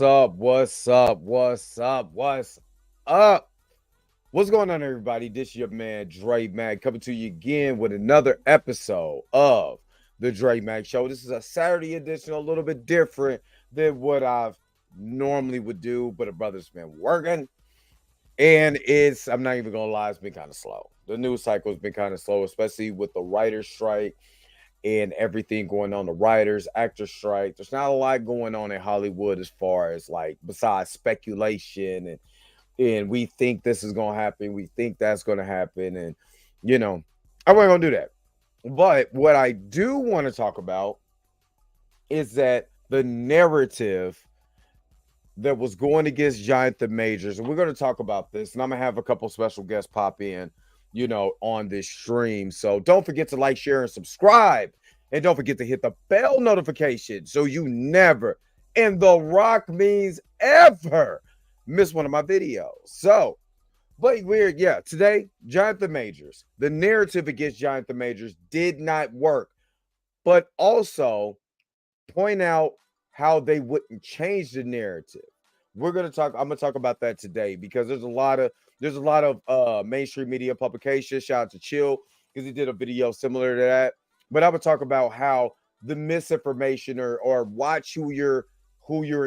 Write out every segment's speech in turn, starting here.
up? What's up? What's up? What's up? What's going on, everybody? This is your man Dre Mag coming to you again with another episode of the Dre Mag Show. This is a Saturday edition, a little bit different than what I've normally would do, but a brother's been working, and I'm not even gonna lie, it's been kind of slow. The news cycle has been kind of slow, especially with the writer's strike and everything going on, the writers, actor strike. There's not a lot going on in Hollywood as far as like besides speculation and we think this is gonna happen, we think that's gonna happen, and I wasn't gonna do that. But what I do want to talk about is that the narrative that was going against Jonathan Majors, and we're going to talk about this, and I'm gonna have a couple special guests pop in on this stream. So don't forget to like, share, and subscribe. And don't forget to hit the bell notification so you never, and the rock means ever, miss one of my videos. So, but today, Jonathan Majors, the narrative against Jonathan Majors did not work, but also point out how they wouldn't change the narrative. I'm going to talk about that today because there's a lot of mainstream media publications. Shout out to Chill because he did a video similar to that. But I would talk about how the misinformation or watch who you're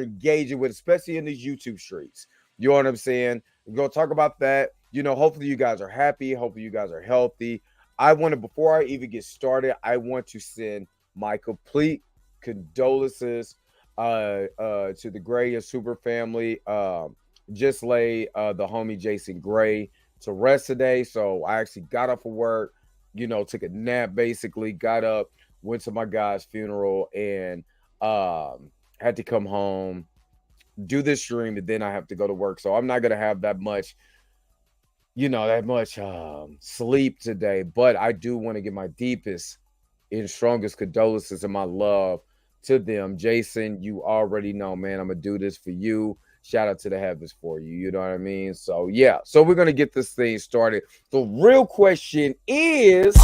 engaging with, especially in these YouTube streets. You know what I'm saying? We're going to talk about that. Hopefully you guys are happy. Hopefully you guys are healthy. Before I even get started, I want to send my complete condolences to the Gray and Super family. Just lay the homie Jason Gray to rest today. So I actually got up for work, took a nap, basically got up, went to my guy's funeral, and had to come home, do this stream, and then I have to go to work. So I'm not gonna have that much sleep today, but I do want to give my deepest and strongest condolences and my love to them. Jason, you already know, man, I'm gonna do this for you. Shout out to the heavens for you. You know what I mean? So yeah, so we're gonna get this thing started. The real question is,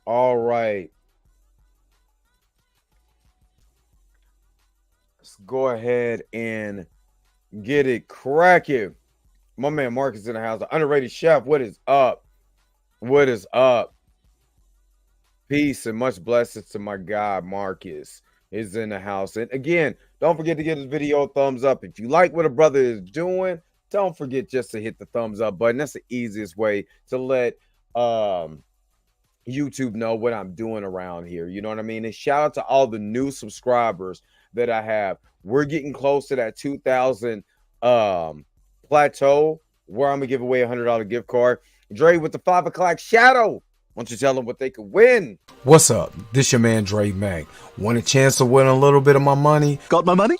all right. Let's go ahead and get it cracking. My man Marcus in the house, the underrated chef. What is up? What is up? Peace and much blessings to my guy Marcus is in the house. And again, don't forget to give this video a thumbs up. If you like what a brother is doing, don't forget just to hit the thumbs up button. That's the easiest way to let YouTube know what I'm doing around here. You know what I mean? And shout out to all the new subscribers that I have. We're getting close to that 2,000 plateau where I'm gonna give away a $100 gift card. Dre with the 5 o'clock shadow. Why don't you tell them what they could win? What's up? This your man Dre Mag. Want a chance to win a little bit of my money? Got my money?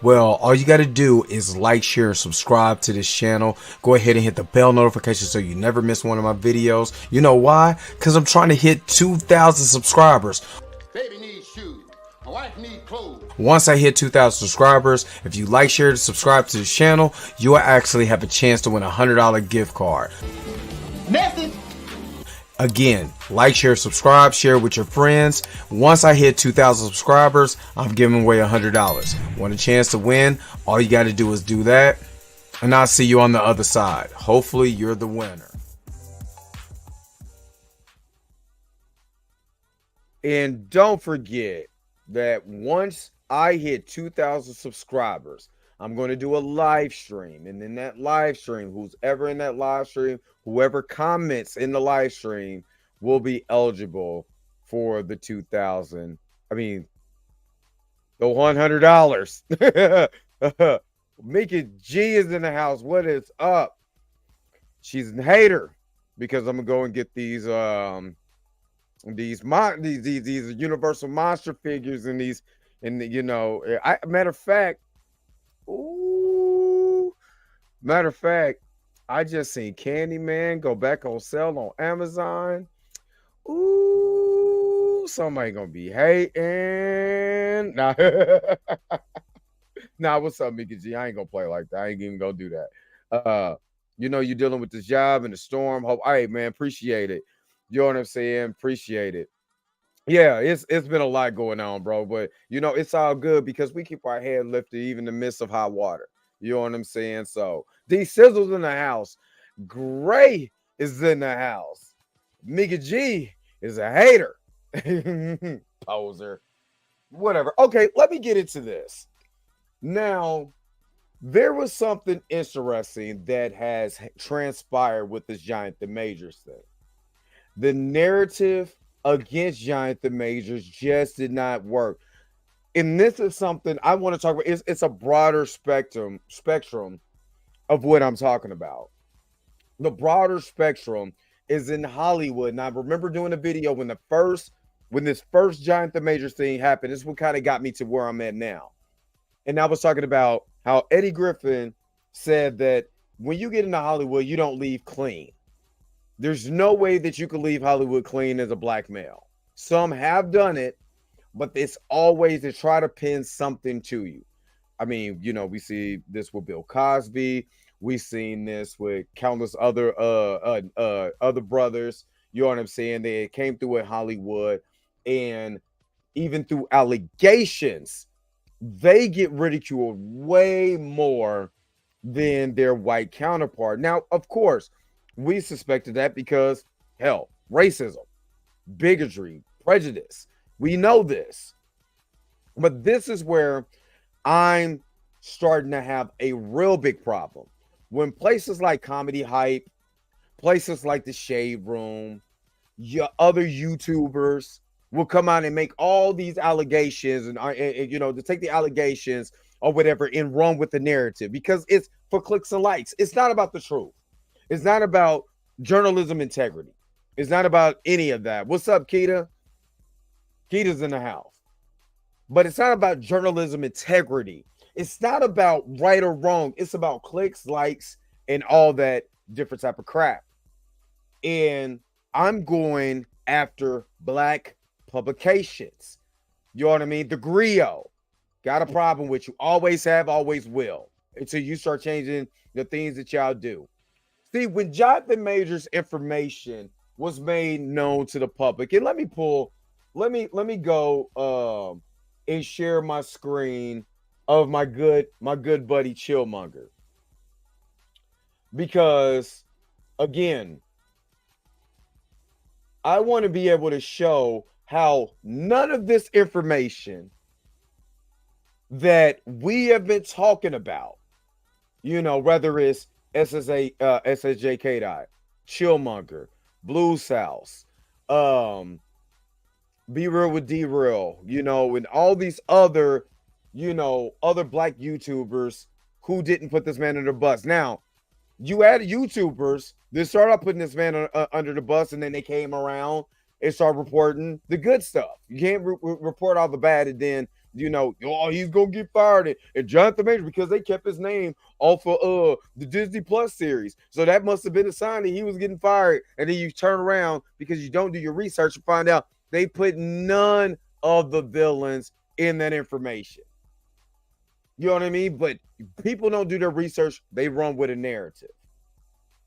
Well, all you got to do is like, share, and subscribe to this channel. Go ahead and hit the bell notification so you never miss one of my videos. You know why? Because I'm trying to hit 2,000 subscribers. Baby needs shoes. My wife needs clothes. Once I hit 2,000 subscribers, if you like, share, and subscribe to this channel, you will actually have a chance to win a $100 gift card. Message. Again, like, share, subscribe, share with your friends. Once I hit 2,000 subscribers, I'm giving away $100. Want a chance to win? All you got to do is do that, and I'll see you on the other side. Hopefully, you're the winner. And don't forget that once I hit 2,000 subscribers, I'm going to do a live stream. And in that live stream, who's ever in that live stream, whoever comments in the live stream will be eligible for the the $100. Mickey G is in the house. What is up? She's a hater because I'm gonna go and get these universal monster figures and these, and matter of fact, I just seen Candyman go back on sale on Amazon. Ooh, somebody gonna be hating. Nah. Nah, what's up, Mickey G? I ain't gonna play like that. I ain't even gonna do that. You're dealing with this job and the storm. Hope, all right, man, appreciate it. You know what I'm saying? Appreciate it. Yeah, it's been a lot going on, bro. But it's all good because we keep our head lifted even in the midst of hot water. You know what I'm saying? So D Sizzle's in the house. Gray is in the house. Mickey G is a hater. Poser. Whatever. Okay, let me get into this. Now, there was something interesting that has transpired with this Jonathan Majors thing. The narrative against Jonathan Majors just did not work. And this is something I want to talk about. It's a broader spectrum of what I'm talking about. The broader spectrum is in Hollywood. And I remember doing a video when this first Jonathan Majors thing happened. This is what kind of got me to where I'm at now. And I was talking about how Eddie Griffin said that when you get into Hollywood, you don't leave clean. There's no way that you can leave Hollywood clean as a black male. Some have done it, but it's always to try to pin something to you. I mean, we see this with Bill Cosby. We've seen this with countless other brothers. You know what I'm saying? They came through at Hollywood, and even through allegations, they get ridiculed way more than their white counterpart. Now, of course, we suspected that because, hell, racism, bigotry, prejudice. We know this. But this is where I'm starting to have a real big problem. When places like Comedy Hype, places like The Shade Room, your other YouTubers will come out and make all these allegations and to take the allegations or whatever and run with the narrative because it's for clicks and likes. It's not about the truth. It's not about journalism integrity. It's not about any of that. What's up, Keita? Keita's in the house. But it's not about journalism integrity. It's not about right or wrong. It's about clicks, likes, and all that different type of crap. And I'm going after black publications. You know what I mean? The Griot got a problem with you. Always have, always will. Until you start changing the things that y'all do. See, when Jonathan Majors' information was made known to the public, and let me go and share my screen of my good buddy Chillmonger. Because again, I want to be able to show how none of this information that we have been talking about, whether it's SSJK Dot, Chillmonger, Blue South, Be Real with D Real, and all these other, other black YouTubers who didn't put this man under the bus. Now, you had YouTubers that started out putting this man under the bus, and then they came around and started reporting the good stuff. You can't report all the bad, and then he's gonna get fired. And Jonathan Majors, because they kept his name off of the Disney Plus series, so that must have been a sign that he was getting fired. And then you turn around because you don't do your research and find out they put none of the villains in that information. You know what I mean? But people don't do their research. They run with a narrative.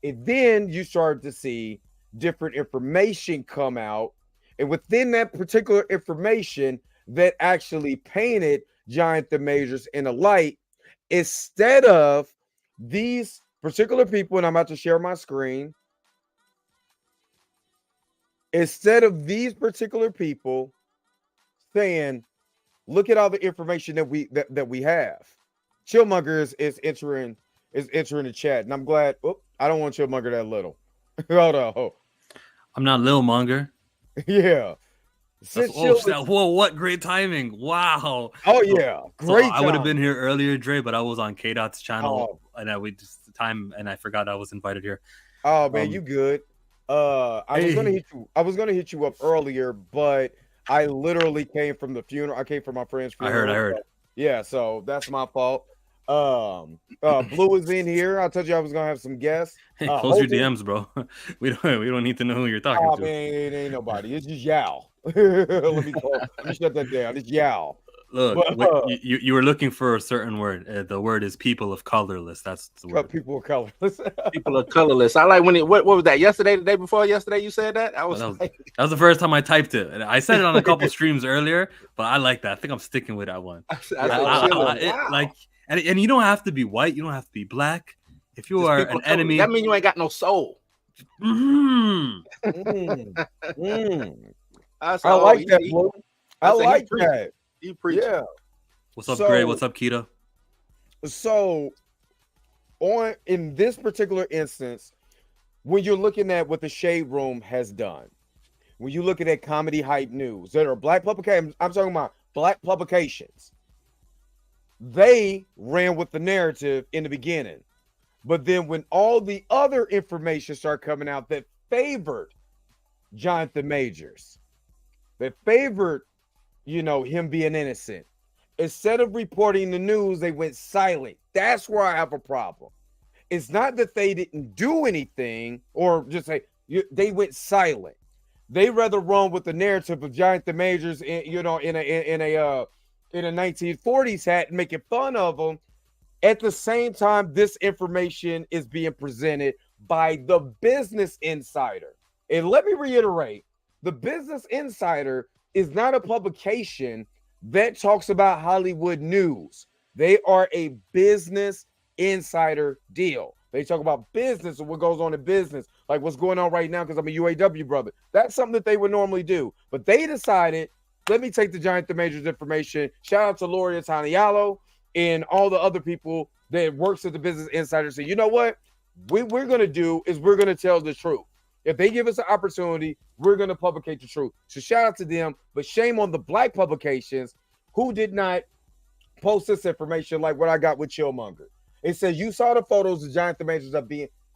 And then you start to see different information come out. And within that particular information that actually painted Jonathan Majors in a light, instead of these particular people, and I'm about to share my screen, instead of these particular people saying, look at all the information that we have. Chillmonger is entering the chat, and I'm glad. Oh, I don't want Chillmonger that little. Hold on. I'm not Lil Monger. Yeah. Whoa, what great timing. Wow. Oh, yeah. Great. So I would have been here earlier, Dre, but I was on K-Dot's channel and I forgot I was invited here. Oh, man, you good. I was gonna hit you up earlier, but I literally came from the funeral. I came from my friend's funeral. I heard. Yeah, so that's my fault. Blue is in here. I told you I was gonna have some guests. Hey, close your DMs, bro. We don't need to know who you're talking to. Man, it ain't nobody. It's just Yao. Let me shut that down. It's Yao. Look, But, you were looking for a certain word. The word is people of colorless. That's the word. people of colorless. People are colorless. I like when it. What was that? Yesterday, the day before yesterday, you said that. I was Well, like, that was the first time I typed it. And I said it on a couple streams earlier, but I like that. I think I'm sticking with that one. I said, wow. And you don't have to be white. You don't have to be black. If you Just are people an colorless. enemy, That means you ain't got no soul. mhm. I I like that, Blue. I like that. He preaching. Yeah. What's up, So- Gray? What's up, Keto? So, in this particular instance, when you're looking at what the Shade Room has done, when you look at Comedy Hype News, that are black publications, I'm talking about black publications. They ran with the narrative in the beginning, but then when all the other information started coming out that favored Jonathan Majors, that favored, him being innocent, instead of reporting the news, they went silent. That's where I have a problem. It's not that they didn't do anything or just say they went silent. They rather run with the narrative of Jonathan Majors, in a 1940s hat and making fun of them. At the same time, this information is being presented by the Business Insider. And let me reiterate, the Business Insider is not a publication that talks about Hollywood news. They are a business insider deal. They talk about business and what goes on in business, like what's going on right now, because I'm a UAW brother. That's something that they would normally do. But they decided, let me take the Jonathan Majors information. Shout out to Lori Tanialo and all the other people that works at the Business Insider. Say, you know what? We're going to do is we're going to tell the truth. If they give us an opportunity, we're going to publicate the truth. So shout out to them, but shame on the black publications who did not post this information like what I got with Chillmonger. It says, you saw the photos of Jonathan Majors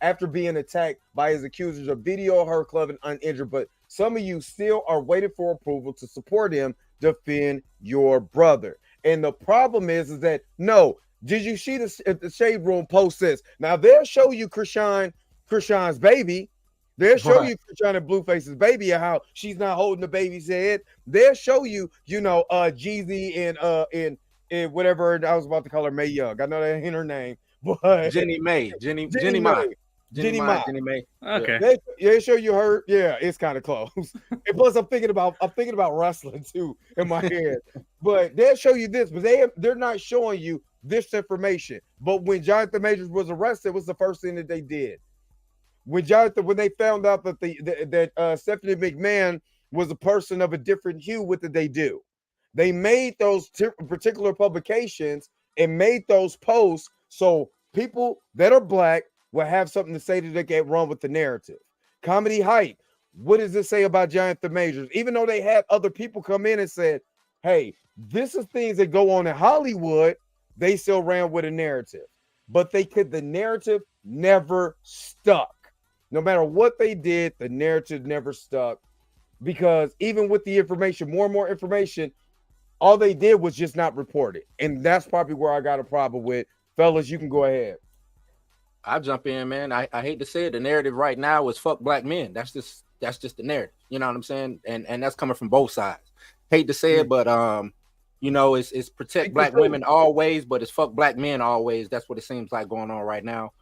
after being attacked by his accusers of video her club and uninjured, but some of you still are waiting for approval to support him, defend your brother. And the problem is that, no, did you see the Shade Room post this? Now, they'll show you Krishan's baby. They'll show you Krishan and Blueface's baby and how she's not holding the baby's head. They'll show you, Jeezy and whatever I was about to call her May Young. I know that ain't her name, but Jenny May. May. Okay. They show you her. Yeah, it's kind of close. And plus, I'm thinking about wrestling too in my head. But they'll show you this, but they're not showing you this information. But when Jonathan Majors was arrested, it was the first thing that they did. When they found out that that Stephanie McMahon was a person of a different hue, what did they do? They made those particular publications and made those posts so people that are black will have something to say that they can run with the narrative. Comedy Hype, what does this say about Jonathan Majors? Even though they had other people come in and said, hey, this is things that go on in Hollywood, they still ran with a narrative. But the narrative never stuck. No matter what they did, the narrative never stuck. Because even with the information, more and more information, all they did was just not report it. And that's probably where I got a problem with. Fellas, you can go ahead. I'll jump in, man. I hate to say it. The narrative right now is fuck black men. That's just the narrative. You know what I'm saying? And that's coming from both sides. Hate to say it, but it's protect black women always, but it's fuck black men always. That's what it seems like going on right now.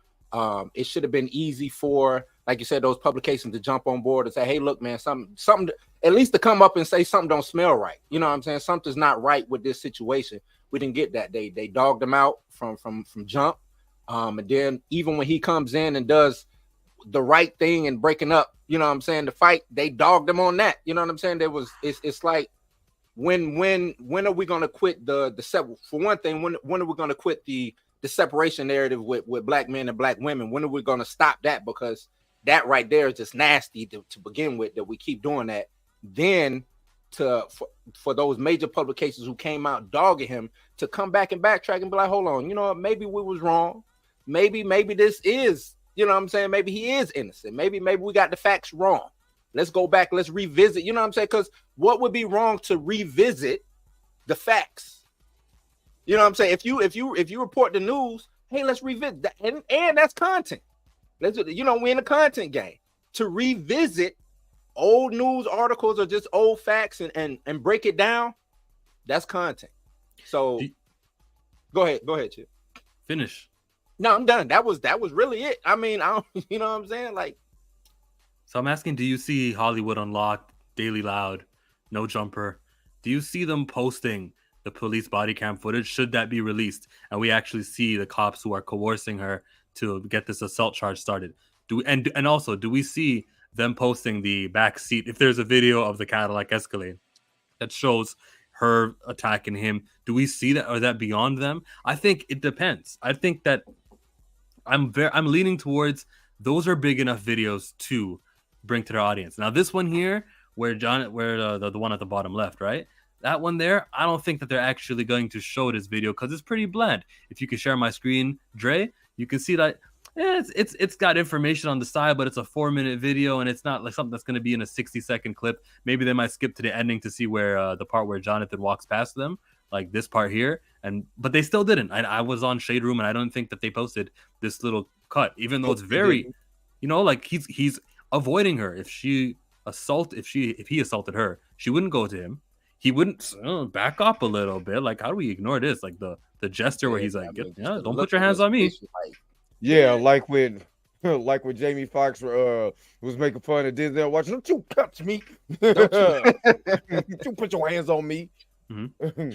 It should have been easy for, like you said, those publications to jump on board and say, hey, look, man, something at least to come up and say something don't smell right. You know what I'm saying? Something's not right with this situation. We didn't get that. They dogged him out from jump. And then even when he comes in and does the right thing and breaking up, you know what I'm saying, the fight, they dogged him on that. You know what I'm saying? It's like when are we gonna quit the for one thing, when are we gonna quit the separation narrative with black men and black women? When are we gonna stop that? Because that right there is just nasty to begin with, that we keep doing that. Then for those major publications who came out dogging him to come back and backtrack and be like, hold on, you know what, maybe we was wrong. Maybe this is, you know what I'm saying, maybe he is innocent. Maybe we got the facts wrong. Let's go back, let's revisit, you know what I'm saying? Because what would be wrong to revisit the facts? You know what I'm saying? If you report the news, hey, let's revisit that. And that's content. We're in a content game. To revisit old news articles or just old facts and break it down, that's content. So go ahead, Chip. Finish. No, I'm done. That was really it. I mean, I don't, you know what I'm saying? Like, so I'm asking, do you see Hollywood Unlocked, Daily Loud, No Jumper? Do you see them posting the police body cam footage? Should that be released? And we actually see the cops who are coercing her to get this assault charge started. And also, do we see them posting the back seat? If there's a video of the Cadillac Escalade that shows her attacking him, do we see that, or is that beyond them? I think it depends. I think that I'm leaning towards those are big enough videos to bring to their audience. Now, this one here, where the one at the bottom left, right? That one there, I don't think that they're actually going to show this video because it's pretty bland. If you can share my screen, Dre, you can see that it's got information on the side, but it's a 4-minute video, and it's not like something that's going to be in a 60-second clip. Maybe they might skip to the ending to see where the part where Jonathan walks past them, like this part here, but they still didn't. I was on Shade Room, and I don't think that they posted this little cut, even though it's very, like he's avoiding her. If he assaulted her, she wouldn't go to him. He wouldn't back up a little bit. Like, how do we ignore this? Like the gesture where he's like, don't put your hands on me. Yeah, like when Jamie Foxx was making fun of Disney watching, don't you touch me. Don't you put your hands on me. Mm-hmm.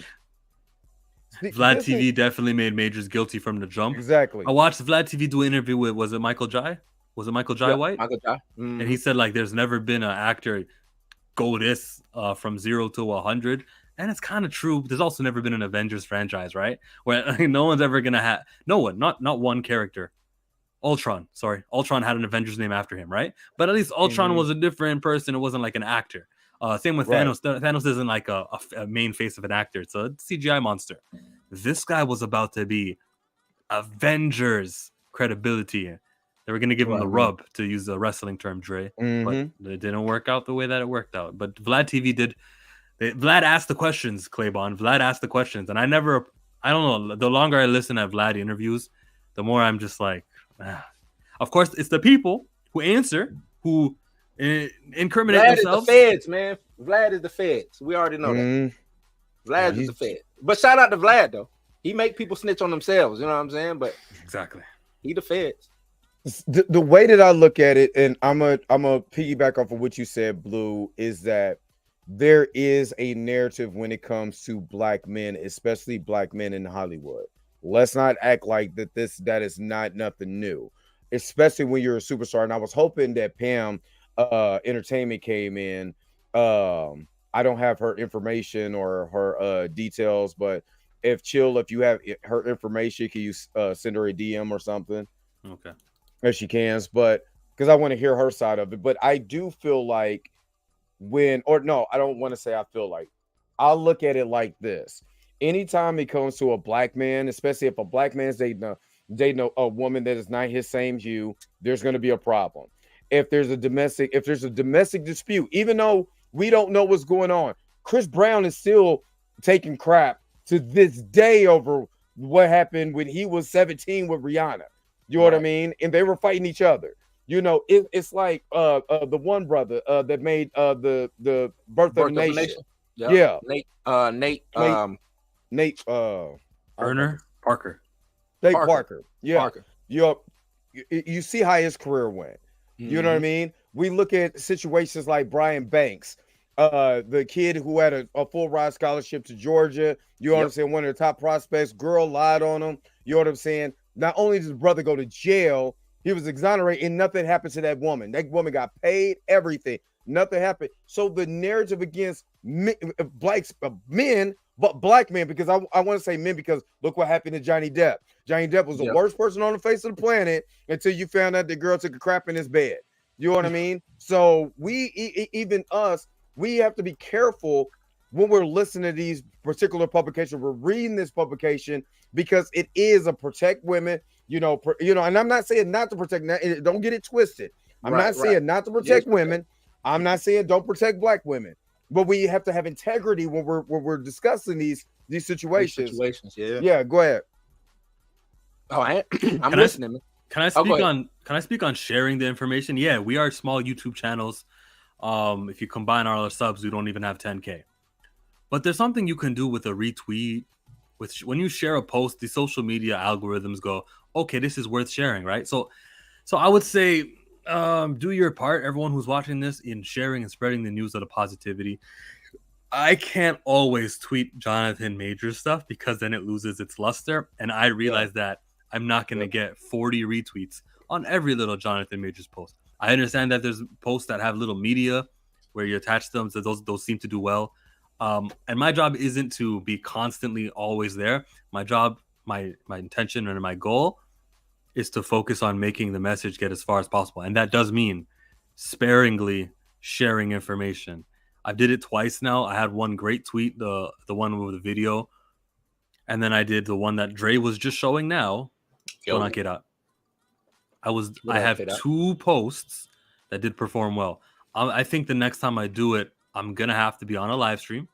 Vlad TV definitely made Majors guilty from the jump. Exactly. I watched Vlad TV do an interview with, was it Michael Jai? Was it Michael Jai White? Michael Jai. Mm-hmm. And he said, like, there's never been an actor go this from 0 to 100. And it's kind of true. There's also never been an Avengers franchise, right? Where no one's ever going to have... No one, not one character. Ultron had an Avengers name after him, right? But at least Ultron was a different person. It wasn't like an actor. Same with Thanos. Thanos isn't like a main face of an actor. It's a CGI monster. This guy was about to be Avengers credibility. They were going to give him the rub, to use the wrestling term, Dre. But it didn't work out the way that it worked out. But Vlad TV did. Vlad asked the questions, Claybon. Vlad asked the questions. And I don't know. The longer I listen to Vlad interviews, the more I'm just like, Of course, it's the people who answer, who incriminate Vlad themselves. Is the feds, man. Vlad is the feds. We already know that. Vlad is the feds. But shout out to Vlad, though. He make people snitch on themselves. You know what I'm saying? But exactly, he the feds. The way that I look at it, and I'm a piggyback off of what you said, Blue, is that there is a narrative when it comes to black men, especially black men in Hollywood. Let's not act like that is not nothing new, especially when you're a superstar. And I was hoping that Pam Entertainment came in. I don't have her information or her details, but if you have her information, can you send her a DM or something? Okay. If she can, but because I want to hear her side of it. But I do feel like I don't want to say I feel like. I'll look at it like this. Anytime it comes to a black man, especially if a black man's dating a woman that is not his same hue, there's going to be a problem. If there's a domestic dispute, even though we don't know what's going on, Chris Brown is still taking crap to this day over what happened when he was 17 with Rihanna. You know what I mean? And they were fighting each other. You know, it's like the one brother that made the Birth of a Nation. Yep. Yeah. Nate Parker. Yeah. Parker. You see how his career went. You know what I mean? We look at situations like Brian Banks, the kid who had a full ride scholarship to Georgia. You know what I'm saying? One of the top prospects. Girl lied on him. You know what I'm saying? Not only did his brother go to jail, he was exonerated, and nothing happened to that woman. That woman got paid everything. Nothing happened. So the narrative against men, but black men, because I want to say men, because look what happened to Johnny Depp. Johnny Depp was the worst person on the face of the planet until you found out the girl took a crap in his bed. You know what I mean? So we have to be careful when we're listening to these particular publications. We're reading this publication because it is a protect women, and I'm not saying not to protect. Don't get it twisted. I'm not saying not to protect women. I'm not saying don't protect black women, but we have to have integrity when we're discussing these situations. Yeah. Go ahead. Oh, I'm listening. Can I speak on sharing the information? Yeah, we are small YouTube channels. If you combine all our subs, we don't even have 10K. But there's something you can do with a retweet when you share a post, the social media algorithms go, okay, this is worth sharing, right? So I would say, do your part, everyone who's watching this, in sharing and spreading the news of the positivity. I can't always tweet Jonathan Majors stuff because then it loses its luster, and I realize that I'm not going to get 40 retweets on every little Jonathan Majors post. I understand that there's posts that have little media where you attach them, so those seem to do well. And my job isn't to be constantly always there. My job, my intention, and my goal is to focus on making the message get as far as possible, and that does mean sparingly sharing information. I did it twice now. I had one great tweet, the one with the video, and then I did the one that Dre was just showing now. Yo. I have 2 posts that did perform well. I think the next time I do it, I'm gonna have to be on a live stream.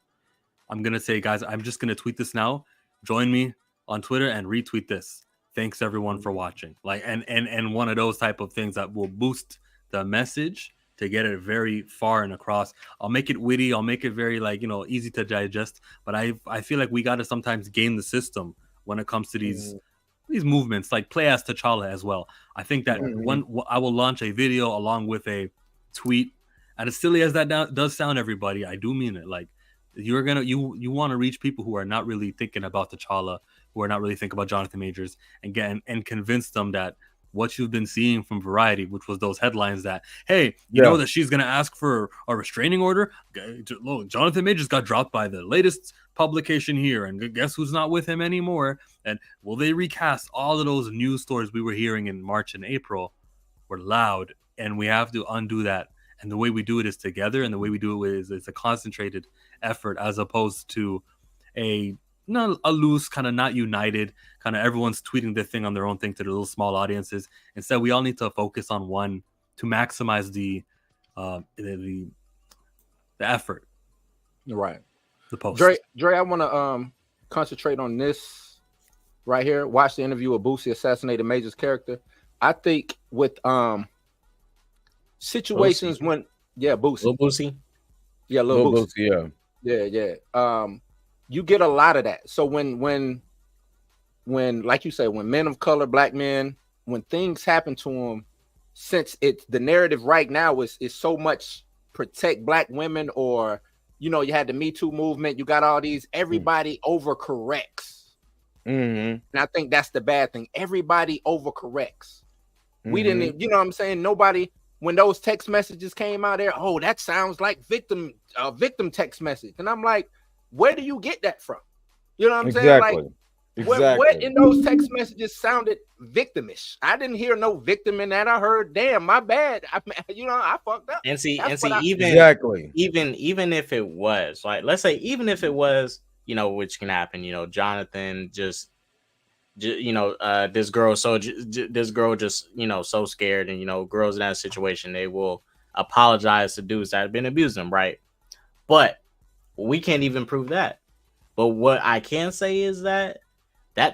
I'm gonna say, guys, I'm just gonna tweet this now. Join me on Twitter and retweet this. Thanks everyone for watching. Like, and one of those type of things that will boost the message to get it very far and across. I'll make it witty. I'll make it very, like, easy to digest. But I feel like we got to sometimes game the system when it comes to these movements, like play as T'Challa as well. I think that I will launch a video along with a tweet. And as silly as that does sound, everybody, I do mean it. Like, you want to reach people who are not really thinking about T'Challa, who are not really thinking about Jonathan Majors, and convince them that what you've been seeing from Variety, which was those headlines that, hey, you know that she's going to ask for a restraining order? Look, Jonathan Majors got dropped by the latest publication here, and guess who's not with him anymore? And will they recast? All of those news stories we were hearing in March and April were loud, and we have to undo that. And the way we do it is together, and the way we do it is a concentrated effort, as opposed to a loose kind of not united kind of everyone's tweeting their thing on their own thing to the little small audiences. Instead, we all need to focus on one to maximize the effort. Right. The post. Dre, I want to concentrate on this right here. Watch the interview with Boosie, assassinated Major's character. I think with situations Boosie. when Boosie. Lil Boosie? Yeah, Lil Boosie. Yeah. Yeah. You get a lot of that. So when like you say, when men of color, black men, when things happen to them, since it's the narrative right now is so much protect black women, or you had the Me Too movement, you got all these, everybody overcorrects. And I think that's the bad thing. Everybody overcorrects. We didn't, you know what I'm saying? Nobody, when those text messages came out there, oh, that sounds like victim text message. And I'm like, where do you get that from? You know what I'm saying? Like, what in those text messages sounded victimish? I didn't hear no victim in that. I heard, damn, my bad. I fucked up. And see, Exactly. even if it was, like, let's say, even if it was, which can happen, Jonathan just this girl just so scared, and girls in that situation, they will apologize to dudes that have been abusing them, right? But we can't even prove that. But what I can say is that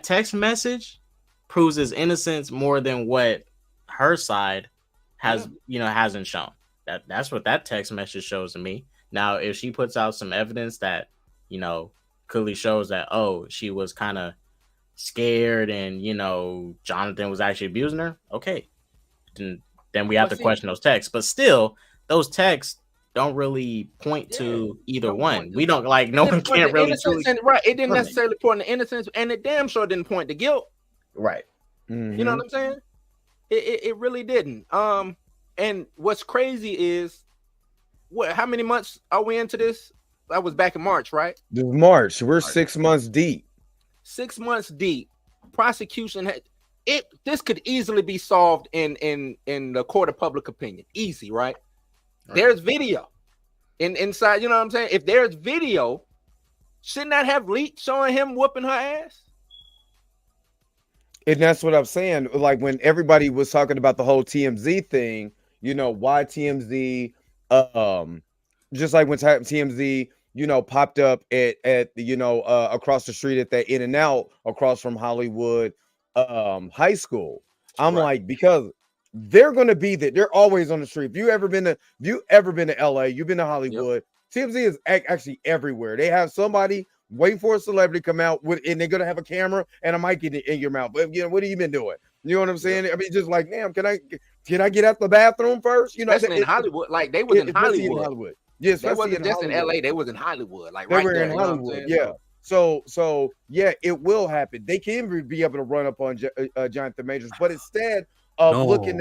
text message proves his innocence more than what her side has hasn't shown. That's what that text message shows to me. Now, if she puts out some evidence that clearly shows that, oh, she was kind of scared and Jonathan was actually abusing her, okay, then we have to question those texts. But still, those texts don't really point to either one. We don't, like, no one can't really right. It didn't necessarily point to innocence, and it damn sure didn't point to guilt. Right. You know what I'm saying? It really didn't. And what's crazy is, how many months are we into this? That was back in March, right? This is March. We're 6 months deep. 6 months deep. Prosecution had it. This could easily be solved in the court of public opinion. Easy, right? There's video inside. You know what I'm saying? If there's video, shouldn't that have leaked showing him whooping her ass? And that's what I'm saying. Like, when everybody was talking about the whole TMZ thing, why TMZ, just like when TMZ, popped up at across the street at that In-N-Out across from Hollywood High School. I'm like, because they're going to be there. They're always on the street. If you ever been to LA, you've been to Hollywood, TMZ is actually everywhere. They have somebody waiting for a celebrity to come out with, and they're gonna have a camera and a mic in your mouth. But what have you been doing? You know what I'm saying? I mean, just like, damn, can I get out the bathroom first? You know, especially in Hollywood, like they was in Hollywood. Yeah, They wasn't just in LA, they was in Hollywood, like they right were there. in Hollywood, yeah. So yeah, it will happen. They can be able to run up on Jonathan Majors, but instead of looking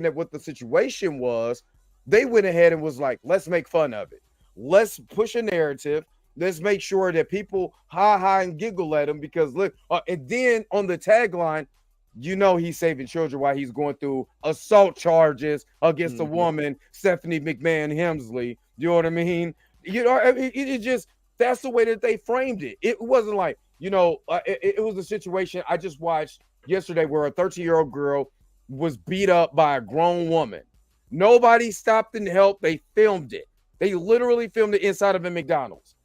at what the situation was, they went ahead and was like, let's make fun of it. Let's push a narrative. Let's make sure that people hi and giggle at him because look, and then on the tagline, you know, he's saving children while he's going through assault charges against a woman, Stephanie McMahon Hemsley. You know what I mean? You know, I mean, it just, that's the way that they framed it. It wasn't like, you know, it was a situation I just watched yesterday where a 13-year-old girl was beat up by a grown woman. Nobody stopped and helped. They filmed it. They literally filmed it inside of a McDonald's.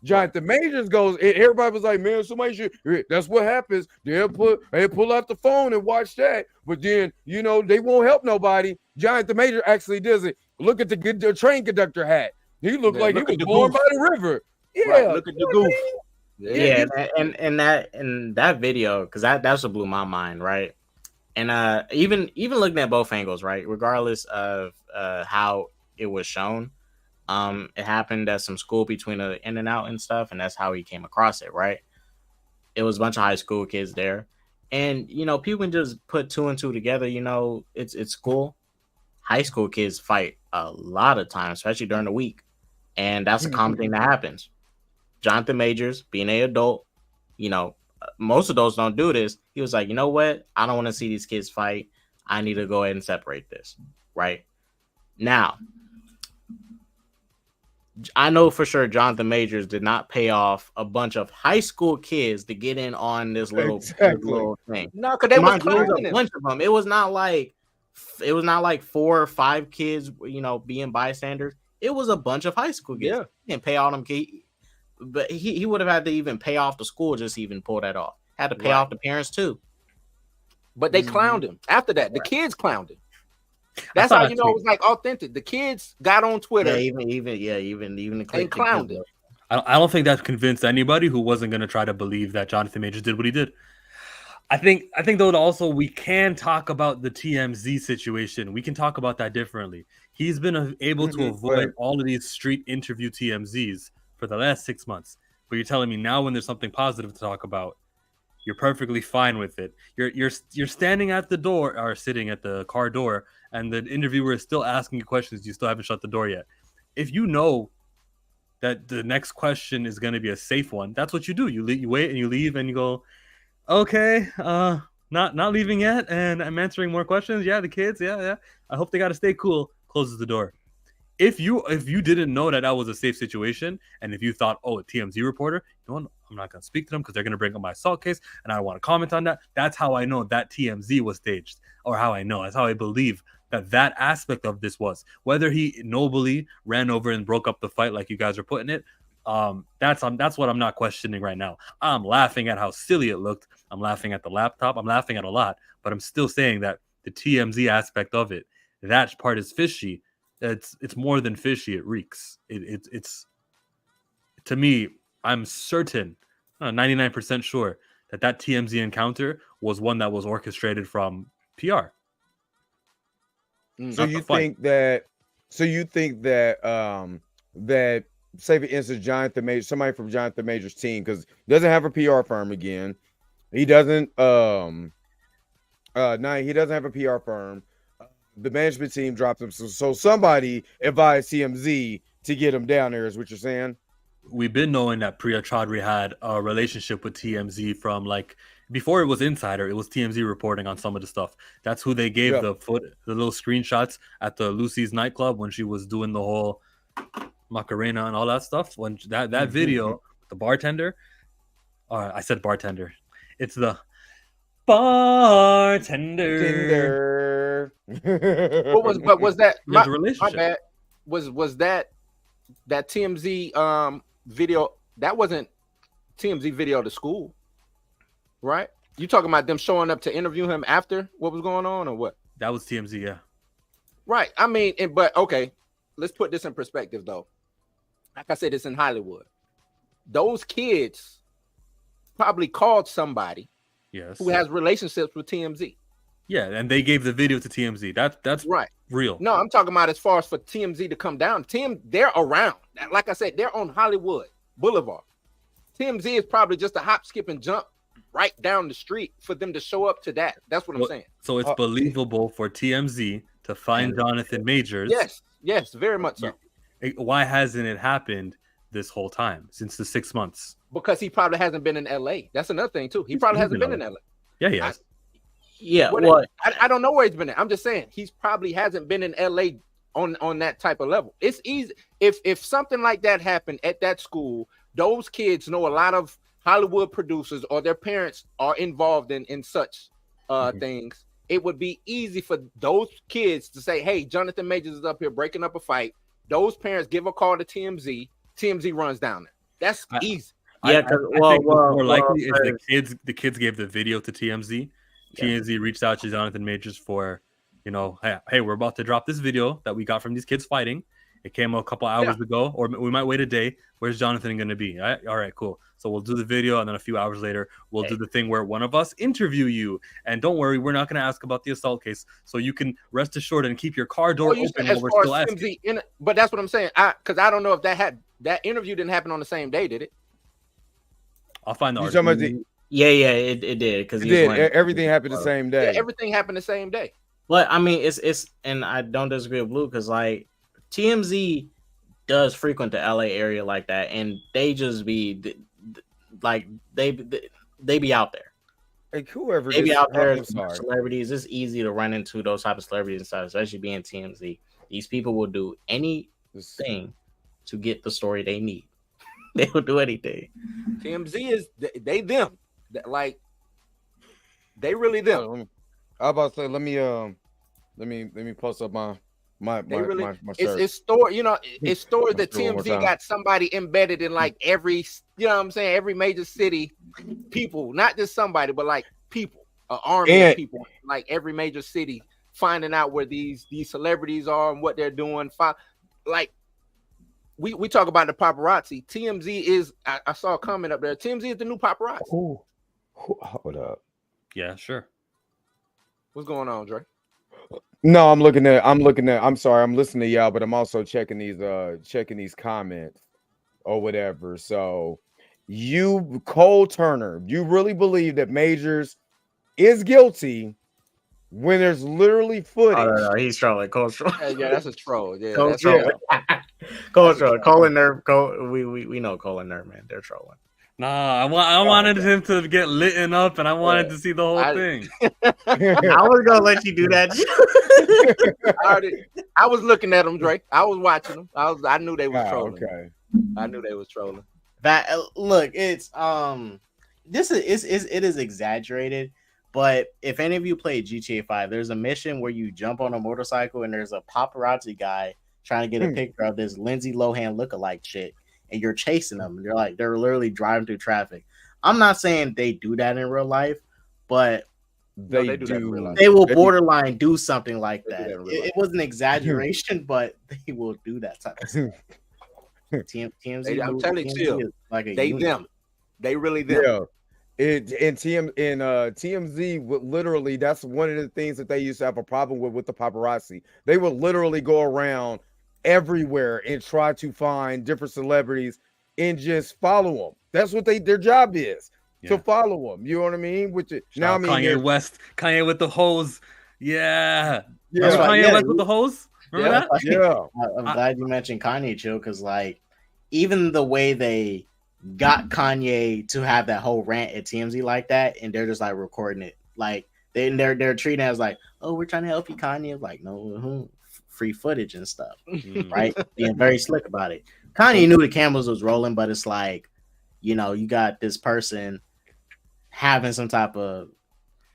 Jonathan Majors goes, everybody was like, man, somebody should, that's what happens. They pull out the phone and watch that. But then, you know, they won't help nobody. Jonathan Majors actually does it. Look at the train conductor hat. He looked like he was born by the river. Yeah. Right, look at the goof. Yeah, and that video, because that's what blew my mind, right? And even looking at both angles, right, regardless of how it was shown, it happened at some school between an In and Out and stuff, and that's how he came across it, right? It was a bunch of high school kids there, and you know, people can just put two and two together. You know, it's cool. High school kids fight a lot of times, especially during the week, and that's a common thing that happens. Jonathan Majors, being an adult, you know, most of those don't do this. He was like, you know what? I don't want to see these kids fight. I need to go ahead and separate this, right? Now, I know for sure Jonathan Majors did not pay off a bunch of high school kids to get in on this little thing. No, because they was clowning a bunch of them. It was not like 4 or 5 kids, you know, being bystanders. It was a bunch of high school kids. Yeah. He didn't pay all them kids. But he would have had to even pay off the school just to even pull that off. Had to pay off the parents too. But they clowned him. After that, the kids clowned him. That's how you know it was like authentic. The kids got on Twitter. Yeah, even the and clowned him. I don't think that convinced anybody who wasn't going to try to believe that Jonathan Majors did what he did. I think though also we can talk about the TMZ situation. We can talk about that differently. He's been able to avoid all of these street interview TMZs for the last 6 months. But you're telling me now when there's something positive to talk about, you're perfectly fine with it. You're standing at the door or sitting at the car door, and the interviewer is still asking you questions. You still haven't shut the door yet. If you know that the next question is going to be a safe one, that's what you do. You wait and you leave and you go, okay, not leaving yet, and I'm answering more questions. Yeah, the kids, yeah. I hope they got to stay cool. Closes the door. If you didn't know that was a safe situation, and if you thought, oh, a TMZ reporter, you know what? I'm not going to speak to them because they're going to bring up my assault case, and I don't want to comment on that. That's how I know that TMZ was staged, or that's how I believe that aspect of this was. Whether he nobly ran over and broke up the fight like you guys are putting it, that's what I'm not questioning right now. I'm laughing at how silly it looked. I'm laughing at the laptop. I'm laughing at a lot, but I'm still saying that the TMZ aspect of it, that part is fishy. It's more than fishy. It reeks. It's to me. I'm certain, 99% sure that TMZ encounter was one that was orchestrated from PR. So you think that that say for instance Jonathan Majors, somebody from Jonathan Majors' team, because doesn't have a PR firm again. He doesn't he doesn't have a PR firm. The management team dropped him. So somebody advised TMZ to get him down there, is what you're saying? We've been knowing that Priya Chaudhry had a relationship with TMZ from like before it was Insider. It was TMZ reporting on some of the stuff. That's who they gave the little screenshots at the Lucy's nightclub when she was doing the whole Macarena and all that stuff. When that video, the bartender, I said bartender. It's the bartender. What was that? My bad. Was that TMZ video? That wasn't TMZ video to school, right? You talking about them showing up to interview him after what was going on, or what? That was TMZ, yeah. Right. I mean, but okay, let's put this in perspective though. Like I said, it's in Hollywood. those kids probably called somebody Yes. who has relationships with TMZ. Yeah, and they gave the video to TMZ. That's Right. real. No, I'm talking about as far as for TMZ to come down. They're around. Like I said, they're on Hollywood Boulevard. TMZ is probably just a hop, skip, and jump right down the street for them to show up to that. That's what I'm saying. So it's believable for TMZ to find Jonathan Majors. Yes, very much so. Why hasn't it happened this whole time since the 6 months? Because he probably hasn't been in LA. That's another thing too. He probably hasn't been in LA. Yeah, he has. I don't know where he's been at. I'm just saying he's probably hasn't been in LA on that type of level. It's easy if something like that happened at that school. Those kids know a lot of Hollywood producers or their parents are involved in such things. It would be easy for those kids to say, "Hey, Jonathan Majors is up here breaking up a fight." Those parents give a call to TMZ. TMZ runs down there. That's easy. Yeah, I think more likely is the kids gave the video to TMZ. TMZ reached out to Jonathan Majors for, hey, we're about to drop this video that we got from these kids fighting. It came a couple hours ago, or we might wait a day. Where's Jonathan going to be? All right, cool. So we'll do the video, and then a few hours later, we'll do the thing where one of us interview you. And don't worry, we're not going to ask about the assault case, so you can rest assured and keep your car door open while we're still asking. But that's what I'm saying. Because I don't know if that interview didn't happen on the same day, did it? I'll find the article. Yeah, it did because everything happened the same day. Yeah, everything happened the same day. But I mean, it's and I don't disagree with Blue because like TMZ does frequent the LA area like that, and they just be like they be out there. Like whoever they be out there, celebrities. It's easy to run into those type of celebrities and stuff, especially being TMZ. These people will do anything to get the story they need. They will do anything. TMZ is they them. Like they really them. I was about to say, let me post up my shirt. It's story, it's stories that TMZ got somebody embedded in like every, what I'm saying, every major city, people, not just somebody, but like people, an army of people, like every major city, finding out where these celebrities are and what they're doing. Like we talk about the paparazzi. TMZ is, I saw a comment up there. TMZ is the new paparazzi. Hold up. Yeah, sure. What's going on, Dre? No, I'm looking at. I'm sorry, I'm listening to y'all, but I'm also checking these comments or whatever. So, Cole Turner, you really believe that Majors is guilty when there's literally footage? Oh, no, he's trolling. Cole's trolling. Yeah, that's a troll. Yeah, Cole's trolling. Cole's trolling. Cole and Nerve. We know Cole and Nerve, man. They're trolling. Nah, I wanted him to get lit up, and I wanted to see the whole thing. I was gonna let you do that. I was looking at them, Drake. I was watching them. I knew they was trolling. Okay. I knew they was trolling. That look, it's it is exaggerated. But if any of you played GTA 5, there's a mission where you jump on a motorcycle and there's a paparazzi guy trying to get a picture of this Lindsay Lohan lookalike chick. And you're chasing them. They're literally driving through traffic. I'm not saying they do that in real life, but they do. They will borderline do something like that. It was an exaggeration, but they will do that type of stuff. TMZ, I'm telling you, like they unit. Them. They really them. Yeah. TMZ would literally, that's one of the things that they used to have a problem with the paparazzi. They would literally go around everywhere and try to find different celebrities and just follow them. That's what their job is, to follow them. You know what I mean? Now I mean Kanye with the hose. Yeah. Kanye West with the hose. Remember that? Yeah. I'm glad you mentioned Kanye, Chill, because like even the way they got Kanye to have that whole rant at TMZ like that, and they're just like recording it, like they're treating it as like, oh, we're trying to help you, Kanye. Like, no. Free footage and stuff, right? Being very slick about it. Kanye knew the cameras was rolling, but it's like, you got this person having some type of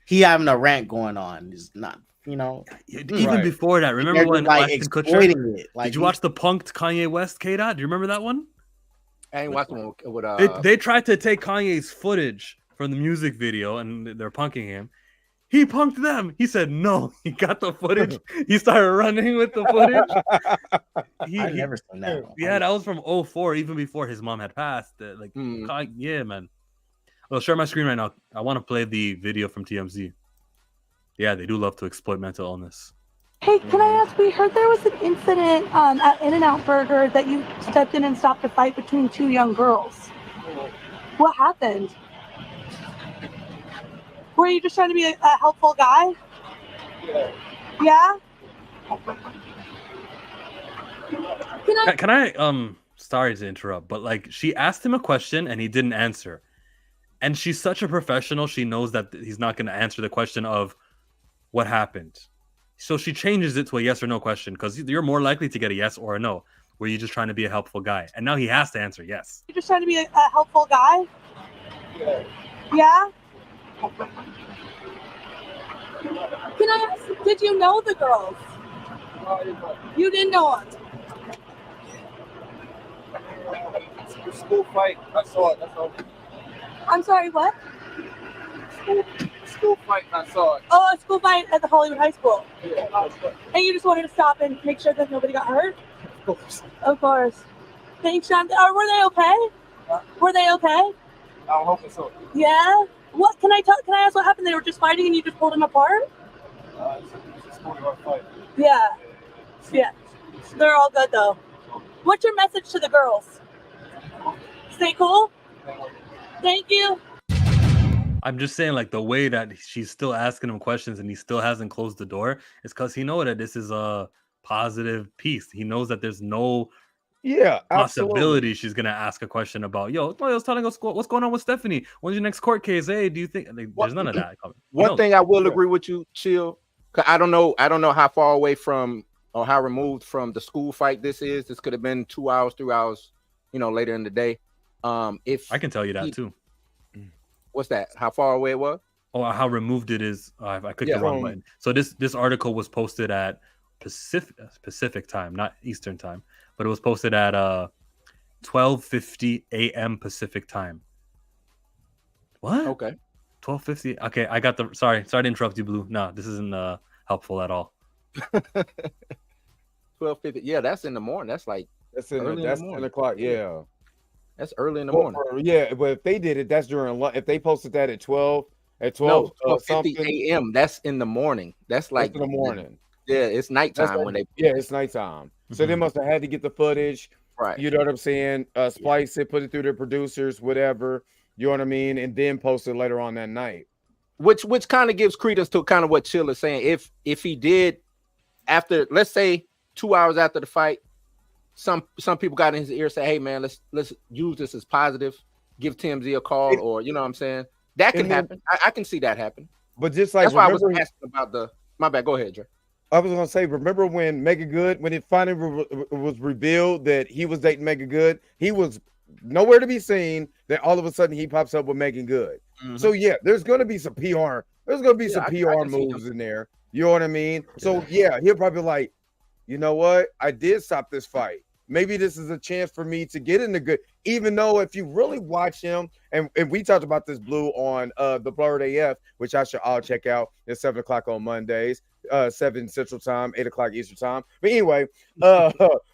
having a rant going on. Is not, even before that. Remember when like exploiting it? Like, did you watch the punked Kanye West K-Dot? Do you remember that one? I ain't watching with They tried to take Kanye's footage from the music video, and they're punking him. He punked them. He said no. He got the footage. He started running with the footage. I've never seen that one. Yeah, that was from 04, even before his mom had passed. Yeah, man. I'll share my screen right now. I want to play the video from TMZ. Yeah, they do love to exploit mental illness. Hey, can I ask, we heard there was an incident at In-N-Out Burger that you stepped in and stopped a fight between two young girls. What happened? Were you just trying to be a helpful guy? Yeah? Can I sorry to interrupt, but like she asked him a question and he didn't answer. And she's such a professional, she knows that he's not going to answer the question of what happened. So she changes it to a yes or no question because you're more likely to get a yes or a no. Were you just trying to be a helpful guy? And now he has to answer yes. You're just trying to be a helpful guy? Yeah? Can I ask, did you know the girls? You didn't know them? School fight. I saw it. That's all. I'm sorry, what? School fight. I saw it. Oh, a school fight at the Hollywood High School. Yeah. And you just wanted to stop and make sure that nobody got hurt? Of course. Of course. Thanks, Sean. Were they okay? Were they okay? I'm hoping so. Yeah? What can I ask what happened? They were just fighting and you just pulled them apart? It's a schoolyard fight. Yeah. Yeah. They're all good though. What's your message to the girls? Stay cool? Thank you. I'm just saying, like, the way that she's still asking him questions and he still hasn't closed the door is because he knows that this is a positive piece. He knows that there's no possibility she's gonna ask a question about, I was telling us what's going on with Stephanie. When's your next court case? Hey, do you think there's none of that coming? One thing I will agree with you, Chill. I don't know how far away from or how removed from the school fight this is. This could have been 2 hours, 3 hours, later in the day. If I can tell you that too. What's that? How far away it was? Oh, how removed it is. I clicked the wrong button. So this article was posted at Pacific time, not Eastern time, but it was posted at 12:50 a.m. Pacific time. What? Okay. 12:50. Okay, I got the. Sorry to interrupt you, Blue. No, this isn't helpful at all. 12:50. Yeah, that's in the morning. That's like that's 10 o'clock. Yeah. That's early in the morning. Yeah, but if they did it, that's during lunch. If they posted that at 12 no, 12:50 a.m. That's in the morning. That's like in the morning. Yeah, it's nighttime when they. Yeah, it's nighttime. So they must have had to get the footage. Right. You know what I'm saying? Splice it, put it through their producers, whatever. You know what I mean? And then post it later on that night. Which kind of gives credence to kind of what Chill is saying. If he did after, let's say 2 hours after the fight, some people got in his ear, say, hey man, let's use this as positive, give TMZ a call, or you know what I'm saying? That can happen. I can see that happen. But just like that's why I was asking about my bad. Go ahead, Dre. I was gonna say, remember when Megan Good, when it finally was revealed that he was dating Megan Good, he was nowhere to be seen. Then all of a sudden he pops up with Megan Good. Mm-hmm. So yeah, there's gonna be some PR. There's gonna be some PR moves in there. You know what I mean? So yeah, he'll probably be like, you know what? I did stop this fight. Maybe this is a chance for me to get in the good. Even though if you really watch him, and we talked about this, Blue, on the Blurred AF, which I should all check out at 7 o'clock on Mondays, 7 Central Time, 8 o'clock Eastern Time. But anyway,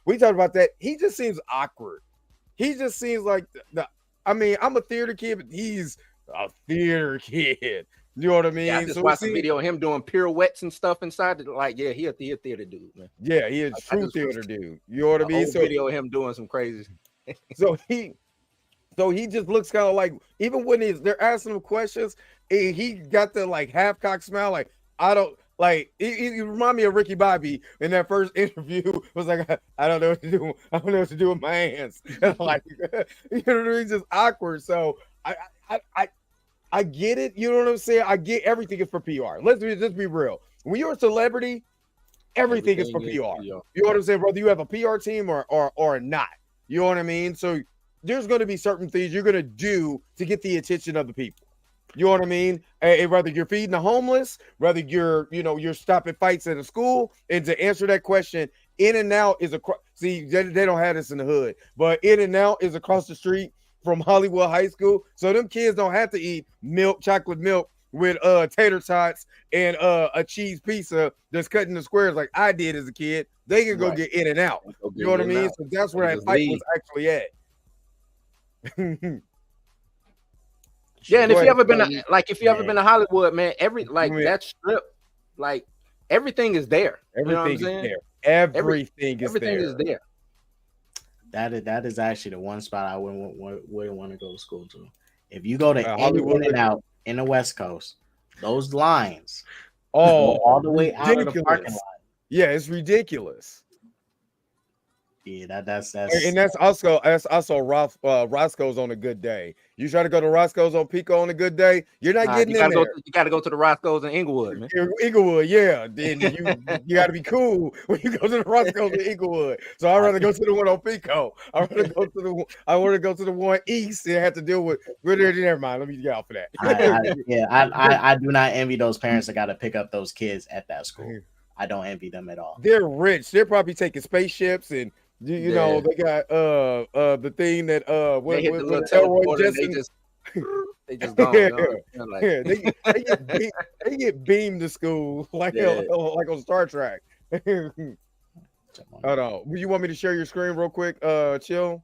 we talked about that. He just seems awkward. He just seems like I'm a theater kid, but he's a theater kid. You know what I mean? Yeah, I just watched a video of him doing pirouettes and stuff inside. Like, yeah, he a theater dude, man. Yeah, he is true theater dude. You know what I mean? So video of him doing some crazy. so he just looks kind of like, even when they're asking him questions, he got the like half cock smile. Like, I don't like. He remind me of Ricky Bobby in that first interview. Was like, I don't know what to do. I don't know what to do with my hands. Like, you know what I mean? Just awkward. So I get it. You know what I'm saying? I get everything is for PR. Let's be real. When you're a celebrity, everything is for PR. You know what I'm saying? Whether you have a PR team or not. You know what I mean? So there's going to be certain things you're going to do to get the attention of the people. You know what I mean? Whether you're feeding the homeless, whether you're stopping fights at a school, and to answer that question, In-N-Out is see, they don't have this in the hood, but In-N-Out is across the street from Hollywood High School. So them kids don't have to eat chocolate milk with tater tots and a cheese pizza that's cutting the squares like I did as a kid. They can go get in and out. You know what I mean? So that's where that fight was actually at. Yeah, and if you ever been to Hollywood, man, that strip, like everything is there. Everything is there. Everything is there. That is actually the one spot I wouldn't want to go to school to. If you go to any In-N-Out in the West Coast, those lines go all the way out of the parking lot. Yeah, it's ridiculous. Yeah, that's and that's also Roscoe's on a good day. You try to go to Roscoe's on Pico on a good day, you're not getting in there. You got to go to the Roscoe's in Inglewood, man. Inglewood, yeah. Then you got to be cool when you go to the Roscoe's in Inglewood. So I'd rather go to the one on Pico. I want to go to the one east and have to deal with. Never mind. Let me get off for that. I do not envy those parents that got to pick up those kids at that school. I don't envy them at all. They're rich. They're probably taking spaceships and. You know, they got the thing that they hit the little teleporter, they just gone. They get beamed to school like on Star Trek. Hold on. You want me to share your screen real quick, Chill?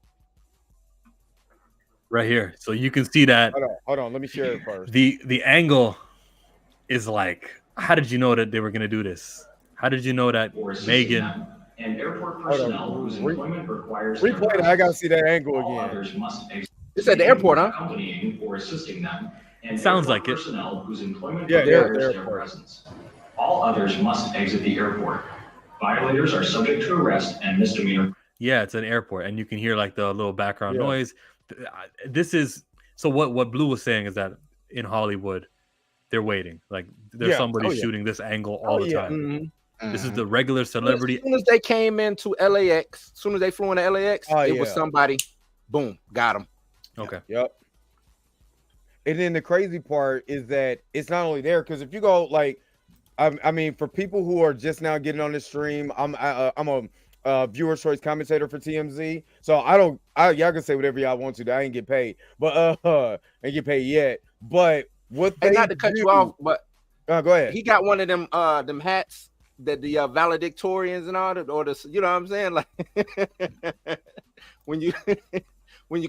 Right here. So you can see that. Hold on. Let me share it first. The angle is like, how did you know that they were gonna do this? How did you know that Megan and airport personnel whose employment requires replay? I gotta see that angle again. It's at the airport, huh? Accompanying or assisting them. And sounds like it. Personnel whose employment requires their presence. All others must exit the airport. Violators are subject to arrest and misdemeanor. Yeah, it's an airport, and you can hear like the little background noise. This is so. What Blue was saying is that in Hollywood, they're waiting. Like there's somebody shooting this angle all the time. Mm-hmm. This is the regular celebrity. As soon as they came into LAX, as soon as they flew into LAX, it was somebody. Boom, got them. Okay. Yep. And then the crazy part is that it's not only there because if you go like, I mean, for people who are just now getting on the stream, I'm a viewer choice commentator for TMZ, so y'all can say whatever y'all want to. I ain't get paid, but ain't get paid yet. But what they not to cut you off, but go ahead. He got one of them hats that the valedictorians and all that, or the, you know what I'm saying, like when you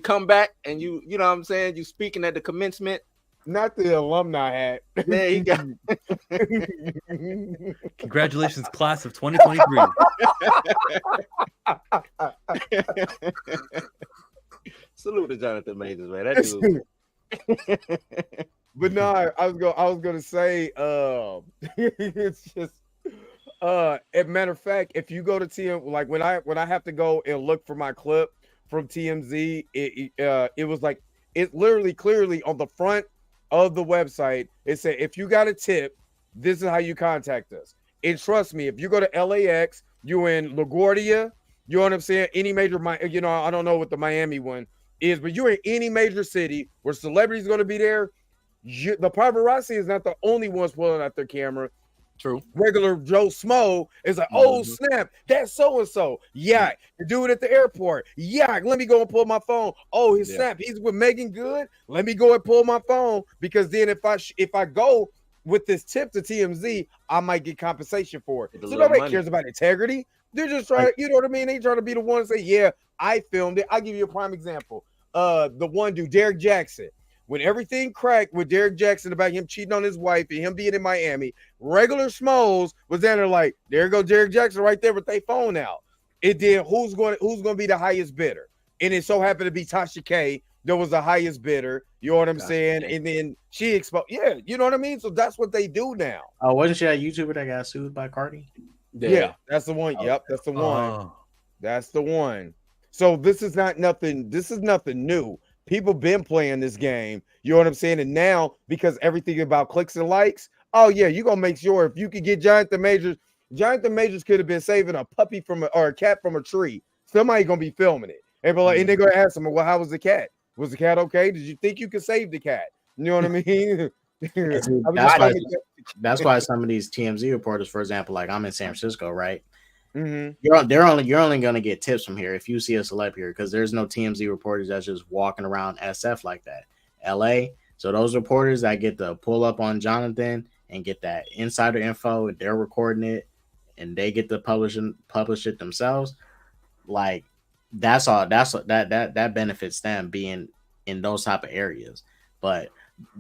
come back and you know what I'm saying, you speaking at the commencement. Not the alumni hat. Yeah, he got. Congratulations, class of 2023. Salute to Jonathan Majors, man. That dude. But no, I was gonna say, it's just. As a matter of fact, if you go to TM, like when I have to go and look for my clip from TMZ, it was like it literally clearly on the front of the website it said, if you got a tip, this is how you contact us. And trust me, if you go to LAX, you in LaGuardia, you know what I'm saying, any major, you know, I don't know what the Miami one is, but you're in any major city where celebrities going to be there. The paparazzi is not the only ones pulling out their camera. True. Regular Joe Smo is like, oh snap, that's so and so. Yeah, you do it at the airport. Yeah, let me go and pull my phone. Oh, his snap, he's with Megan Good. Let me go and pull my phone because then if I go with this tip to TMZ, I might get compensation for it. So nobody cares about integrity. They're just trying, you know what I mean? They trying to be the one to say, yeah, I filmed it. I'll give you a prime example. The one dude, Derek Jackson. When everything cracked with Derek Jackson about him cheating on his wife and him being in Miami, regular Smoles was down there like, there goes Derek Jackson right there with their phone out. It did who's going to be the highest bidder. And it so happened to be Tasha K that was the highest bidder. You know what I'm saying? And then she exposed. Yeah, you know what I mean? So that's what they do now. Oh, wasn't she a YouTuber that got sued by Cardi? Yeah, that's the one. Yep, that's the one. That's the one. So this is nothing new. People been playing this game, you know what I'm saying? And now, because everything about clicks and likes, oh yeah, you're gonna make sure if you could get Jonathan Majors could have been saving a puppy or a cat from a tree. Somebody gonna be filming it. And they're gonna ask him, well, how was the cat? Was the cat okay? Did you think you could save the cat? You know what I mean? That's why some of these TMZ reporters, for example, like I'm in San Francisco, right? Mm-hmm. You're only going to get tips from here if you see a celeb here, because there's no TMZ reporters that's just walking around SF like that. LA, So those reporters that get to pull up on Jonathan and get that insider info, and they're recording it, and they get to publish it themselves. Like that's all. That benefits them being in those type of areas. But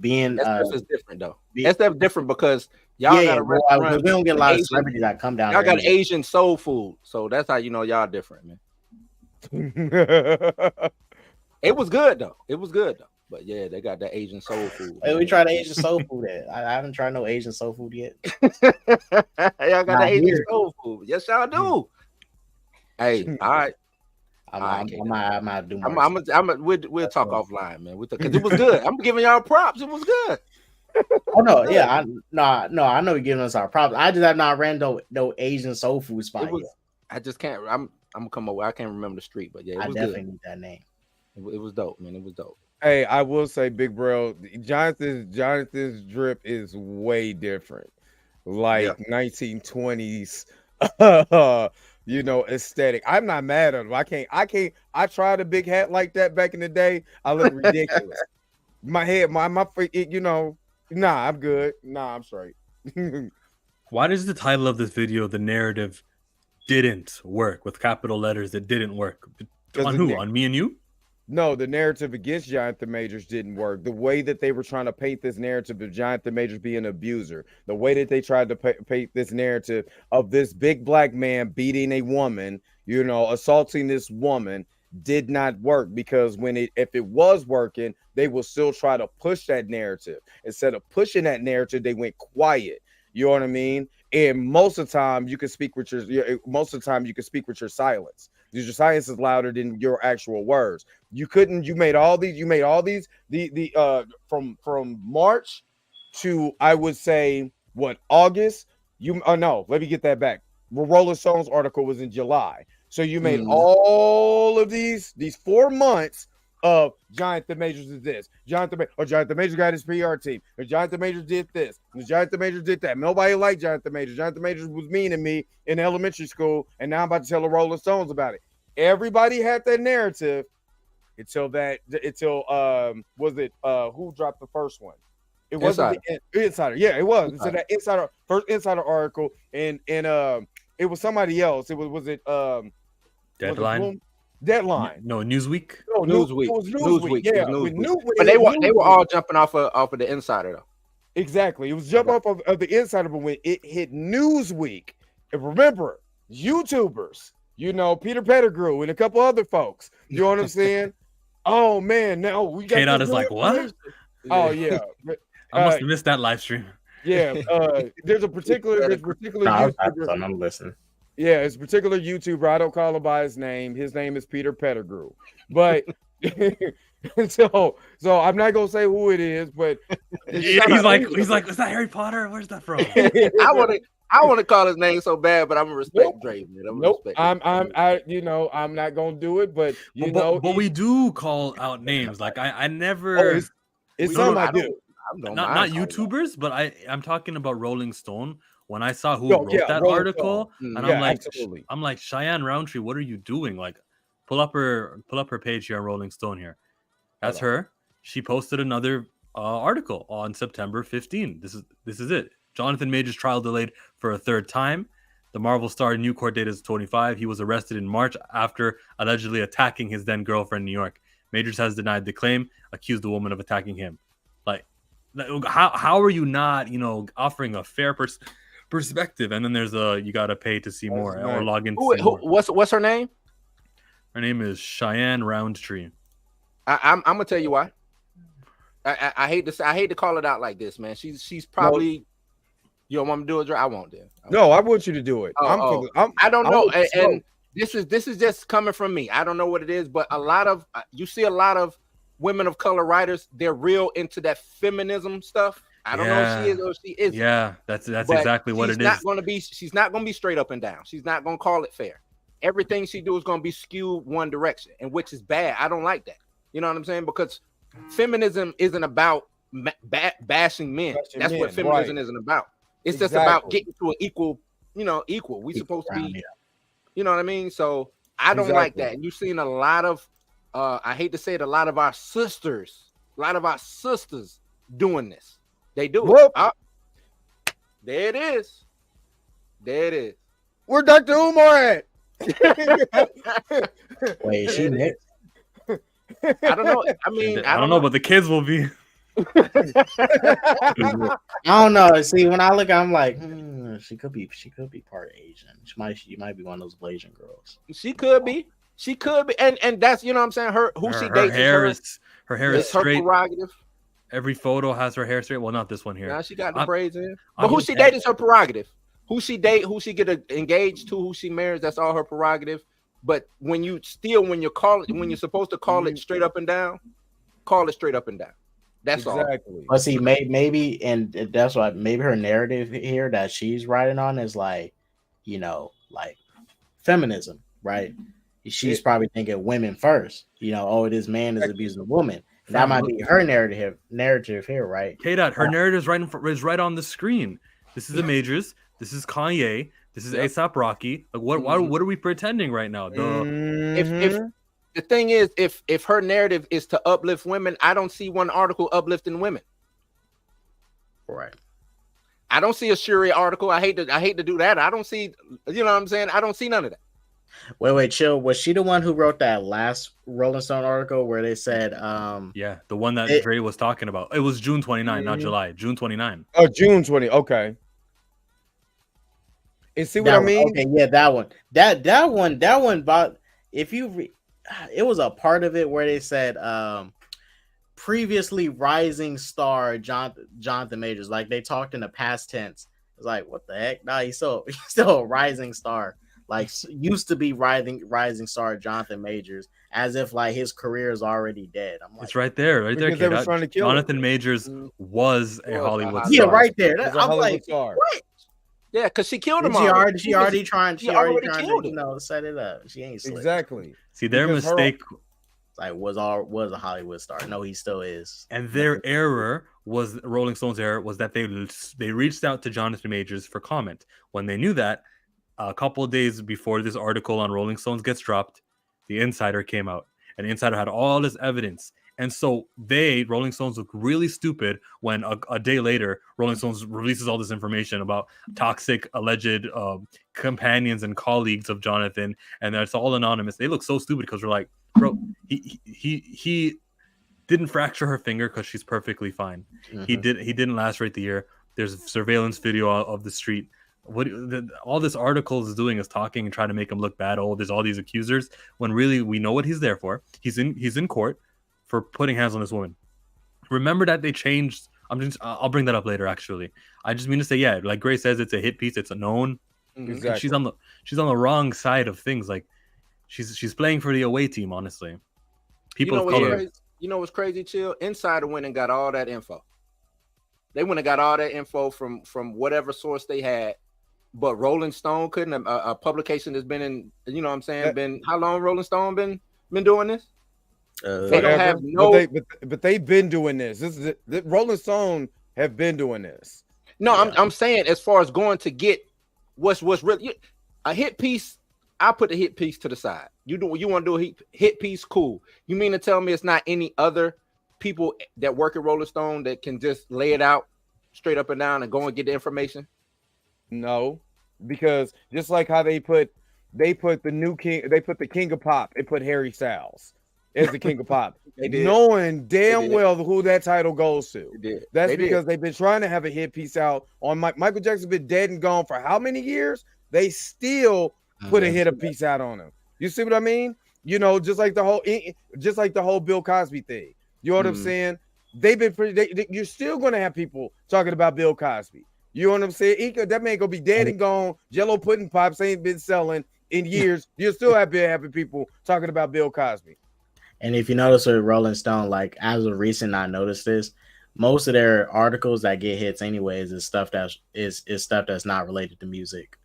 being that's different though. That's different because y'all got a restaurant. We don't get a lot of celebrities that come down. Y'all got Asian soul food, so that's how you know y'all different, man. It was good though. But yeah, they got that Asian soul food. Hey, we tried Asian soul food. I haven't tried no Asian soul food yet. Y'all got the Asian soul food. Yes, y'all do. Hey, all right. We'll talk offline, man. Because it was good. I'm giving y'all props. It was good. Oh no, yeah, I know you're giving us our props. I just have not ran no Asian soul food spot yet. I just can't. I'm gonna come over. I can't remember the street, but yeah, I definitely need that name. It was dope, man. It was dope. Hey, I will say, big bro, Jonathan's drip is way different, like 1920s, aesthetic. I'm not mad at him. I can't. I tried a big hat like that back in the day. I look ridiculous. My head, my nah, I'm good. Nah, I'm straight. Why does the title of this video, the narrative, didn't work with capital letters? It didn't work. On who? On me and you? No, the narrative against Jonathan Majors didn't work. The way that they were trying to paint this narrative of Jonathan Majors being an abuser, the way that they tried to paint this narrative of this big black man beating a woman, assaulting this woman, did not work, because if it was working, they will still try to push that narrative. Instead of pushing that narrative, they went quiet. You know what I mean? And most of the time, you can speak with your silence. Your silence is louder than your actual words. You made all these from March to, I would say, August? No, let me get that back. Rolling Stone's article was in July. So you made all of these 4 months of Jonathan Majors is this. Jonathan Majors got his PR team. Or Jonathan Majors did this. And Jonathan Majors did that. Nobody liked Jonathan Majors. Jonathan Majors was mean to me in elementary school, and now I'm about to tell the Rolling Stones about it. Everybody had that narrative until who dropped the first one? It wasn't the Insider. Yeah, it was. So that first Insider article, and it was somebody else. Was it Deadline? Deadline. No, Newsweek. No, Newsweek. It was Newsweek. Yeah, but they were all jumping off of the Insider though. Exactly. It was jumping off of the Insider, but when it hit Newsweek, and remember, YouTubers, Peter Pettigrew and a couple other folks. You know what I'm saying? Oh man, now we got. K-Dot is like, what? Oh yeah. I must have missed that live stream. Yeah. There's a particular YouTuber. I'm listening. Yeah, it's a particular YouTuber. I don't call him by his name. His name is Peter Pettigrew. But so I'm not gonna say who it is, but he's like, is that Harry Potter? Where's that from? I want to call his name so bad, but I'm gonna respect Drake, man. I'm not gonna do it, but but we do call out names. Like I never. It's something I do. Not YouTubers, but I'm talking about Rolling Stone. When I saw who wrote that article, and I'm like, Cheyenne Roundtree, what are you doing? Like, pull up her page here on Rolling Stone here. That's her. She posted another article on September 15. This is it. Jonathan Majors trial delayed for a third time. The Marvel star, new court date is 25. He was arrested in March after allegedly attacking his then girlfriend in New York. Majors has denied the claim, accused the woman of attacking him. Like, how are you not, offering a fair perspective? And then there's you got to pay to see more or log in. What's her name? Her name is Cheyenne Roundtree. I'm gonna tell you why. I hate to call it out like this, man. She's probably. You don't want me to do it, Dre? I won't then. No, I want you to do it. I don't know, and this is just coming from me. I don't know what it is, but you see a lot of women of color writers. They're real into that feminism stuff. I don't know if she is or she isn't. Yeah, that's exactly what it is. She's not gonna be straight up and down. She's not gonna call it fair. Everything she do is gonna be skewed one direction, and which is bad. I don't like that. You know what I'm saying? Because feminism isn't about bashing men. That's what feminism isn't about. It's just about getting to an equal. We supposed to be. You know what I mean? So I don't like that. And you've seen a lot of, I hate to say it, a lot of our sisters doing this. They do Whoop. it. There it is. There it is. Where Dr. Umar at? Wait, is she next? I don't know. I mean, I don't know, but the kids will be. I don't know. See, when I look, I'm like, she could be part Asian. She might be one of those Blasian girls. She could be, and that's, you know what I'm saying. Her hair is straight. Her prerogative. Every photo has her hair straight. Well, not this one here. Now she got the braids in. But who she date is her prerogative. Who she date, who she get engaged to, who she marries, that's all her prerogative. But when you're supposed to call it straight up and down, call it straight up and down. That's exactly. all. But see, maybe, and that's why maybe her narrative here that she's writing on is like, you know, like feminism, right? She's probably thinking women first. You know, oh, this man is abusing a woman. That might be her narrative here, right? K-Dot, her narrative is right on the screen. This is the Majors. This is Kanye. This is A$AP Rocky. Like, what are we pretending right now? If the thing is, if her narrative is to uplift women, I don't see one article uplifting women. Right. I don't see a Shuri article. I hate to do that. I don't see, you know what I'm saying? I don't see none of that. Wait, chill. Was she the one who wrote that last Rolling Stone article where they said yeah, the one that Dre was talking about? It was June 29, not July. June 29. Oh, June 20. Okay. And see what I mean? Okay, yeah, that one. That one about if you it was a part of it where they said previously rising star Jonathan Majors. Like they talked in the past tense. It's like, what the heck? Nah, he's still a rising star. Like used to be rising star Jonathan Majors, as if like his career is already dead. I'm like, it's right there. They were trying to kill Jonathan Majors was a Hollywood star. Yeah, right there. I'm like, star. What? Yeah, because she killed him. She already trying to, you know, set it up. She ain't slick. Exactly. See, their mistake was a Hollywood star. No, he still is. And their error was Rolling Stone's error was that they reached out to Jonathan Majors for comment. When they knew that, a couple of days before this article on Rolling Stones gets dropped, the Insider came out, and the Insider had all this evidence. And so Rolling Stones, look really stupid when a day later, Rolling Stones releases all this information about toxic alleged companions and colleagues of Jonathan, and that's all anonymous. They look so stupid because we're like, bro, he didn't fracture her finger because she's perfectly fine. Mm-hmm. He didn't lacerate the ear. There's a surveillance video of the street. All this article is doing is talking and trying to make him look bad. Oh, there's all these accusers when really we know what he's there for. He's in court for putting hands on this woman. Remember that they changed. I'll bring that up later. Actually, I just mean to say, yeah, like Grace says, it's a hit piece. It's a known. Exactly. She's on the wrong side of things. Like she's playing for the away team. Honestly, people of color. You know what's crazy? Chill. Insider went and got all that info. They went and got all that info from whatever source they had. But Rolling Stone couldn't. A publication that's been in, you know what I'm saying, been how long Rolling Stone been doing this? They don't have no. But they've been doing this. The Rolling Stone have been doing this. No, yeah. I'm saying as far as going to get what's really a hit piece. I put the hit piece to the side. You want to do a hit piece? Cool. You mean to tell me it's not any other people that work at Rolling Stone that can just lay it out straight up and down and go and get the information? No, because just like how they put the new king, they put the king of pop, they put Harry Styles as the king of pop, knowing damn well who that title goes to. That's because they've been trying to have a hit piece out on Michael Jackson. Been dead and gone for how many years? They still put a hit piece out on him. You see what I mean? You know, just like the whole Bill Cosby thing. You know what I'm saying? They've been you're still going to have people talking about Bill Cosby. You know what I'm saying? That man gonna be dead and gone. Jello pudding pops ain't been selling in years. You'll still have people talking about Bill Cosby. And if you notice with Rolling Stone, like as of recent, I noticed this. Most of their articles that get hits, anyways, is stuff that's not related to music.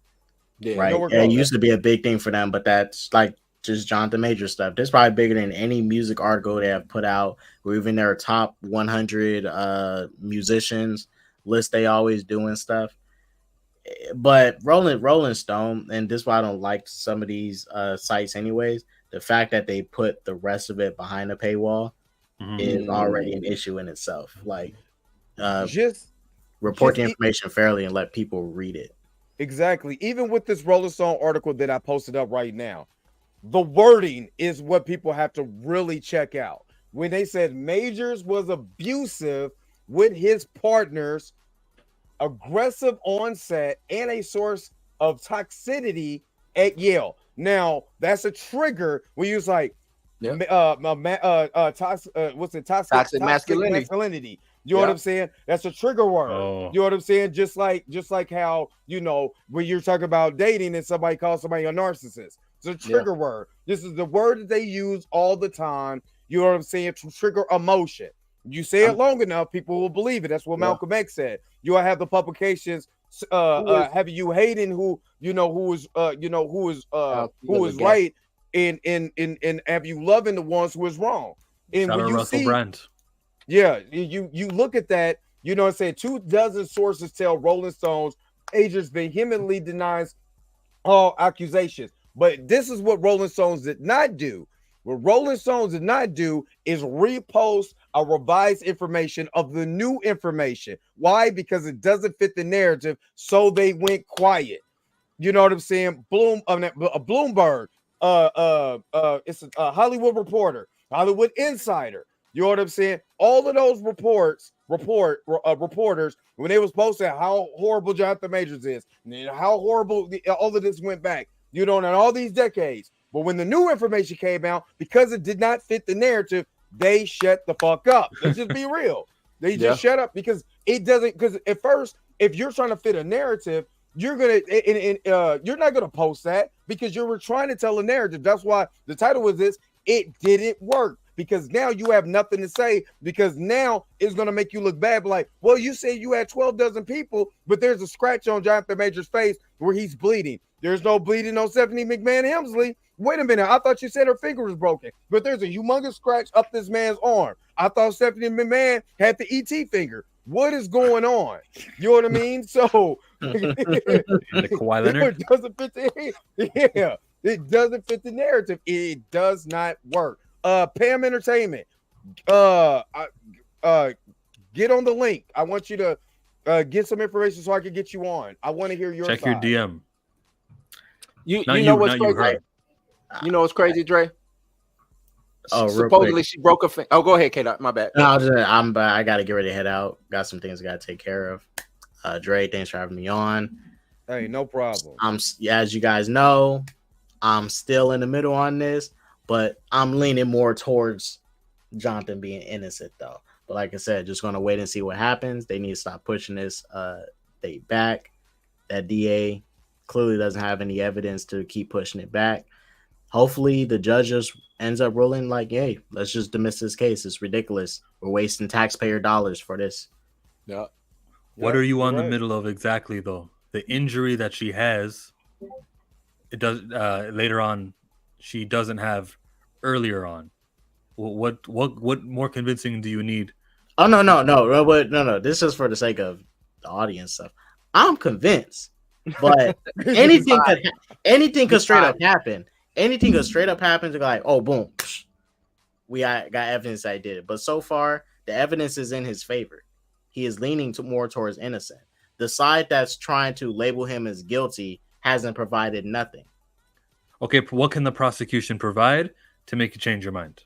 Yeah, right. It used to be a big thing for them, but that's like just Jonathan Major stuff. This is probably bigger than any music article they have put out, or even their top 100 musicians list they always do and stuff. But Rolling Stone, and this is why I don't like some of these sites anyways, the fact that they put the rest of it behind a paywall is already an issue in itself. Like just report the just information fairly and let people read it. exactly. Even with this Rolling Stone article that I posted up right now, the wording is what people have to really check out. When they said Majors was abusive with his partners, aggressive on set, and a source of toxicity at Yale. Now, that's a trigger when you was like, Yep. what's it? Toxic masculinity. You know what I'm saying? That's a trigger word. Oh. You know what I'm saying? Just like how, you know, when you're talking about dating and somebody calls somebody a narcissist. It's a trigger word. This is the word that they use all the time. You know what I'm saying? To trigger emotion. You say it long enough, people will believe it. That's what Malcolm X said. You'll have the publications have you hating who is right and have you loving the ones who is wrong. And Shout when out you Russell see, Brand. you look at that, you know, and say 24 sources tell Rolling Stones Majors vehemently denies all accusations. But this is what Rolling Stones did not do. What Rolling Stones did not do is repost a revised information of the new information. Why? Because it doesn't fit the narrative, so they went quiet. You know what I'm saying? Bloomberg, it's a Hollywood Reporter, Hollywood Insider. You know what I'm saying? All of those reporters, when they was posting how horrible Jonathan Majors is, and how horrible all of this went back, you know, in all these decades. But when the new information came out, because it did not fit the narrative, they shut the fuck up. Let's just be real. They just shut up because it doesn't. Because at first, if you're trying to fit a narrative, you're not gonna post that because you were trying to tell a narrative. That's why the title was this. It didn't work because now you have nothing to say because now it's gonna make you look bad. Like, well, you say you had 12 dozen people, but there's a scratch on Jonathan Major's face where he's bleeding. There's no bleeding on Stephanie McMahon Hemsley. Wait a minute. I thought you said her finger was broken, but there's a humongous scratch up this man's arm. I thought Stephanie McMahon had the ET finger. What is going on? You know what I mean? So The Kawhi Leonard. it doesn't fit it doesn't fit the narrative. It does not work. Pam Entertainment. Get on the link. I want you to get some information so I can get you on. I want to hear your Check side. your DM. You know what's crazy? You know what's crazy, Dre? Oh, supposedly she broke a finger. Oh, go ahead, K-Dot. My bad. No, I gotta get ready to head out. Got some things I gotta take care of. Dre, thanks for having me on. Hey, no problem. As you guys know, I'm still in the middle on this, but I'm leaning more towards Jonathan being innocent, though. But like I said, just gonna wait and see what happens. They need to stop pushing this date back. That DA clearly doesn't have any evidence to keep pushing it back. Hopefully the judge just ends up ruling like, hey, let's just dismiss this case. It's ridiculous. We're wasting taxpayer dollars for this. Yeah. What are you on the middle of exactly, though? The injury that she has, it does later on, she doesn't have earlier on. What more convincing do you need? Oh no. This is for the sake of the audience stuff. I'm convinced, but anything could straight up happen. Anything could straight up happen to go like, oh, boom, we got evidence that I did it. But so far, the evidence is in his favor. He is leaning more towards innocent. The side that's trying to label him as guilty hasn't provided nothing. Okay, what can the prosecution provide to make you change your mind?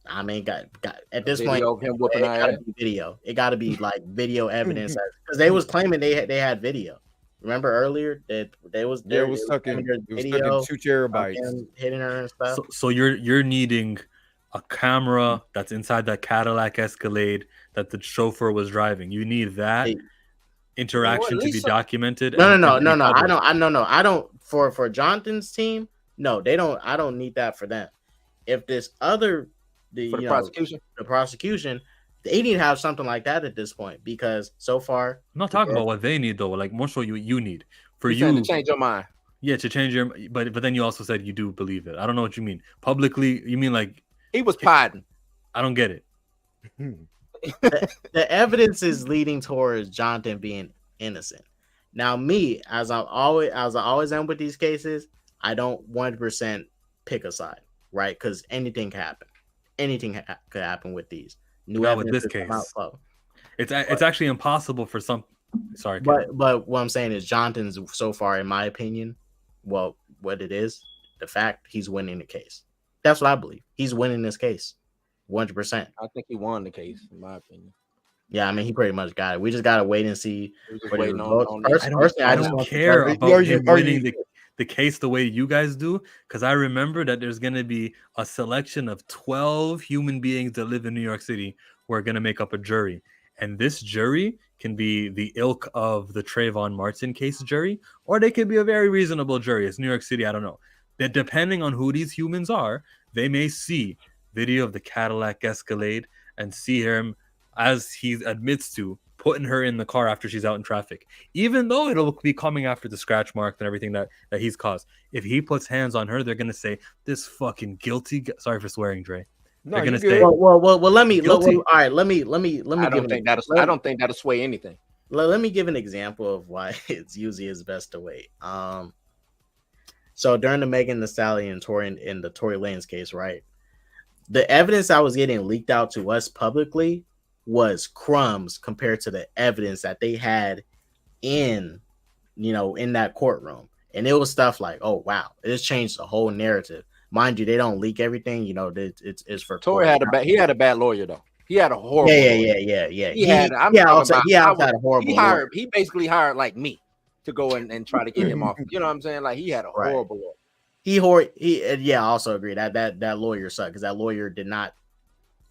I mean, got at this point, him whooping it gotta be video. It got to be like video evidence because they was claiming they had video. Remember earlier that there was sucking 2 terabytes, hitting her and stuff. So you're needing a camera that's inside that Cadillac Escalade that the chauffeur was driving. You need that interaction to be documented. No. I don't for Jonathan's team. No, they don't. I don't need that for them. If this other the prosecution. They need to have something like that at this point because so far I'm not talking about what they need though. Like more so you need for you you to change your mind. Yeah, to change your. But then you also said you do believe it. I don't know what you mean. Publicly, you mean like he was podding. I don't get it. the evidence is leading towards Jonathan being innocent. Now, me as I always am with these cases, I don't 100% pick a side, right? Because anything can happen. Anything could happen with these. New Not evidence with this case. It's actually impossible for some. Sorry, but what I'm saying is Jonathan's so far, in my opinion, well, what it is, the fact he's winning the case. That's what I believe. He's winning this case, 100%. I think he won the case, in my opinion. Yeah, I mean, he pretty much got it. We just gotta wait and see. I don't care about him winning the case the way you guys do, because I remember that there's gonna be a selection of 12 human beings that live in New York City who are gonna make up a jury, and this jury can be the ilk of the Trayvon Martin case jury, or they could be a very reasonable jury. It's New York City, I don't know. That depending on who these humans are, they may see video of the Cadillac Escalade and see him, as he admits to, putting her in the car after she's out in traffic, even though it'll be coming after the scratch marks and everything that he's caused. If he puts hands on her, they're gonna say, this fucking guilty sorry for swearing, Dre. No, they're gonna say, well, let me all right, let me I don't think that'll sway anything. Let me give an example of why it's usually is best to wait. So during the Megan Thee Stallion and the Tory Lanez case, right? The evidence that was getting leaked out to us publicly was crumbs compared to the evidence that they had in that courtroom. And it was stuff like, oh wow, it's changed the whole narrative. Mind you, they don't leak everything. It's for Tory had a bad lawyer though. He had a horrible lawyer. He basically hired like me to go and try to get him off. You know what I'm saying? Like he had a horrible lawyer. I also agree that lawyer sucked, because that lawyer did not.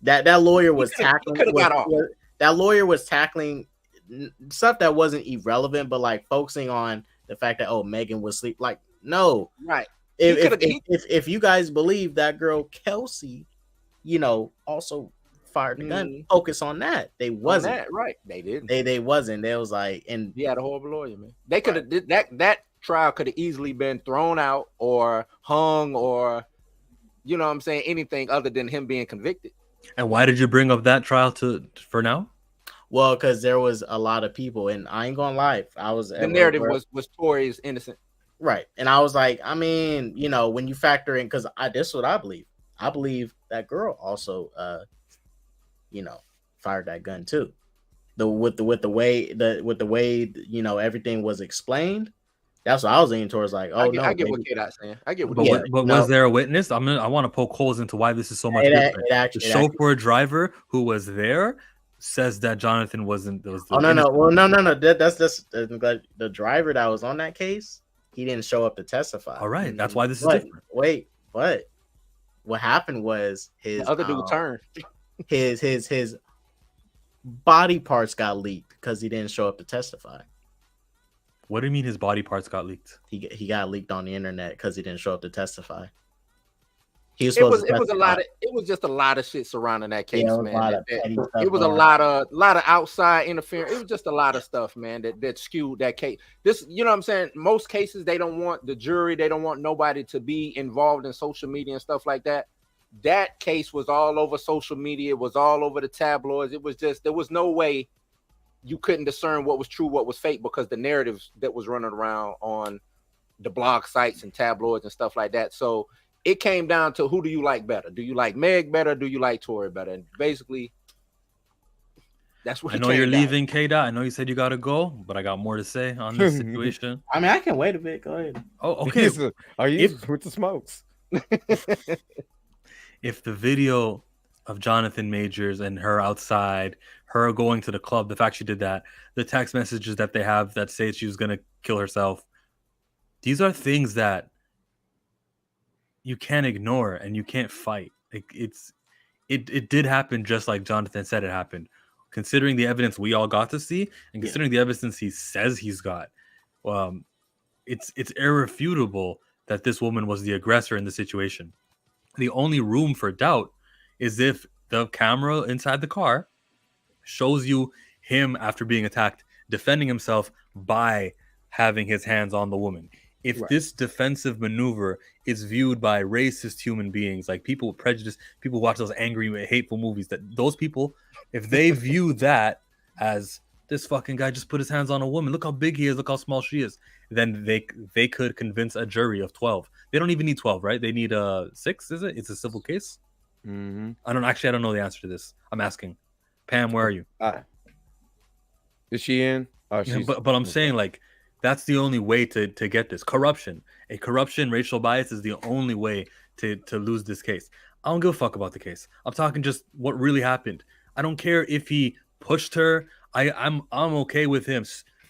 That lawyer was tackling. That lawyer was tackling stuff that wasn't irrelevant, but like focusing on the fact that Megan was asleep. Like, no, right. If you guys believe that girl Kelsey, also fired the gun, focus on that. They wasn't that, right. They didn't. They wasn't. They was like, and he had a horrible lawyer, man. They could have did that trial could have easily been thrown out or hung or anything other than him being convicted. And why did you bring up that trial for now? Well, because there was a lot of people, and I ain't gonna lie, the narrative was Tory's innocent, right? And I was like, I mean, when you factor in, because this is what I believe. I believe that girl also, fired that gun too. With the way everything was explained. That's what I was leaning towards. Like, I get what K-Dot's saying. I get what. But was there a witness? I want to poke holes into why this is so much different. The chauffeur driver who was there says that Jonathan wasn't. No. That's the driver that was on that case. He didn't show up to testify. All right, that's why this is different. Wait, what happened was his other dude turned. His body parts got leaked because he didn't show up to testify. What do you mean his body parts got leaked? He got leaked on the internet because he didn't show up to testify. It was just a lot of shit surrounding that case, man. It was a lot of outside interference. It was just a lot of stuff, man, that skewed that case. This, you know what I'm saying? Most cases, they don't want the jury, they don't want nobody to be involved in social media and stuff like that. That case was all over social media, it was all over the tabloids. It was just, there was no way you couldn't discern what was true, what was fake, because the narratives that was running around on the blog sites and tabloids and stuff like that. So it came down to, who do you like better? Do you like Meg better? Do you like Tory better? And basically, that's what I know you're leaving, K-Dot. I know you said you got to go, but I got more to say on this situation. I mean, I can wait a bit. Go ahead. Oh, okay. Are you with the smokes? If the video of Jonathan Majors and her outside, her going to the club, the fact she did that, the text messages that they have that say she was going to kill herself, these are things that you can't ignore and you can't fight. Like it did happen just like Jonathan said it happened. Considering the evidence we all got to see and considering the evidence he says he's got, it's irrefutable that this woman was the aggressor in the situation. The only room for doubt is if the camera inside the car shows you him after being attacked, defending himself by having his hands on the woman. If this defensive maneuver is viewed by racist human beings, like people with prejudice, people who watch those angry, hateful movies, that those people, if they view that as this fucking guy just put his hands on a woman, look how big he is, look how small she is, then they could convince a jury of 12. They don't even need 12, right? They need 6, is it? It's a civil case? Mm-hmm. I don't know the answer to this. I'm asking. Pam, where are you? Is she in? Oh, Yeah, she's. but I'm saying like that's the only way to get this corruption. A corruption, racial bias is the only way to lose this case. I don't give a fuck about the case. I'm talking just what really happened. I don't care if he pushed her. I'm okay with him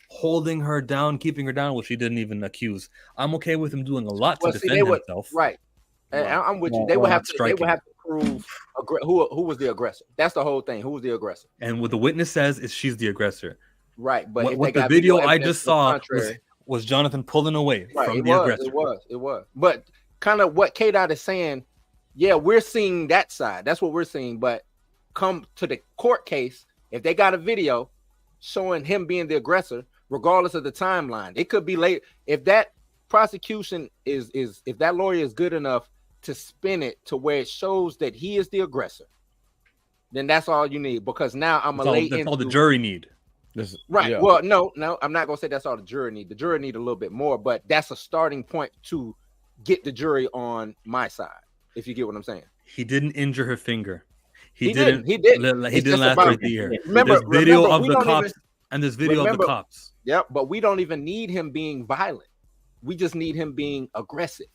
holding her down, keeping her down, which he didn't even accuse. I'm okay with him doing a lot to defend himself. Right. And I'm with you. They would have to prove who was the aggressor. That's the whole thing. Who was the aggressor? And what the witness says is she's the aggressor. Right. But what the video I just saw was Jonathan pulling away from the aggressor. It was. But kind of what K-Dot is saying, yeah, we're seeing that side. That's what we're seeing. But come to the court case, if they got a video showing him being the aggressor, regardless of the timeline, it could be late. If that prosecution is if that lawyer is good enough to spin it to where it shows that he is the aggressor, then that's all you need. Because now I'm that's all the jury need. Right. Yeah. Well, no, I'm not gonna say that's all the jury need. The jury need a little bit more, but that's a starting point to get the jury on my side. If you get what I'm saying. He didn't injure her finger. He didn't. He didn't lacerate the ear. Remember, there's video of the cops and there's video of the cops. Yep. But we don't even need him being violent. We just need him being aggressive.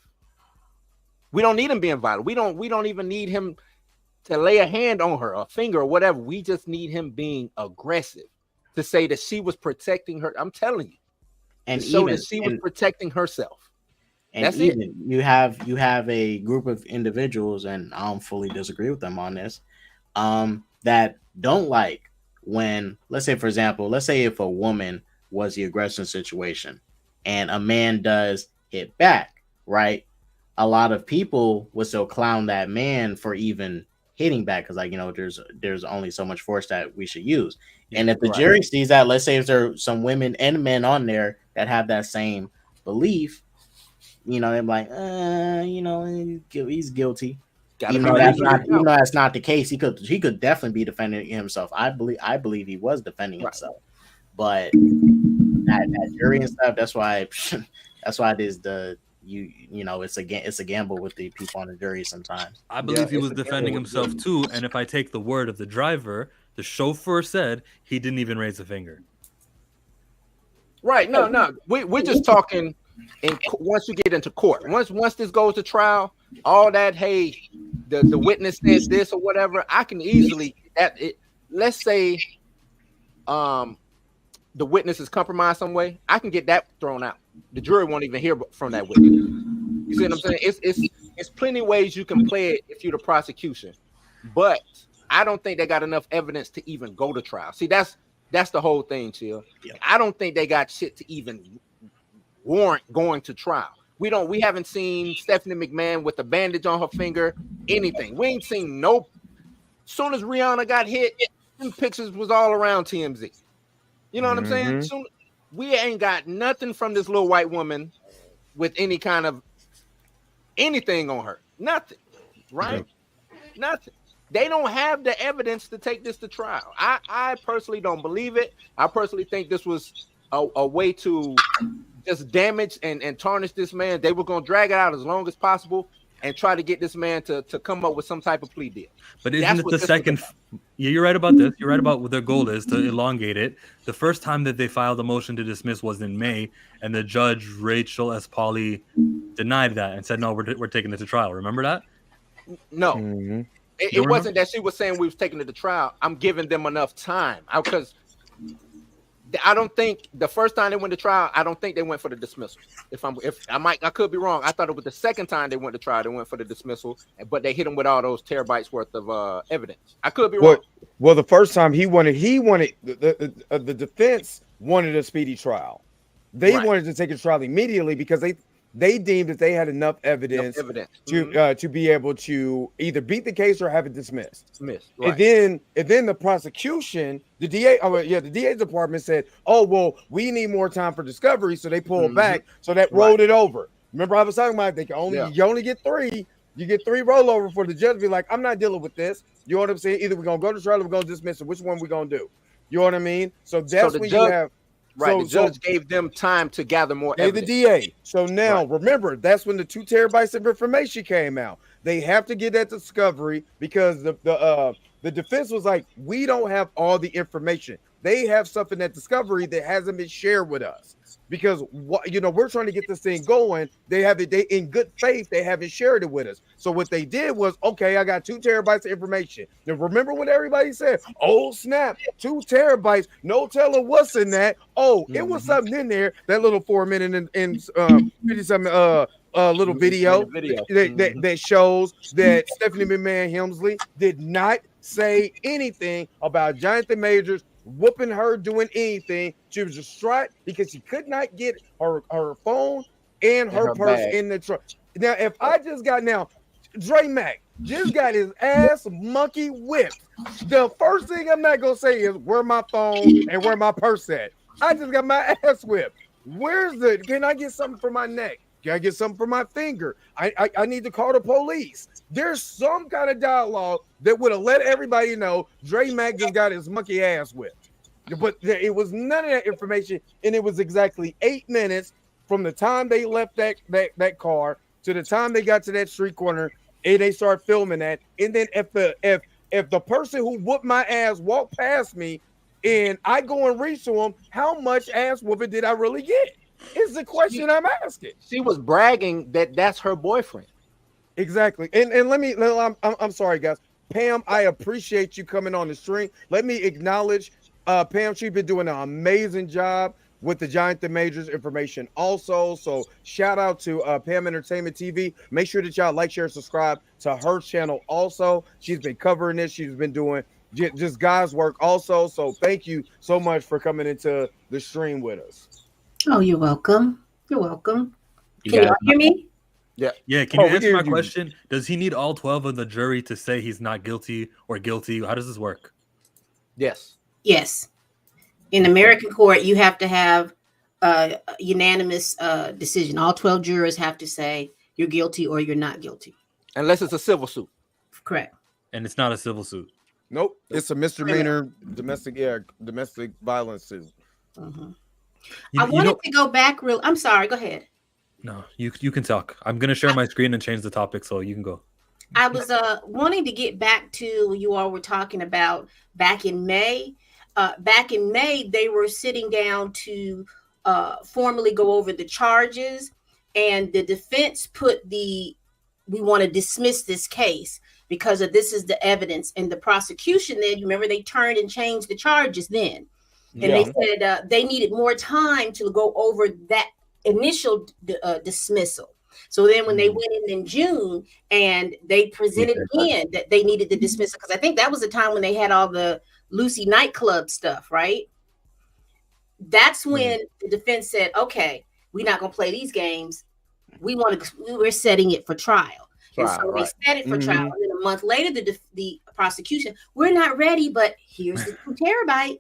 We don't need him being violent. We don't even need him to lay a hand on her, a finger, or whatever. We just need him being aggressive to say that she was protecting her. I'm telling you, and so that she was protecting herself. And that's even it. You have a group of individuals, and I don't fully disagree with them on this, that don't like when, let's say, for example, if a woman was the aggressor situation and a man does hit back, right? A lot of people would still clown that man for even hitting back because, like, you know, there's only so much force that we should use. And if the jury sees that, let's say if there are some women and men on there that have that same belief, you know, they're like, you know, he's guilty. Even though that's not the case, he could definitely be defending himself. I believe he was defending himself, but that jury and stuff. That's why it is you know it's a gamble with the people on the jury sometimes. I believe he was defending himself too. And if I take the word of the driver, the chauffeur said he didn't even raise a finger. Right? No, we're just talking. And once you get into court, once this goes to trial, all that, hey, the witness says this or whatever, I can easily let's say the witness is compromised some way, I can get that thrown out. The jury won't even hear from that witness. You see what I'm saying? It's plenty of ways you can play it if you're the prosecution, but I don't think they got enough evidence to even go to trial. See, that's the whole thing, Chill. Yeah. I don't think they got shit to even warrant going to trial. We haven't seen Stephanie McMahon with a bandage on her finger, anything. We ain't seen no. Soon as Rihanna got hit, them pictures was all around TMZ. You know what I'm saying? Soon, we ain't got nothing from this little white woman with any kind of anything on her. Nothing. Right? Nothing. They don't have the evidence to take this to trial. I personally don't believe it. I personally think this was a way to just damage and tarnish this man. They were going to drag it out as long as possible and try to get this man to come up with some type of plea deal. But isn't it the second? Yeah, you're right about this. You're right about what their goal is to elongate it. The first time that they filed a motion to dismiss was in May, and the judge, Rachel S. Pauley, denied that and said, no, we're taking it to trial. Remember that? No. It wasn't that she was saying we was taking it to trial. I'm giving them enough time because I don't think the first time they went to trial, I don't think they went for the dismissal. I could be wrong. I thought it was the second time they went to trial, they went for the dismissal, but they hit him with all those terabytes worth of evidence. I could be wrong. Well, the first time he wanted the defense wanted a speedy trial. They wanted to take a trial immediately because they deemed that they had enough evidence to be able to either beat the case or have it dismissed. Right. And then the prosecution, the DA's department said, "Oh well, we need more time for discovery," so they pulled back. So that rolled it over. Remember, I was talking about you only get 3. You get 3 rollover for the judge to be like, "I'm not dealing with this." You know what I'm saying? Either we're gonna go to trial or we're gonna dismiss it. Which one we gonna do? You know what I mean? So that's when you have. Right, the judge gave them time to gather more evidence. The DA. So now, remember, that's when the 2 terabytes of information came out. They have to get that discovery because the defense was like, we don't have all the information. they have something at Discovery that hasn't been shared with us. Because what we're trying to get this thing going. They in good faith, they haven't shared it with us. So what they did was, okay, I got 2 terabytes of information. Now remember when everybody said, "Oh snap, 2 terabytes, no telling what's in that." Oh, it was something in there. That little 4-minute and 50-something little video that shows that Stephanie McMahon Helmsley did not say anything about Jonathan Majors whooping her, doing anything. She was distraught because she could not get her phone and her purse bag in the truck. Now, if I just got Dre Mack just got his ass monkey whipped. The first thing I'm not gonna say is where my phone and where my purse at. I just got my ass whipped. Can I get something for my neck? Can I get something for my finger? I need to call the police. There's some kind of dialogue that would have let everybody know Dre Mack just got his monkey ass whipped. But it was none of that information, and it was exactly 8 minutes from the time they left that car to the time they got to that street corner, and they start filming that. And then if the person who whooped my ass walked past me, and I go and reach to him, how much ass whooping did I really get? Is the question I'm asking. She was bragging that that's her boyfriend. Exactly. And I'm sorry, guys. Pam, I appreciate you coming on the stream. Let me acknowledge Pam. She's been doing an amazing job with the Jonathan Majors information also. So shout out to Pam Entertainment TV. Make sure that y'all like, share, subscribe to her channel also. She's been covering this. She's been doing just God's work also. So thank you so much for coming into the stream with us. Oh, you're welcome. You're welcome. Can you hear me? Yeah. Can you answer my question? Does he need all 12 of the jury to say he's not guilty or guilty? How does this work? Yes. In American court, you have to have a unanimous decision. All 12 jurors have to say you're guilty or you're not guilty. Unless it's a civil suit. Correct. And it's not a civil suit. Nope. It's a misdemeanor domestic violence suit. Mm-hmm. I wanted to go back I'm sorry. Go ahead. No, you can talk. I'm going to share my screen and change the topic so you can go. I was wanting to get back to you all were talking about back in May. Back in May, they were sitting down to formally go over the charges, and the defense we want to dismiss this case because of this is the evidence. And the prosecution then, you remember, they turned and changed the charges then. And they said they needed more time to go over that initial dismissal. So then when they went in June and they presented again that they needed the dismissal, because I think that was the time when they had all the Lucy nightclub stuff, right? That's when the defense said, okay, we're not going to play these games. We're setting it for trial. And so they set it for trial. And then a month later, the prosecution, we're not ready, but here's the 2 terabyte.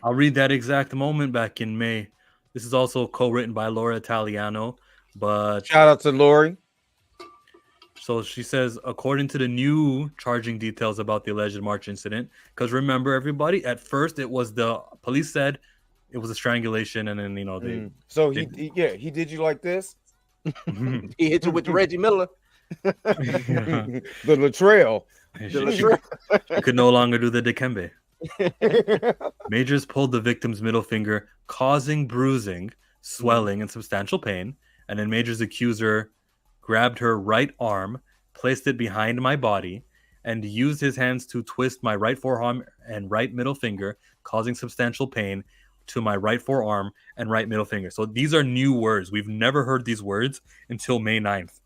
I'll read that exact moment back in May. This is also co-written by Laura Italiano, but shout out to Lori. So she says, according to the new charging details about the alleged March incident, because remember, everybody, at first it was the police said it was a strangulation, and then they. So he did you like this? He hit you with the Reggie Miller, the Latrell. You could no longer do the Dikembe. Majors pulled the victim's middle finger, causing bruising, swelling, and substantial pain. And then Majors' accuser grabbed her right arm, placed it behind my body, and used his hands to twist my right forearm and right middle finger, causing substantial pain to my right forearm and right middle finger. So these are new words. We've never heard these words until May 9th.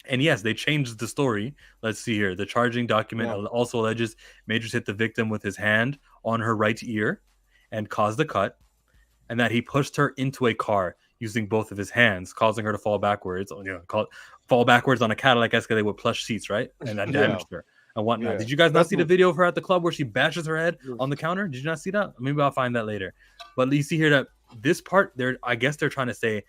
And yes, they changed the story. Let's see here. The charging document also alleges Majors hit the victim with his hand on her right ear and caused a cut, and that he pushed her into a car using both of his hands, causing her to fall backwards. Fall backwards on a Cadillac Escalade with plush seats, right? And that damaged her and whatnot. Yeah. Did you guys not see the video of her at the club where she bashes her head on the counter? Did you not see that? Maybe I'll find that later. But you see here that this part, I guess they're trying to say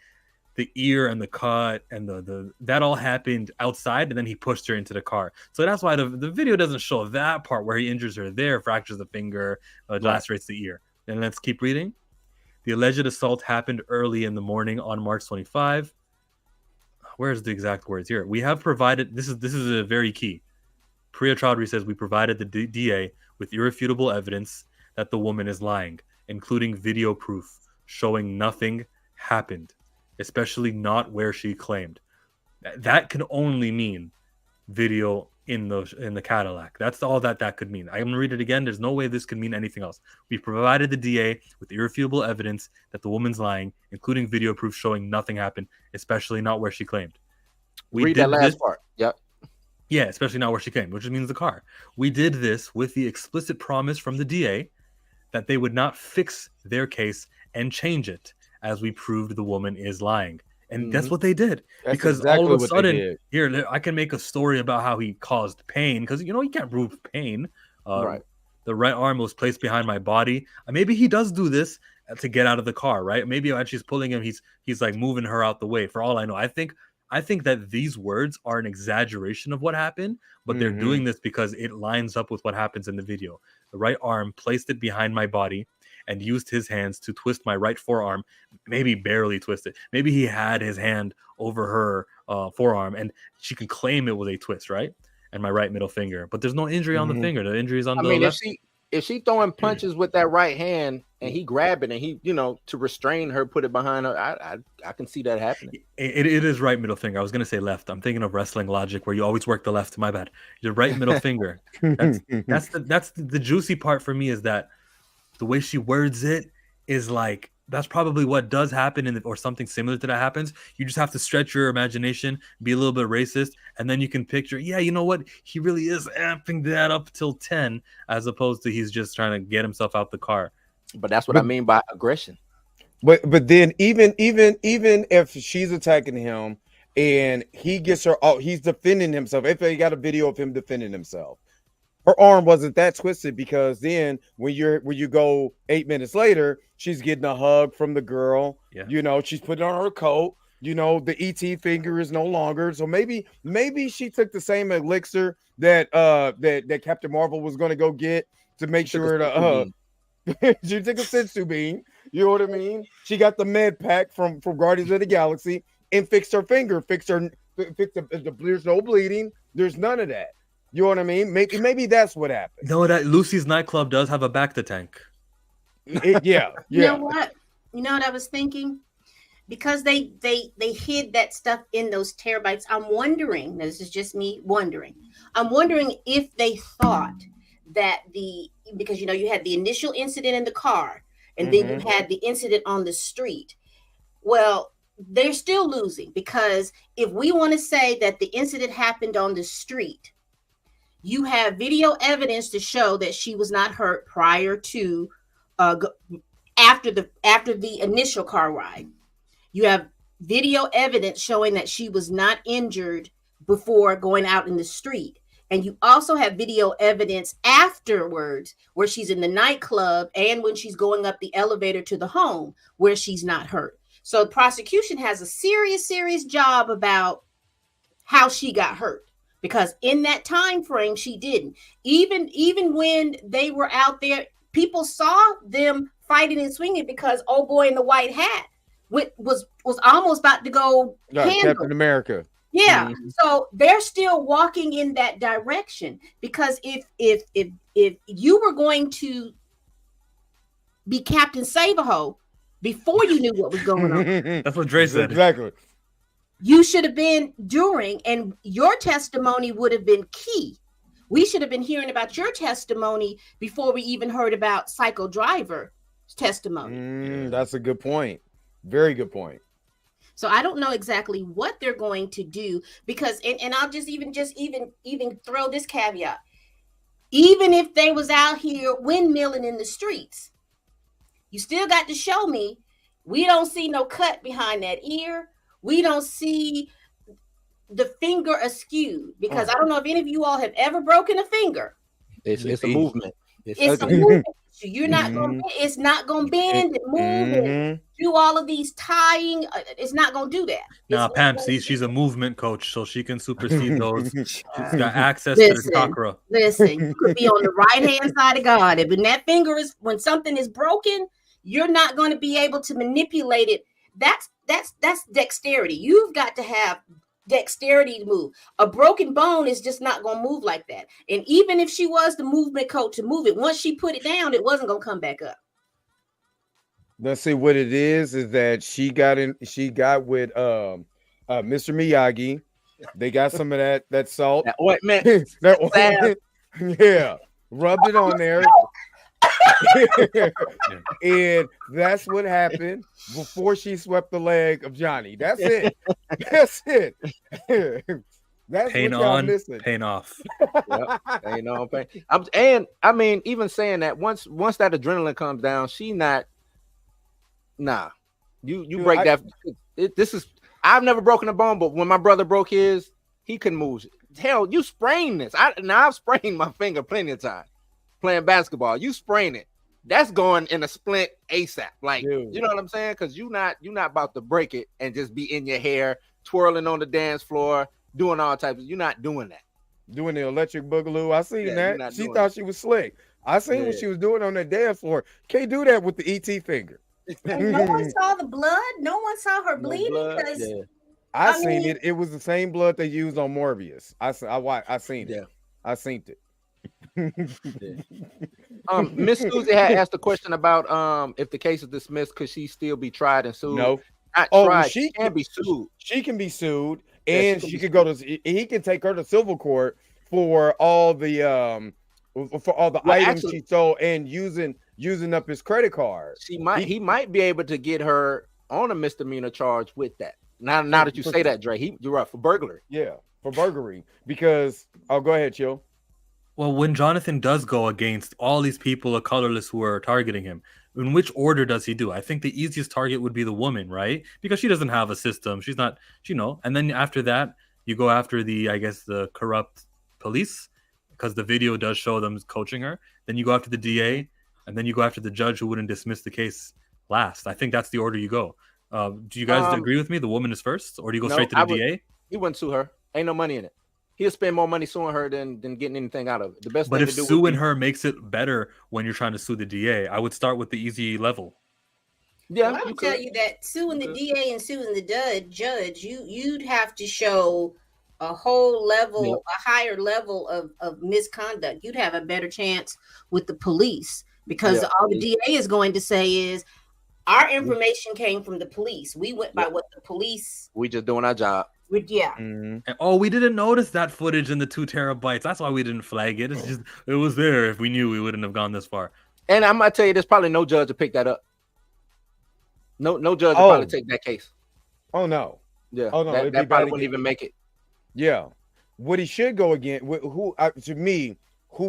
the ear and the cut and the that all happened outside, and then he pushed her into the car. So that's why the video doesn't show that part where he injures her there, fractures the finger, lacerates the ear. And let's keep reading. The alleged assault happened early in the morning on March 25. Where's the exact words here? We have provided, this is a very key. Priya Chaudhry says, we provided the DA with irrefutable evidence that the woman is lying, including video proof showing nothing happened, especially not where she claimed. That can only mean video in the Cadillac. That's all that could mean. I'm gonna read it again. There's no way this could mean anything else. We provided the DA with irrefutable evidence that the woman's lying, including video proof showing nothing happened, especially not where she claimed. Read that last part. Yep. Yeah, especially not where she claimed, which means the car. We did this with the explicit promise from the DA that they would not fix their case and change it as we proved the woman is lying. And that's what they did. That's because exactly all of a what they sudden, did. here, I can make a story about how he caused pain because, you can't prove pain. Right. The right arm was placed behind my body. Maybe he does do this to get out of the car, right? Maybe when she's pulling him, he's like moving her out the way. For all I know, I think that these words are an exaggeration of what happened, but they're doing this because it lines up with what happens in the video. The right arm placed it behind my body and used his hands to twist my right forearm, maybe barely twist it. Maybe he had his hand over her forearm and she can claim it was a twist, right? And my right middle finger. But there's no injury on the finger. The injury is on the left. If she throwing punches with that right hand and he grab it and he, to restrain her, put it behind her, I can see that happening. It is right middle finger. I was going to say left. I'm thinking of wrestling logic where you always work the left. My bad. Your right middle finger. That's the juicy part for me, is that the way she words it is like, that's probably what does happen, or something similar to that happens. You just have to stretch your imagination, be a little bit racist, and then you can picture, yeah, you know what? He really is amping that up till 10, as opposed to he's just trying to get himself out the car. But that's what I mean by aggression. But then even if she's attacking him and he gets her, he's defending himself. If they got a video of him defending himself, her arm wasn't that twisted, because then when you go 8 minutes later, she's getting a hug from the girl. Yeah. She's putting on her coat. The ET finger is no longer. So maybe she took the same elixir that Captain Marvel was going to go get to make sure to she took a sensu bean. You know what I mean? She got the med pack from Guardians of the Galaxy and fixed her finger. Fixed there's no bleeding. There's none of that. You know what I mean? Maybe that's what happened. No, that Lucy's nightclub does have a Bacta tank. Yeah. You know what? You know what I was thinking? Because they hid that stuff in those terabytes. I'm wondering, this is just me wondering. I'm wondering if they thought that because you had the initial incident in the car, and then you had the incident on the street. Well, they're still losing, because if we want to say that the incident happened on the street, you have video evidence to show that she was not hurt prior to after the initial car ride. You have video evidence showing that she was not injured before going out in the street. And you also have video evidence afterwards where she's in the nightclub and when she's going up the elevator to the home where she's not hurt. So the prosecution has a serious job about how she got hurt. Because in that time frame, she didn't. Even when they were out there, people saw them fighting and swinging, because old boy in the white hat was almost about to go Captain America. Yeah. So they're still walking in that direction, because if you were going to be Captain Save-A-Ho before you knew what was going on, that's what Dre said. Exactly. You should have been during, and your testimony would have been key. We should have been hearing about your testimony before we even heard about Psycho Driver's testimony. That's a good point. Very good point. So I don't know exactly what they're going to do, because, and I'll just even throw this caveat. Even if they was out here windmilling in the streets, you still got to show me. We don't see no cut behind that ear. We don't see the finger askew, because I don't know if any of you all have ever broken a finger. It's a movement. It's a movement. So you're not going. It's not going to bend and move and do all of these tying. It's not going to do that. Now, Pam, she's a movement coach, so she can supersede those. She's got access to the chakra. Listen, you could be on the right hand side of God. If when that finger is, when something is broken, you're not going to be able to manipulate it. That's dexterity. You've got to have dexterity to move. A broken bone is just not going to move like that. And even if she was the movement coach to move it, once she put it down, it wasn't going to come back up. Let's see what it is that she got with Mr. Miyagi. They got some of that salt. That ointment. That ointment. Yeah. Rubbed it on there. And that's what happened before she swept the leg of Johnny. That's it. That's it. That's pain what y'all on, missing. pain off. Yep. Pain on, pain. And I mean, even saying that once that adrenaline comes down, she not. Nah, you break that. This is. I've never broken a bone, but when my brother broke his, he couldn't move. Hell, you sprain this. I've sprained my finger plenty of times playing basketball. You sprain it. That's going in a splint ASAP. Like, Dude. You know what I'm saying? Because you're not about to break it and just be in your hair, twirling on the dance floor, doing all types. You're not doing that. Doing the electric boogaloo. I seen that. She thought she was slick. I seen what she was doing on that dance floor. Can't do that with the ET finger. And no one saw the blood. No one saw her bleeding. I seen it. It was the same blood they used on Morbius. I seen it. Yeah. I seen it. Miss Susie had asked a question about if the case is dismissed, could she still be tried and sued? No. Not tried. She can be sued. She can be sued, and she could go to. He can take her to civil court for all the items she sold and using up his credit card. He might be able to get her on a misdemeanor charge with that. Now that you say that, Dre, you're right for burglary. Yeah, for burglary. Because go ahead, Chill. Well, when Jonathan does go against all these people of colorless who are targeting him, in which order does he do? I think the easiest target would be the woman, right? Because she doesn't have a system. She's not, and then after that, you go after the corrupt police, because the video does show them coaching her. Then you go after the DA, and then you go after the judge who wouldn't dismiss the case last. I think that's the order you go. Do you guys agree with me? The woman is first, or do you go straight to the DA? He wouldn't sue her. Ain't no money in it. He'll spend more money suing her than getting anything out of it. The best. But thing if to do suing her makes it better when you're trying to sue the DA, I would start with the easy level. Yeah, I would tell you that suing the DA and suing the judge, you'd have to show a whole level, a higher level of misconduct. You'd have a better chance with the police, because all the DA is going to say is, our information came from the police. We went by what the police. We just doing our job. Yeah. Mm-hmm. And, we didn't notice that footage in the 2 terabytes. That's why we didn't flag it. It's just, it was there. If we knew, we wouldn't have gone this far. And I'm gonna tell you, there's probably no judge to pick that up. No judge will probably take that case. Oh no. Yeah. Oh no. That probably wouldn't even make it. Yeah. What he should go again. Who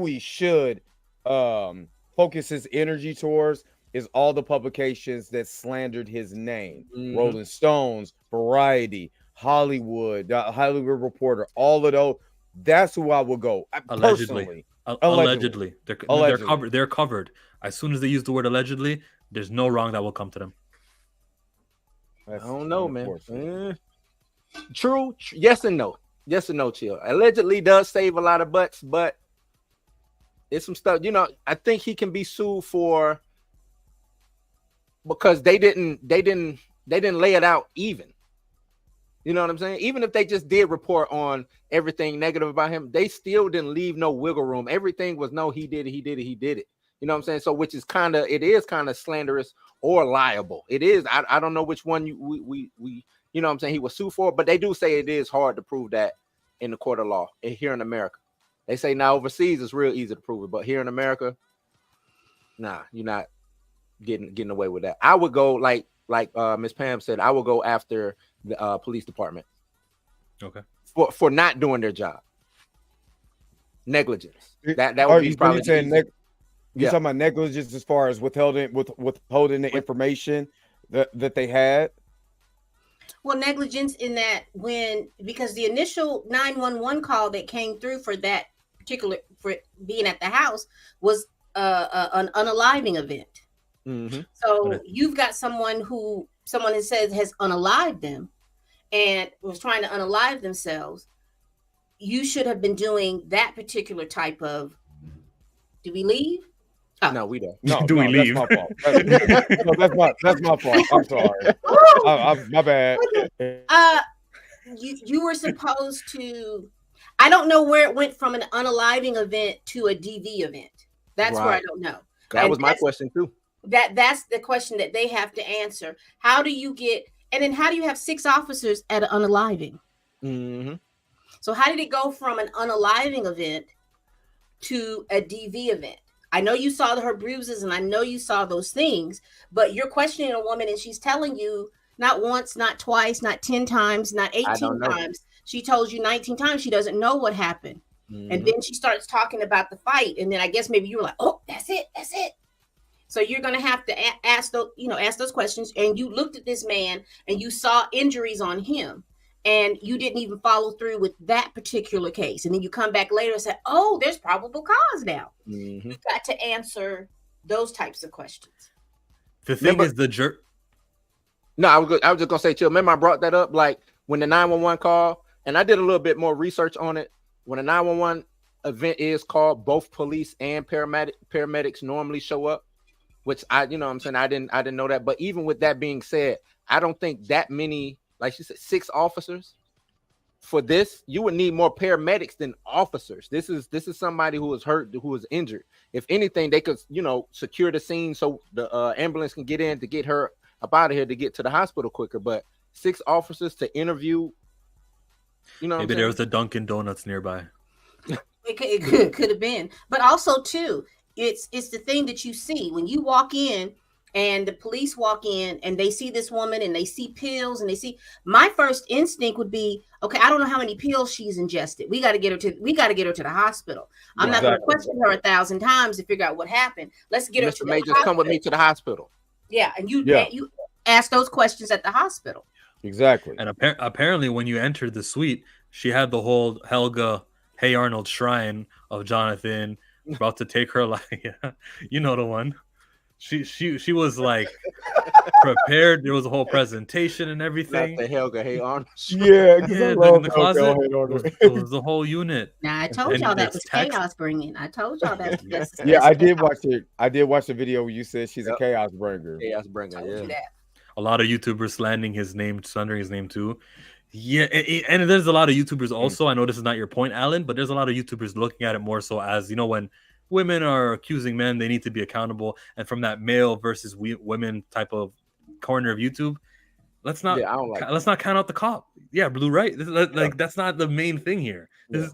he should focus his energy towards is all the publications that slandered his name. Mm-hmm. Rolling Stones, Variety, Hollywood, Hollywood Reporter, all of those. That's who I will go. Allegedly. They're covered. As soon as they use the word allegedly, there's no wrong that will come to them. I don't know, man. True. Yes and no. Yes and no, Chill. Allegedly does save a lot of butts, but it's some stuff. I think he can be sued for, because they didn't lay it out even. You know what I'm saying? Even if they just did report on everything negative about him, they still didn't leave no wiggle room. Everything was no, he did it. You know what I'm saying? So it is kind of slanderous or liable. It is. I don't know which one we you know what I'm saying, he was sued for, but they do say it is hard to prove that in the court of law here in America. They say now overseas it's real easy to prove it, but here in America, nah, you're not getting away with that. I would go like Miss Pam said, I would go after the police department. Okay. For not doing their job. Negligence. That would be probably you're talking about negligence as far as withholding the information that they had. Well, negligence in that because the initial 911 call that came through for that particular, for being at the house, was an unaliving event. Mm-hmm. So you've got someone has said has unalived them and was trying to unalive themselves. You should have been doing that particular type of. Do we leave? Oh. No, we don't. No, do we leave? That's my fault. That's my fault. I'm sorry. My bad. you were supposed to. I don't know where it went from an unaliving event to a DV event. That's where I don't know. That was my question too. That's the question that they have to answer. How do you get? And then how do you have 6 officers at an unaliving? Mm-hmm. So how did it go from an unaliving event to a DV event? I know you saw her bruises and I know you saw those things, but you're questioning a woman and she's telling you not once, not twice, not 10 times, not 18 times. She told you 19 times she doesn't know what happened. Mm-hmm. And then she starts talking about the fight. And then I guess maybe you were like, oh, that's it. That's it. So you're going to have to ask those questions. And you looked at this man and you saw injuries on him. And you didn't even follow through with that particular case. And then you come back later and say, oh, there's probable cause now. Mm-hmm. You've got to answer those types of questions. The thing is the jerk. No, I was just going to say, chill. Remember I brought that up, like when the 911 call, and I did a little bit more research on it. When a 911 event is called, both police and paramedics normally show up, which I didn't know that. But even with that being said, I don't think that many, like she said, 6 officers for this. You would need more paramedics than officers. This is somebody who was hurt, who was injured. If anything, they could, secure the scene so the ambulance can get in to get her up out of here to get to the hospital quicker. But 6 officers to interview, maybe there was a Dunkin' Donuts nearby. It could have been, but also too, it's the thing that you see when you walk in. And the police walk in and they see this woman and they see pills and my first instinct would be, okay, I don't know how many pills she's ingested. We got to get her to the hospital. I'm not going to question her 1,000 times to figure out what happened. Let's get her to the hospital. Just come with me to the hospital. Yeah. And you ask those questions at the hospital. Exactly. And apparently when you entered the suite, she had the whole Helga, Hey Arnold shrine of Jonathan about to take her life. Yeah, you know the one. She was like prepared. There was a whole presentation and everything. Not the Helga, Hey Arnold. Yeah, in the closet. It was the whole unit. Now I told y'all that was chaos bringing. I told y'all that. Yeah, I did watch it. I did watch the video where you said she's a chaos bringer. Chaos bringer. Yeah. A lot of YouTubers slandering his name too. Yeah, and there's a lot of YouTubers also. I know this is not your point, Alan, but there's a lot of YouTubers looking at it more so as, when women are accusing men, they need to be accountable. And from that male versus women type of corner of YouTube, let's not count out the cop. Yeah, Blue, right? That's not the main thing here. This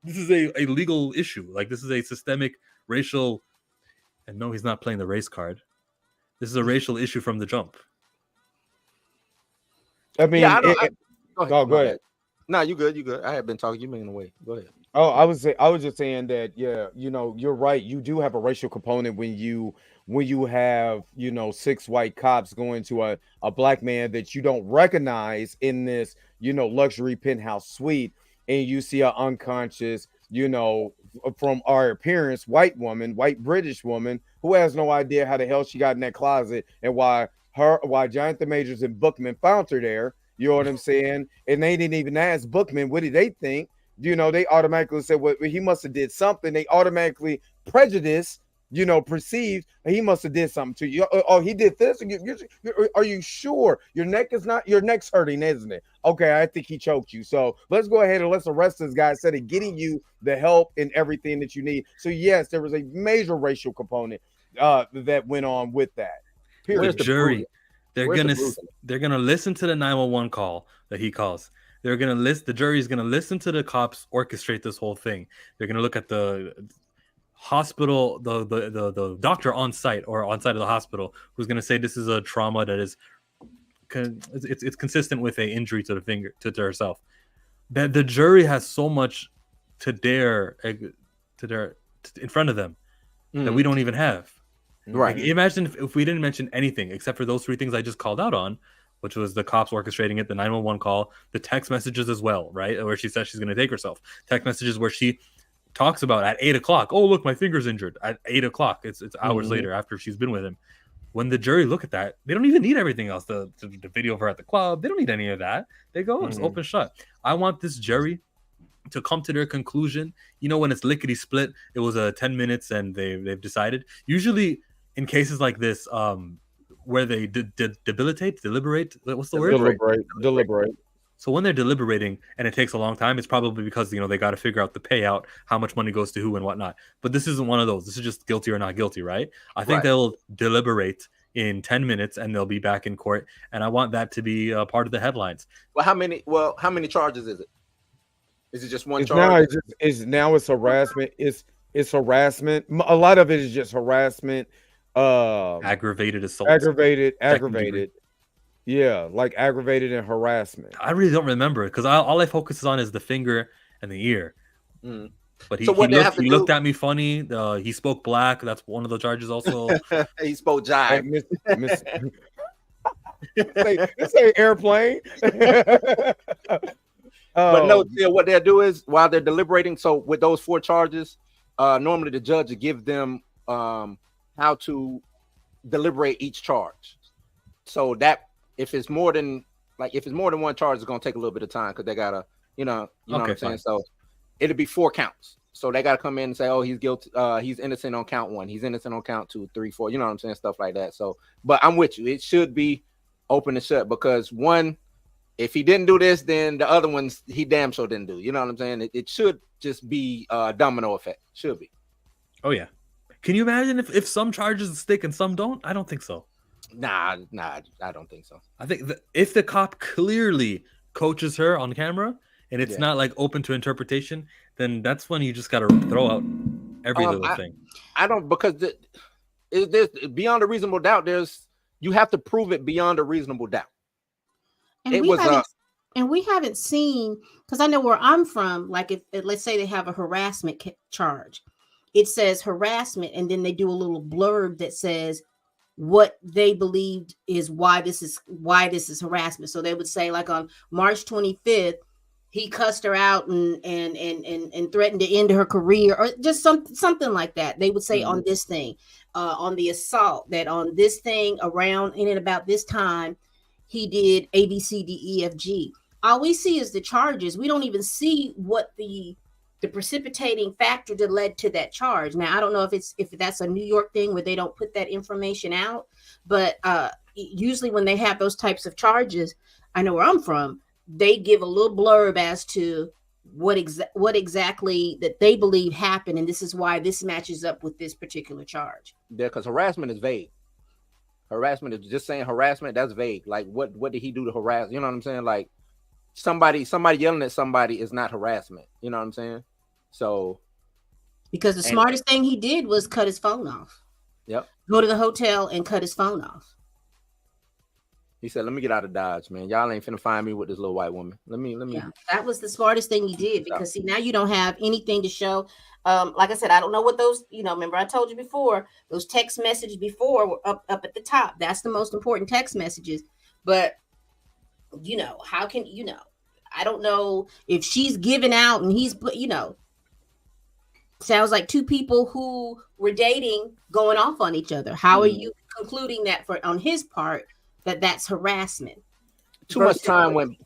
is a legal issue. Like, this is a systemic racial. And no, he's not playing the race card. This is a racial issue from the jump. I mean, go ahead. No, you good. I have been talking. You making away. Go ahead. Oh, I was just saying that, yeah, you're right. You do have a racial component when you have, 6 white cops going to a black man that you don't recognize in this, luxury penthouse suite, and you see an unconscious, from our appearance, white British woman who has no idea how the hell she got in that closet and why Jonathan Majors and Bookman found her there. You know what I'm saying? And they didn't even ask Bookman, what did they think? They automatically said, well, he must have did something. They automatically perceived he must have did something to you. Oh, he did this. Are you sure your neck's hurting, isn't it? Okay, I think he choked you. So let's go ahead and let's arrest this guy instead of getting you the help and everything that you need. So yes, there was a major racial component that went on with that. Period. The jury, they're gonna listen to the 911 call that he calls. The jury is gonna listen to the cops orchestrate this whole thing. They're gonna look at the hospital, the doctor on site of the hospital, who's gonna say this is a trauma that is it's consistent with a injury to the finger to herself. That the jury has so much to dare in front of them that we don't even have. Right. Like, imagine if we didn't mention anything except for those 3 things I just called out on, which was the cops orchestrating it, the 911 call, the text messages as well, right? Where she says she's going to take herself. Text messages where she talks about at 8:00, oh, look, my finger's injured. At 8:00, it's hours later after she's been with him. When the jury look at that, they don't even need everything else. The video of her at the club, they don't need any of that. They go, it's open shut. I want this jury to come to their conclusion. When it's lickety split, it was 10 minutes and they've decided. Usually in cases like this, where they deliberate. What's the word? Deliberate. So when they're deliberating and it takes a long time, it's probably because, they got to figure out the payout, how much money goes to who and whatnot. But this isn't one of those. This is just guilty or not guilty, right? I think they'll deliberate in 10 minutes and they'll be back in court. And I want that to be part of the headlines. Well, how many charges is it? Is it just one charge? Now it's harassment. It's harassment. A lot of it is just harassment. Aggravated assault. Aggravated. Yeah, like aggravated and harassment. I really don't remember because all I focus on is the finger and the ear. Mm. But he looked at me funny. He spoke black. That's one of the charges also. He spoke jive. Say airplane. But no, what they'll do is while they're deliberating. So with those 4 charges, normally the judge will give them how to deliberate each charge. So that if it's more than one charge, it's gonna take a little bit of time because they gotta, you know what I'm saying. So it'll be 4 counts. So they gotta come in and say, oh, he's guilty, he's innocent on count 1, he's innocent on count 2, 3, 4. You know what I'm saying, stuff like that. So, but I'm with you. It should be open and shut because one, if he didn't do this, then the other ones he damn sure didn't do. You know what I'm saying? It should just be a domino effect. Should be. Oh yeah. Can you imagine if some charges stick and some don't? I don't think so. Nah, I don't think so. I think if the cop clearly coaches her on camera and it's not like open to interpretation, then that's when you just got to throw out every little thing. I don't, because there's beyond a reasonable doubt. You have to prove it beyond a reasonable doubt. And we haven't seen, because I know where I'm from, like if let's say they have a harassment charge, it says harassment, and then they do a little blurb that says what they believed is why this is harassment. So they would say, like, on March 25th, he cussed her out and threatened to end her career, or just something like that. They would say on this thing, on the assault, that on this thing around in and about this time, he did A, B, C, D, E, F, G. All we see is the charges. We don't even see what the precipitating factor that led to that charge. Now, I don't know if that's a New York thing where they don't put that information out, but usually when they have those types of charges, I know where I'm from, they give a little blurb as to what exactly that they believe happened, and this is why this matches up with this particular charge. Yeah, because harassment is vague. Harassment is just saying harassment. That's vague. Like, what did he do to harass? You know what I'm saying? Like, somebody yelling at somebody is not harassment. You know what I'm saying? So, because the smartest thing he did was cut his phone off. Yep. Go to the hotel and cut his phone off. He said, "Let me get out of Dodge, man. Y'all ain't finna find me with this little white woman. Let me." Yeah, that was the smartest thing he did, because see, now you don't have anything to show. Like I said, I don't know what those, remember I told you before, those text messages before were up at the top. That's the most important text messages. But, how can, I don't know if she's giving out and he's, sounds like two people who were dating going off on each other. How are you concluding that on his part, that's harassment? Too much time went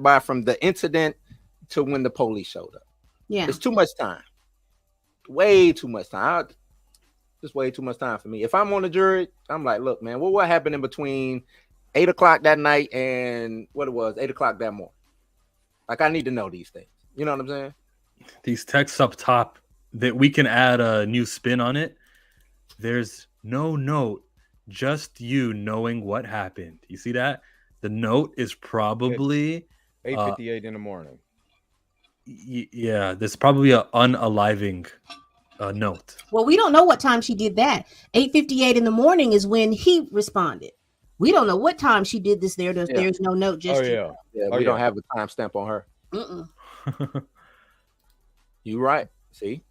by from the incident to when the police showed up. Yeah, it's too much time. Way too much time. Just way too much time for me. If I'm on the jury, I'm like, look, man, what happened in between 8 o'clock that night and 8 o'clock that morning? Like, I need to know these things. You know what I'm saying? These texts up top, that we can add a new spin on it. There's no note, just you knowing what happened. You see that? The note is probably 8:58 in the morning. Yeah, there's probably an unaliving note. Well, we don't know what time she did that. 8:58 in the morning is when he responded. We don't know what time she did this. There's no note. Just we don't have the timestamp on her. You right? See,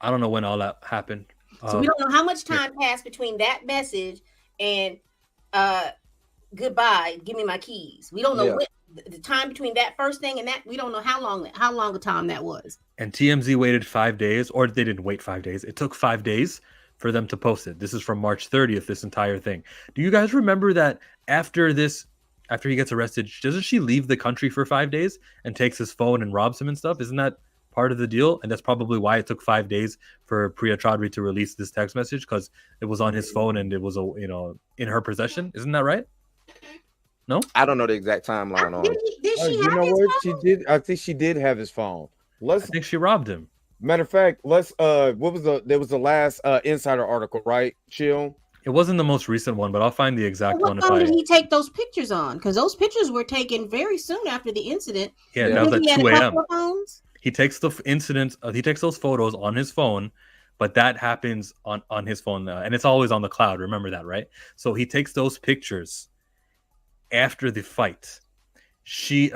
I don't know when all that happened. So we don't know how much time passed between that message and goodbye, give me my keys. We don't know what the time between that first thing and that. We don't know how long a time that was. And TMZ waited 5 days, or they didn't wait 5 days. It took 5 days for them to post it. This is from March 30th, this entire thing. Do you guys remember that after he gets arrested, doesn't she leave the country for 5 days and takes his phone and robs him and stuff? Isn't that part of the deal? And that's probably why it took 5 days for Priya Chaudhry to release this text message, because it was on his phone and it was in her possession. Isn't that right? No, I don't know the exact timeline on it. Did she You have know his what? phone? She did. I think she did have his phone. I think she robbed him. Matter of fact, what was there was the last insider article, right? Chill. It wasn't the most recent one, but I'll find the exact What one if phone I. did he take those pictures on? Because those pictures were taken very soon after the incident. Yeah, You that was think at he had 2 a a.m. couple of phones? He takes the incidents. He takes those photos on his phone, but that happens on his phone, and it's always on the cloud. Remember that, right? So he takes those pictures after the fight. He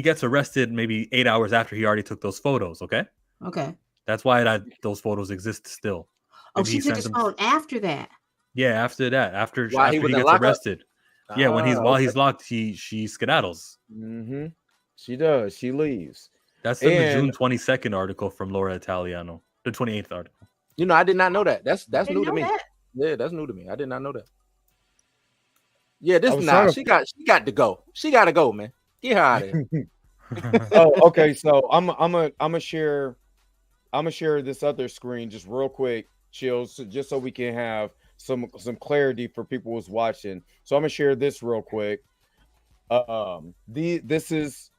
gets arrested maybe 8 hours after he already took those photos. Okay, Okay. that's why those photos exist still. Oh, Maybe she he took sent his them- phone after that. Yeah, after that, after While he he was in gets lockup? arrested. Yeah, while okay. he's locked, she skedaddles. Mm-hmm. She does. She leaves. That's in the And- June 22nd article from Laura Italiano, the 28th article. You know, I did not know that. That's Didn't new to know me. that. Yeah, that's new to me. I did not know that. Yeah, this I was nah. trying to- She got to go. She got to go, man. Get her out of here. Oh, okay. So I'm gonna share this other screen just real quick, chills, just so we can have some clarity for people who's watching. So I'm gonna share this real quick. This is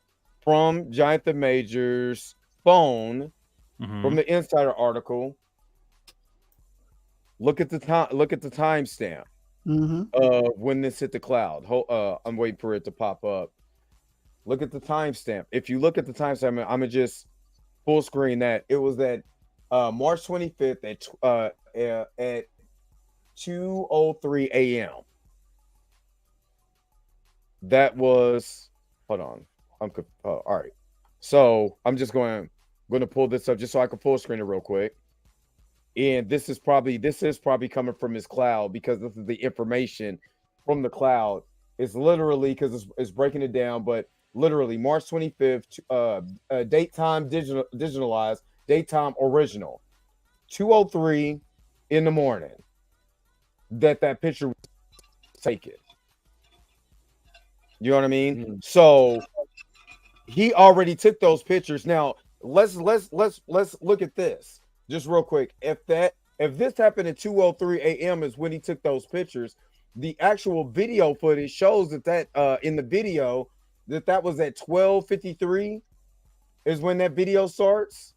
from Jonathan Major's phone Mhm. from the Insider article. Look at the time. Look at the timestamp when this hit the cloud. I'm waiting for it to pop up. Look at the timestamp. If you look at the timestamp, I'm gonna just full screen that. It was at March 25th at 2:03 a.m. That was. Hold on. All right. So I'm just going to pull this up just so I can full screen it real quick. And this is probably coming from his cloud because this is the information from the cloud. It's literally because it's breaking it down, but literally March 25th, date time digitalized, daytime original, 2:03 in the morning. That picture was taken. You know what I mean? Mm-hmm. So he already took those pictures. Now let's look at this just real quick. If this happened at 2:03 a.m. is when he took those pictures, the actual video footage shows that in the video that was at 12:53 is when that video starts.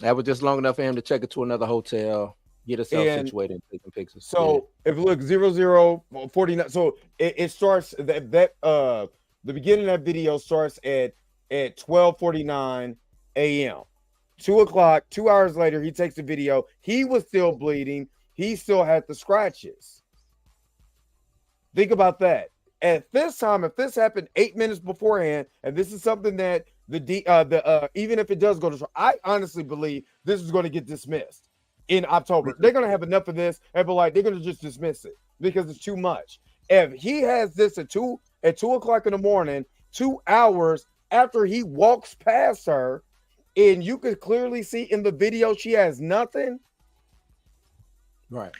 That was just long enough for him to check it to another hotel, get herself situated, and take some pictures. So if you look 0049, so it starts the beginning of that video starts at 12:49 a.m. 2 o'clock, 2 hours later, he takes the video. He was still bleeding. He still had the scratches. Think about that. At this time, if this happened 8 minutes beforehand, and this is something that even if it does go to trial, I honestly believe this is going to get dismissed in October. They're going to have enough of this and be like, they're going to just dismiss it because it's too much. If he has this at 2 o'clock in the morning, 2 hours after he walks past her, and you could clearly see in the video she has nothing. Right.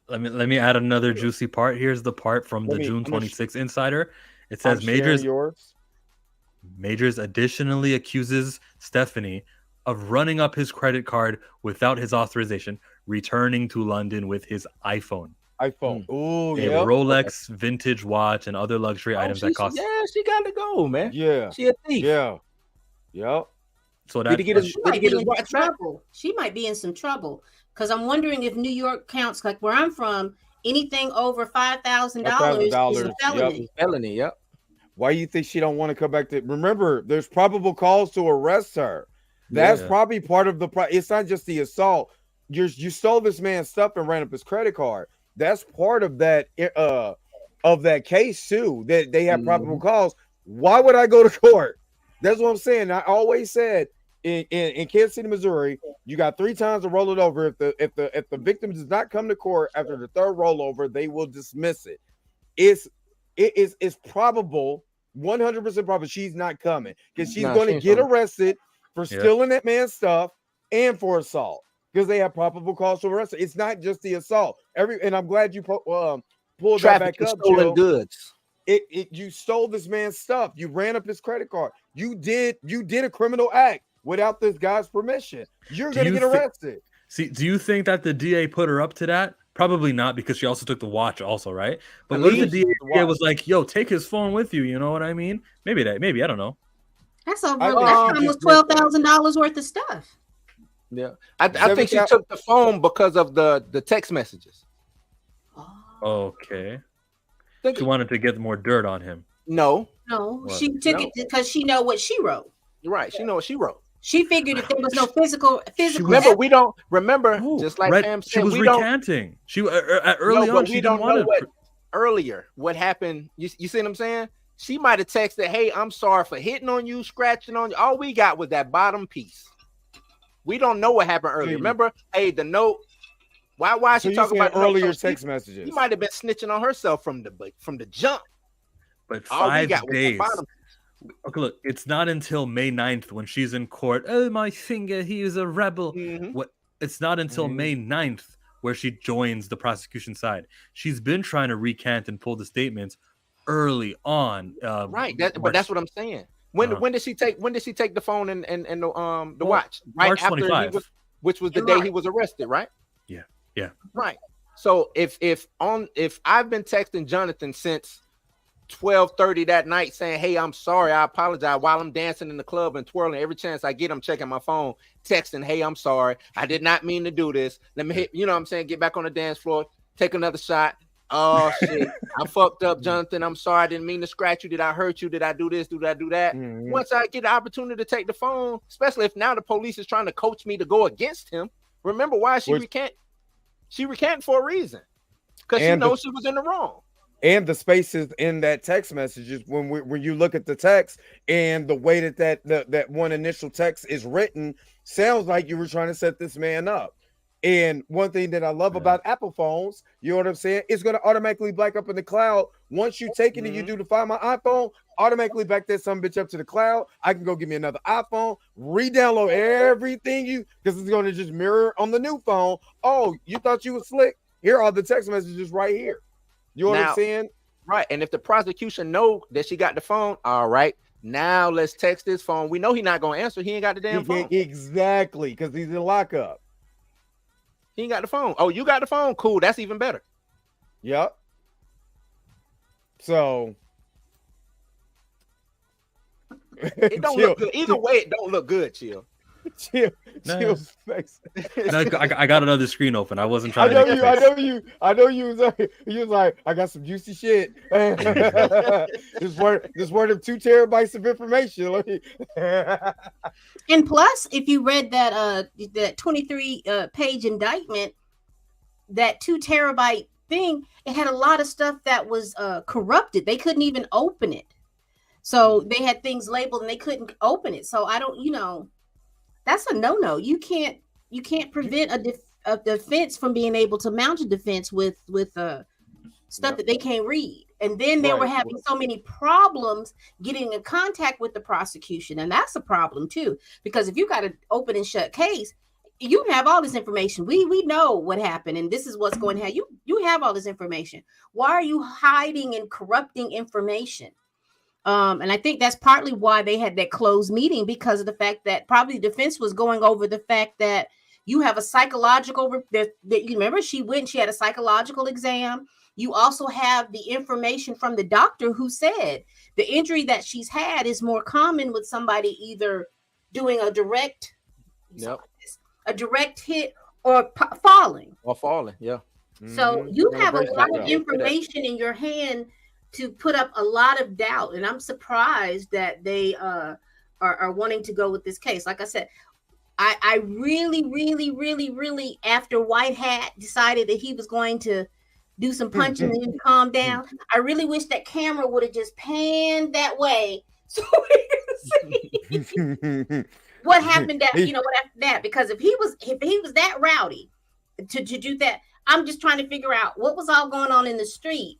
Let me add another juicy part. Here's the part from the June 26th Insider. It says Majors additionally accuses Stephanie of running up his credit card without his authorization, returning to London with his iPhone. Oh, a yeah. Rolex vintage watch and other luxury items that cost. Yeah, she got to go, man. Yeah. She a thief. Yeah. Yep. So Did he get his, She might be in some trouble. She might be in some trouble because I'm wondering if New York counts, like where I'm from, anything over $5,000 is a felony. Yep. Felony, yep. Why do you think she don't want to come back to? Remember, there's probable cause to arrest her. That's probably part of the. It's not just the assault. You stole this man's stuff and ran up his credit card. That's part of that case too. That they have probable cause. Why would I go to court? That's what I'm saying. I always said in Kansas City, Missouri, you got 3 times to roll it over. If the victim does not come to court after the third rollover, they will dismiss it. It's probable, 100% probable she's not coming because she's going to get arrested for stealing that man's stuff and for assault because they have probable cause to arrest her. It's not just the assault. And I'm glad you pulled that back up. Stolen goods. You stole this man's stuff. You ran up his credit card. You did a criminal act without this guy's permission. You're going to get arrested. Do you think that the DA put her up to that? Probably not, because she also took the watch, also, right? But what if the DA was like, "Yo, take his phone with you"? You know what I mean? Maybe I don't know. That's almost $12,000 worth of stuff. Yeah, I think she took the phone because of the text messages. Okay. She wanted to get more dirt on him. No, she took it because she know what she wrote. You're right. She know what she wrote. She figured if there was no physical. Remember, we don't remember. Just like Pam said, she was recanting. She early on. She didn't want to. Earlier, what happened? You see what I'm saying? She might have texted, "Hey, I'm sorry for hitting on you, scratching on you." All we got was that bottom piece. We don't know what happened earlier. Remember? Hey, the note. Why is she talking about earlier text messages? She might have been snitching on herself from the jump. But 5 days. Okay, look, it's not until May 9th when she's in court. Oh, my finger, he is a rebel. It's not until May 9th where she joins the prosecution side. She's been trying to recant and pull the statements early on. Right, but that's what I'm saying. When did she take the phone and the watch? Right March after 25. Which was the day he was arrested, right? Yeah. Right. So if I've been texting Jonathan since 12:30 that night saying, "Hey, I'm sorry, I apologize," while I'm dancing in the club and twirling, every chance I get, I'm checking my phone, texting, "Hey, I'm sorry, I did not mean to do this. Let me hit," you know what I'm saying, get back on the dance floor, take another shot. Oh shit, I fucked up, Jonathan. I'm sorry, I didn't mean to scratch you. Did I hurt you? Did I do this? Did I do that? Once I get the opportunity to take the phone, especially if now the police is trying to coach me to go against him, remember why she recant? She recanted for a reason, because she knows she was in the wrong. And the spaces in that text messages, when you look at the text and the way that one initial text is written, sounds like you were trying to set this man up. And one thing that I love about Apple phones, you know what I'm saying, it's going to automatically back up in the cloud. Once you take it and you do to find my iPhone, automatically back that some bitch up to the cloud. I can go get me another iPhone, re-download everything because it's going to just mirror on the new phone. Oh, you thought you was slick? Here are the text messages right here. You know what I'm saying? Right. And if the prosecution know that she got the phone, all right, now let's text this phone. We know he's not going to answer. He ain't got the damn phone. Exactly, because he's in lockup. He ain't got the phone. Oh, you got the phone? Cool. That's even better. Yep. So it don't look good. Either way, it don't look good, Chill. Chill face. I got another screen open. I wasn't trying I know you was like, I got some juicy shit. This word of 2 terabytes of information. And plus, if you read that 23 page indictment, that 2 terabyte thing, it had a lot of stuff that was corrupted. They couldn't even open it. So they had things labeled and they couldn't open it. So I don't, that's a no-no. You can't prevent a defense from being able to mount a defense with stuff that they can't read. And then they were having so many problems getting in contact with the prosecution. And that's a problem too, because if you got an open and shut case, you have all this information. We know what happened and this is what's going to happen. You have all this information. Why are you hiding and corrupting information? And I think that's partly why they had that closed meeting, because of the fact that probably the defense was going over the fact that you have a psychological, that you remember she had a psychological exam. You also have the information from the doctor who said the injury that she's had is more common with somebody either doing a direct hit or falling. Yeah. So you have a lot of information in your hand to put up a lot of doubt, and I'm surprised that they are wanting to go with this case. Like I said, I really, after White Hat decided that he was going to do some punching and then calm down, I really wish that camera would have just panned that way so we could see what happened after that. Because if he was that rowdy to do that, I'm just trying to figure out what was all going on in the street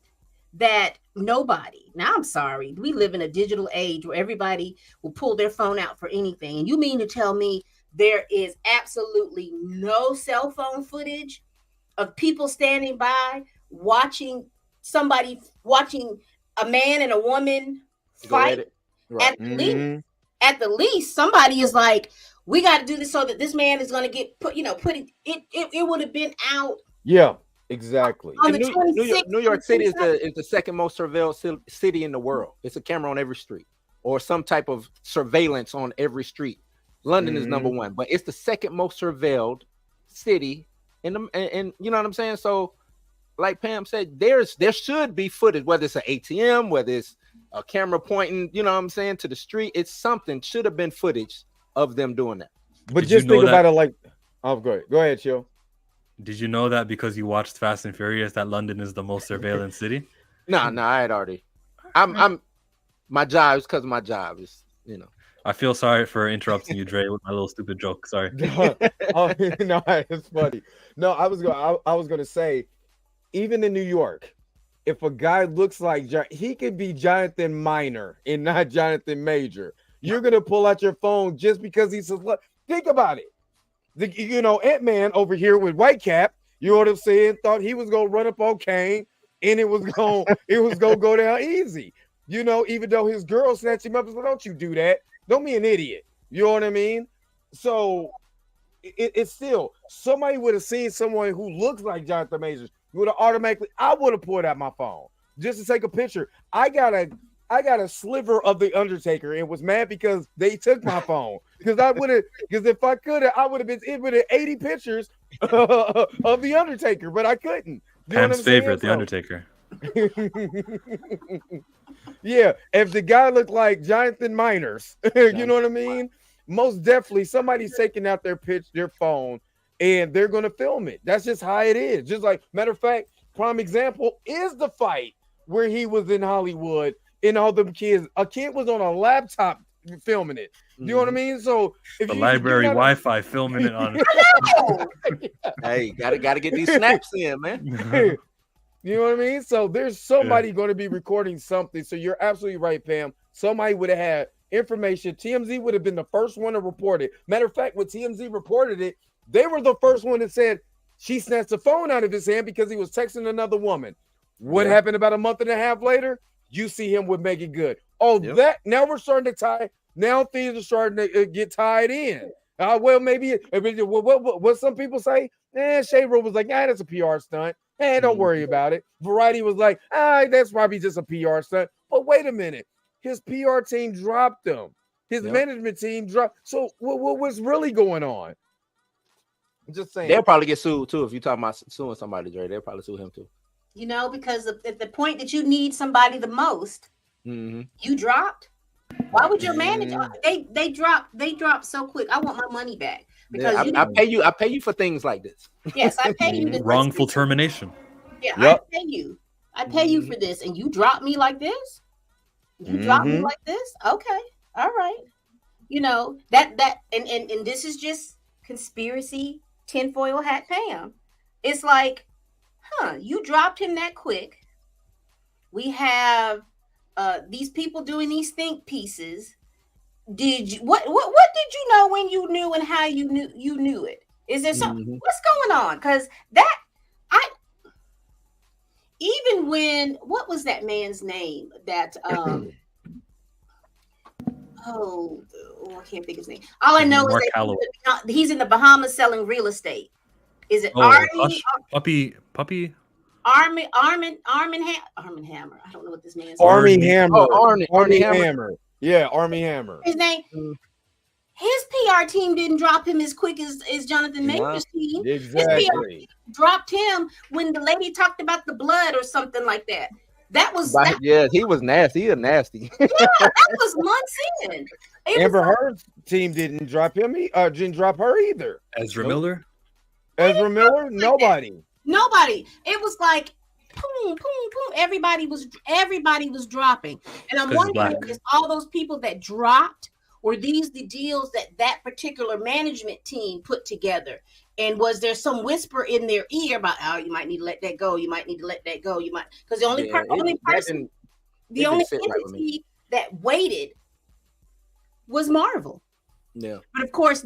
that nobody. Now, I'm sorry. We live in a digital age where everybody will pull their phone out for anything. And you mean to tell me there is absolutely no cell phone footage of people standing by watching a man and a woman fight? Right. At the least, somebody is like, we got to do this so that this man is going to get put. It would have been out. Yeah. Exactly. On And the 26th, New York City is the second most surveilled city in the world. It's a camera on every street or some type of surveillance on every street. London is number one, but it's the second most surveilled city in the and you know what I'm saying? So like Pam said, there should be footage, whether it's an ATM, whether it's a camera pointing, you know what I'm saying, to the street. It's something should have been footage of them doing that. But just think about it like, oh, go ahead, Chill. Did you know that because you watched Fast and Furious that London is the most surveillance city? No, I had already. I'm my job is because of my job is, you know. I feel sorry for interrupting you, Dre, with my little stupid joke. Sorry. No, it's funny. No, I was gonna say, even in New York, if a guy looks like he could be Jonathan Minor and not Jonathan Major, you're gonna pull out your phone just because he's a slut. Think about it. Ant-Man over here with Whitecap, you know what I'm saying, thought he was gonna run up on Kane and it was gonna go down easy. Even though his girl snatched him up and said, "Don't you do that. Don't be an idiot." You know what I mean? So it's still, somebody would have seen someone who looks like Jonathan Majors, would have automatically, I would have pulled out my phone just to take a picture. I got a sliver of the Undertaker and was mad because they took my phone. Because if I could have, I would have been in with 80 pictures of the Undertaker, but I couldn't. Pam's favorite, the Undertaker. Yeah, if the guy looked like Jonathan Minors, you know what I mean? Most definitely somebody's taking out their phone and they're gonna film it. That's just how it is. Just like, matter of fact, prime example is the fight where he was in Hollywood and all them kids. A kid was on a laptop filming it. You know what I mean? So if the library Wi-Fi filming it on. Hey, gotta get these snaps in, man. You know what I mean? So there's somebody going to be recording something. So you're absolutely right, Pam. Somebody would have had information. TMZ would have been the first one to report it. Matter of fact, when TMZ reported it, they were the first one that said she snatched the phone out of his hand because he was texting another woman. What happened about a month and a half later? You see him with Megan Good. That now we're starting to tie. Now things are starting to get tied in. Well, maybe what some people say. Shade Room was like, that's a PR stunt. Hey, don't worry about it. Variety was like, that's probably just a PR stunt. But wait a minute. His PR team dropped him. His management team dropped. So what's really going on? I'm just saying. They'll probably get sued too. If you're talking about suing somebody, Dre, they'll probably sue him too. Because at the point that you need somebody the most, you dropped. Why would your manager? They dropped so quick. I want my money back. Because I pay you for things like this. Yes, I pay you. Wrongful termination. Yeah, yep. I pay you for this, and you drop me like this. You drop me like this. Okay, all right. That and this is just conspiracy tinfoil hat Pam. It's like, you dropped him that quick. We have these people doing these think pieces. Did you what did you know when you knew and how you knew it? Is there something what's going on? Because even when what was that man's name that I can't think of his name. All I know is that he's in the Bahamas selling real estate. Is it Puppy? Armin Hammer. I don't know what this man's name. Armie Hammer. Armie Hammer. Yeah, Armie Hammer. His name. His PR team didn't drop him as quick as Jonathan Major's team. Exactly. His PR team dropped him when the lady talked about the blood or something like that. That was he was nasty. He was nasty. Yeah, that was months in. Amber Heard's team didn't drop him. Didn't drop her either. Ezra Miller. Nobody. It was like boom, boom, boom. Everybody was dropping, and I'm wondering if all those people that dropped, were these the deals that particular management team put together? And was there some whisper in their ear about, you might need to let that go. You might need to let that go. You might, because the only entity that waited was Marvel. Yeah. But of course,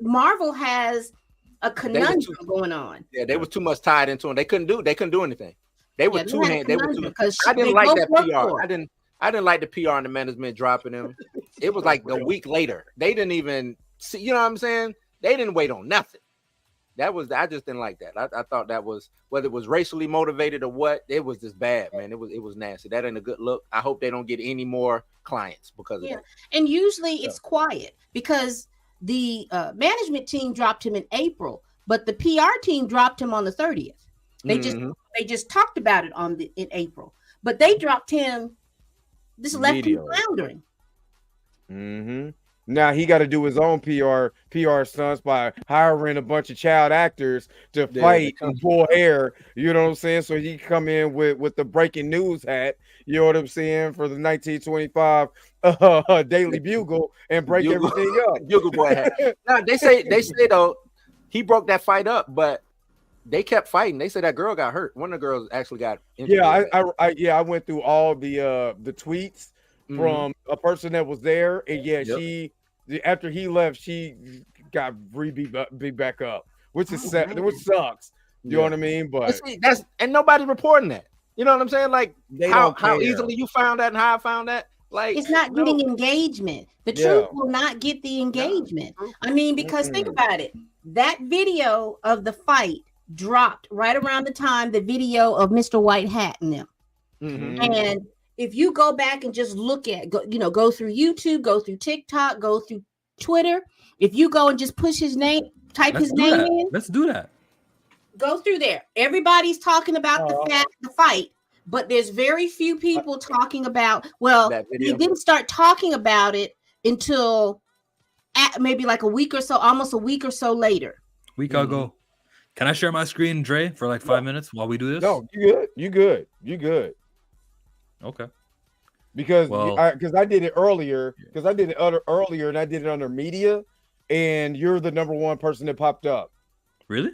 Marvel has a conundrum going on. Yeah, they were too much tied into them. They couldn't do anything. They were too hand. They were too. I didn't like that PR. I didn't like the PR and the management dropping them. It was like a week later. They didn't even see. You know what I'm saying? They didn't wait on nothing. I just didn't like that. I thought that was, whether it was racially motivated or what, it was just bad, man. It was nasty. That ain't a good look. I hope they don't get any more clients because of that. And usually it's quiet because the management team dropped him in April, but the PR team dropped him on the 30th. They just talked about it in April, but they dropped him. This left him floundering. Now he got to do his own PR stunts by hiring a bunch of child actors to fight and pull hair. You know what I'm saying? So he come in with the breaking news hat. You know what I'm saying, for the 1925 Daily Bugle and break everything up. Bugle boy hat. Now they say though he broke that fight up, but they kept fighting. They said that girl got hurt. One of the girls actually got injured. Yeah, I went through all the tweets from a person that was there, and she, after he left, she got beat back up, which is sad, which sucks. You know what I mean? But that's and nobody's reporting that. You know what I'm saying? Like how easily you found that and how I found that. Like it's not getting engagement. The truth will not get the engagement. I mean, because think about it. That video of the fight dropped right around the time the video of Mr. White Hat and them. And if you go back and just look at, go through YouTube, go through TikTok, go through Twitter, if you go and just push his name, type his name in. Let's do that. Go through there. Everybody's talking about the fight, but there's very few people talking about, he didn't start talking about it until maybe like a week or so, almost a week or so later. Week ago. Can I share my screen, Dre, for like 5 minutes while we do this? No, you good. Okay. Because I did it earlier. Because I did it earlier, and I did it under media, and you're the number one person that popped up. Really?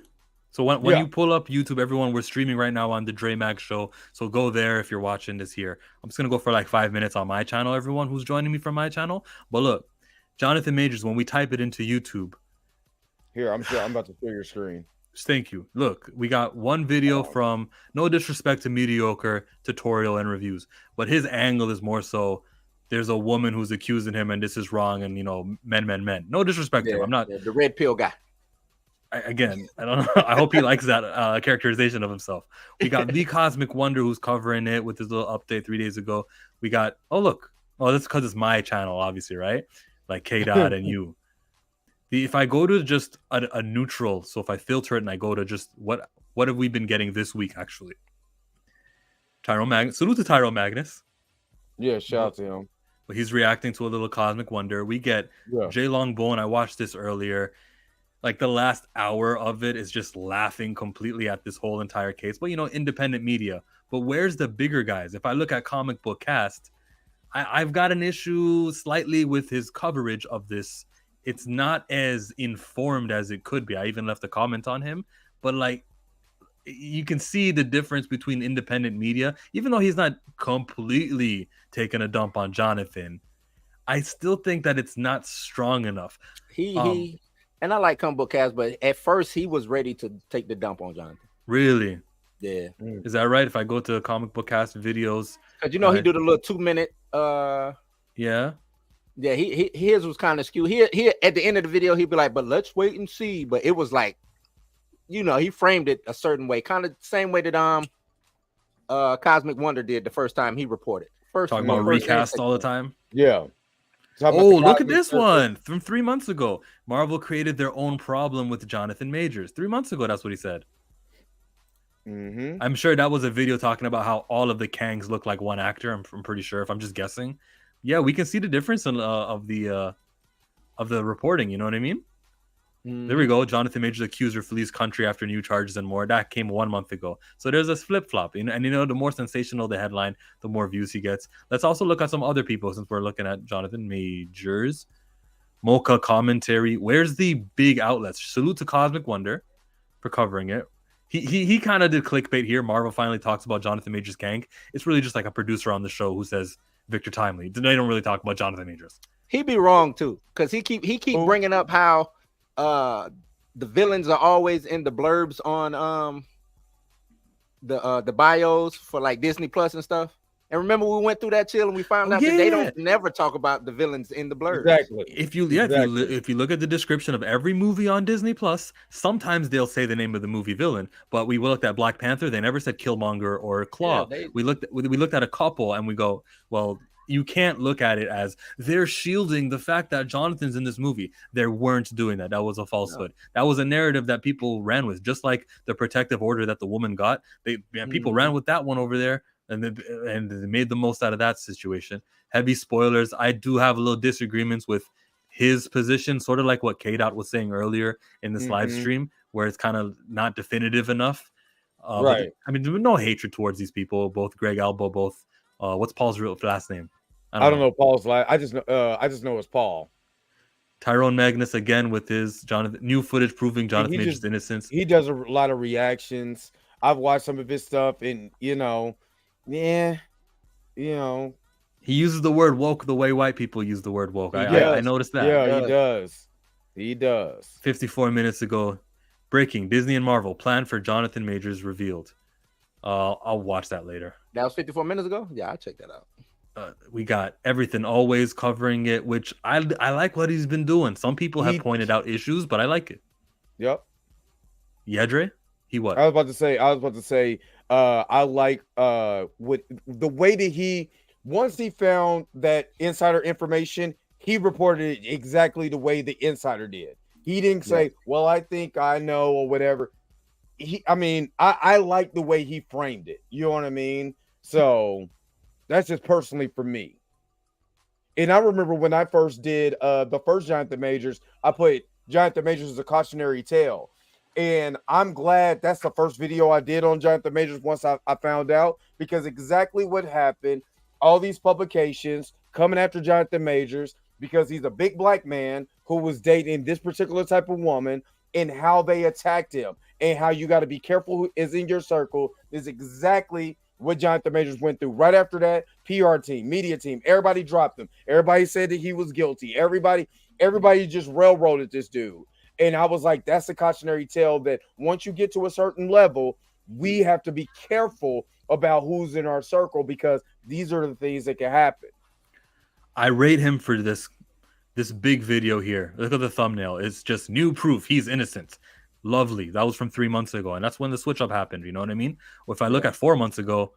So when you pull up YouTube, everyone, we're streaming right now on the Dre Mag Show. So go there if you're watching this here. I'm just gonna go for like 5 minutes on my channel. Everyone who's joining me from my channel. But look, Jonathan Majors. When we type it into YouTube, here I'm about to share your screen. Thank you. Look, we got one video from, no disrespect to mediocre tutorial and reviews, but his angle is more so there's a woman who's accusing him and this is wrong, and men. No disrespect to him. I'm not the red pill guy. I don't know. I hope he likes that characterization of himself. We got the Cosmic Wonder who's covering it with his little update 3 days ago. We got that's because it's my channel, obviously, right? Like K Dot and you. If I go to just a neutral, so if I filter it and I go to just what have we been getting this week, actually? Salute to Tyrone Magnus. Yeah, shout out to him. But he's reacting to a little Cosmic Wonder. We get Jay Longbone. I watched this earlier. Like the last hour of it is just laughing completely at this whole entire case. But, independent media. But where's the bigger guys? If I look at Comic Book Cast, I've got an issue slightly with his coverage of this. It's not as informed as it could be. I even left a comment on him. But, like, you can see the difference between independent media. Even though he's not completely taking a dump on Jonathan, I still think that it's not strong enough. And I like Comic Book Cast, but at first he was ready to take the dump on Jonathan. Really? Yeah. Is that right? If I go to Comic Book Cast videos. Because, he did a little 2 minute. Yeah. Yeah, his was kind of skewed. He at the end of the video, he'd be like, but let's wait and see. But it was like, he framed it a certain way, kind of the same way that Cosmic Wonder did the first time he reported. Talking about recast all the time. Yeah. Look at this one from 3 months ago. Marvel created their own problem with Jonathan Majors. 3 months ago, that's what he said. I'm sure that was a video talking about how all of the Kangs look like one actor. I'm pretty sure, if I'm just guessing. Yeah, we can see the difference of the reporting. You know what I mean? There we go. Jonathan Majors accuser flees country after new charges and more. That came 1 month ago. So there's a flip flop. And the more sensational the headline, the more views he gets. Let's also look at some other people since we're looking at Jonathan Majors. Mocha commentary. Where's the big outlets? Salute to Cosmic Wonder for covering it. He kind of did clickbait here. Marvel finally talks about Jonathan Majors' gang. It's really just like a producer on the show who says Victor Timely. They don't really talk about Jonathan Majors. He'd be wrong too, because he keep bringing up how the villains are always in the blurbs on the bios for like Disney Plus and stuff. And remember, we went through that chill and we found out that they don't never talk about the villains in the blurs. Exactly. If you look at the description of every movie on Disney Plus, sometimes they'll say the name of the movie villain. But we looked at Black Panther; they never said Killmonger or Claw. We looked at a couple, and we go, well, you can't look at it as they're shielding the fact that Jonathan's in this movie. They weren't doing that. That was a falsehood. No. That was a narrative that people ran with, just like the protective order that the woman got. People ran with that one over there. And they made the most out of that situation. Heavy spoilers. I do have a little disagreements with his position, sort of like what K-Dot was saying earlier in this live stream, where it's kind of not definitive enough. Right. I mean, there's no hatred towards these people. Both Greg Albo, both. What's Paul's real last name? I don't know Paul's last. I just know it's Paul. Tyrone Magnus again with his new footage proving Jonathan Majors' innocence. He does a lot of reactions. I've watched some of his stuff, and yeah, he uses the word woke the way white people use the word woke. I noticed that. Yeah, he does. 54 minutes ago, breaking: Disney and Marvel plan for Jonathan Majors revealed. I'll watch that later. That was 54 minutes ago. Yeah, I'll check that out. We got Everything Always covering it, which I like what he's been doing. Some people have pointed out issues, but I like it. Yep. Yedre? He what? I was about to say I like with the way that once he found that insider information, he reported it exactly the way the insider did. He didn't say, well, I think I know or whatever. I like the way he framed it. You know what I mean? So that's just personally for me. And I remember when I first did the first Jonathan Majors, I put Jonathan Majors as a cautionary tale. And I'm glad that's the first video I did on Jonathan Majors once I found out, because exactly what happened, all these publications coming after Jonathan Majors because he's a big black man who was dating this particular type of woman, and how they attacked him and how you got to be careful who is in your circle is exactly what Jonathan Majors went through. Right after that, PR team, media team, everybody dropped him. Everybody said that he was guilty. Everybody just railroaded this dude. And I was like, that's a cautionary tale that once you get to a certain level, we have to be careful about who's in our circle, because these are the things that can happen. I rate him for this big video here. Look at the thumbnail. It's just new proof he's innocent. Lovely. That was from 3 months ago, and that's when the switch up happened. You know what I mean? Or if I look at 4 months ago,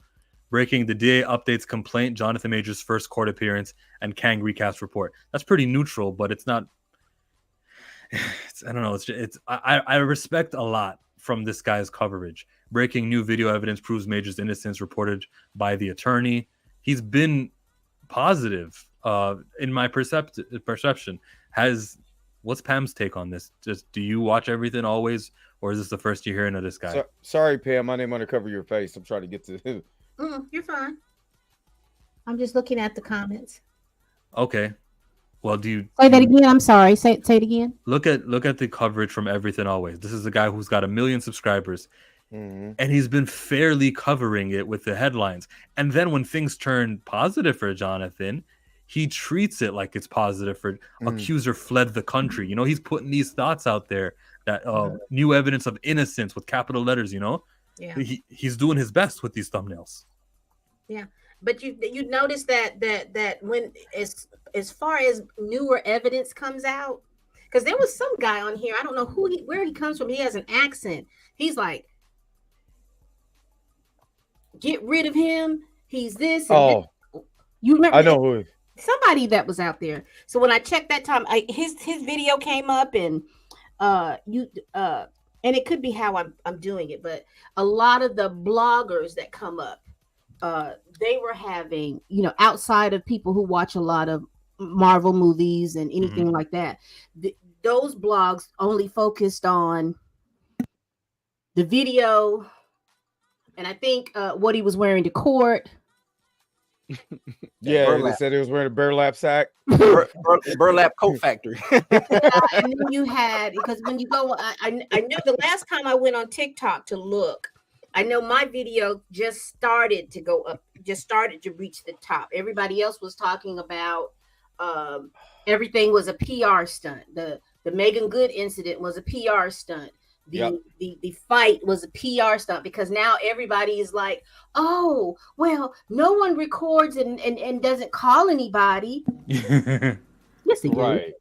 breaking: the DA updates complaint, Jonathan Majors' first court appearance, and Kang recast report. That's pretty neutral, but it's not. I don't know. I respect a lot from this guy's coverage. Breaking: new video evidence proves Majors' innocence, reported by the attorney. He's been positive in my perception. What's Pam's take on this? Just, do you watch Everything Always, or is this the first you're hearing of this guy? Sorry, Pam, my name undercover your face. I'm trying to get to you're fine. I'm just looking at the comments. Okay. Well, do you say that again? I'm sorry. Say it again. Look at the coverage from Everything Always. This is a guy who's got 1 million subscribers, and he's been fairly covering it with the headlines. And then when things turn positive for Jonathan, he treats it like it's positive for accuser fled the country. You know, he's putting these thoughts out there that new evidence of innocence with capital letters. You know, he's doing his best with these thumbnails. Yeah. But you notice that when as far as newer evidence comes out, because there was some guy on here, I don't know where he comes from. He has an accent. He's like, get rid of him. He's this. And this. You remember? I know who. Somebody that was out there. So when I checked that time, his video came up, and and it could be how I'm doing it, but a lot of the bloggers that come up, they were having, outside of people who watch a lot of Marvel movies and anything like that, those blogs only focused on the video, and I think what he was wearing to court. Yeah, they said he was wearing a burlap sack. Burlap coat factory. And then you had, because when you go, I knew the last time I went on TikTok to look, I know my video just started to go up, just started to reach the top. Everybody else was talking about everything was a PR stunt. The Megan Good incident was a PR stunt. the fight was a PR stunt, because now everybody is like, oh, well, no one records and doesn't call anybody. Yes, they do. Right.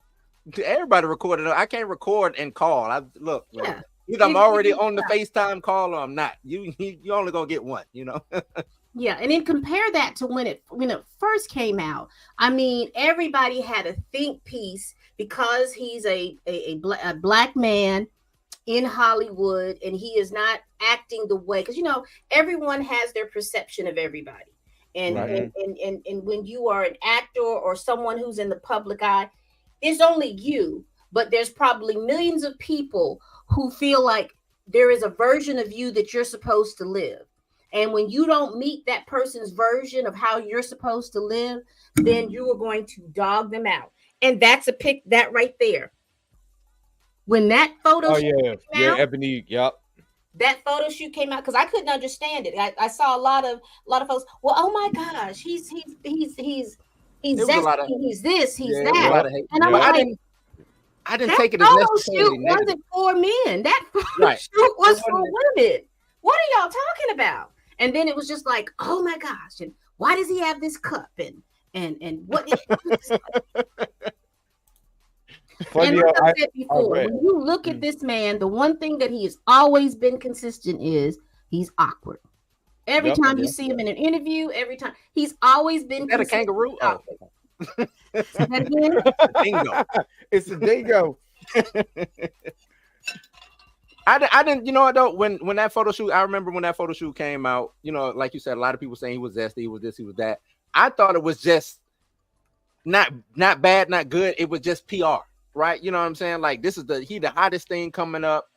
Everybody recorded. I can't record and call. Look. Yeah. Either I'm already on the FaceTime call or I'm not. You only gonna get one, you know. Yeah, and then compare that to when it first came out. I mean, everybody had a think piece because he's a black man in Hollywood, and he is not acting the way, because everyone has their perception of everybody, and, right. and when you are an actor or someone who's in the public eye, it's only you, but there's probably millions of people who feel like there is a version of you that you're supposed to live. And when you don't meet that person's version of how you're supposed to live, then you are going to dog them out. And that's a pic that right there. When that photo shoot came out, Ebony, yep. That photo shoot came out, because I couldn't understand it. I saw a lot of folks. Well, oh my gosh, he's zesty, he's this, he's that. And I'm like, I didn't take it as necessarily negative. Wasn't for men. That photo shoot was for women. What are y'all talking about? And then it was just like, oh my gosh, and why does he have this cup and what? And like I said before, when you look at this man, the one thing that he has always been consistent is he's awkward. Every time you see him in an interview, every time he's always been. Is that a kangaroo? Oh. Dingo. It's a dingo. I didn't, though, when that photo shoot, I remember when that photo shoot came out, like you said, a lot of people saying he was zesty, he was this, he was that. I thought it was just not bad, not good. It was just PR, right? You know what I'm saying? Like, this is the hottest thing coming up.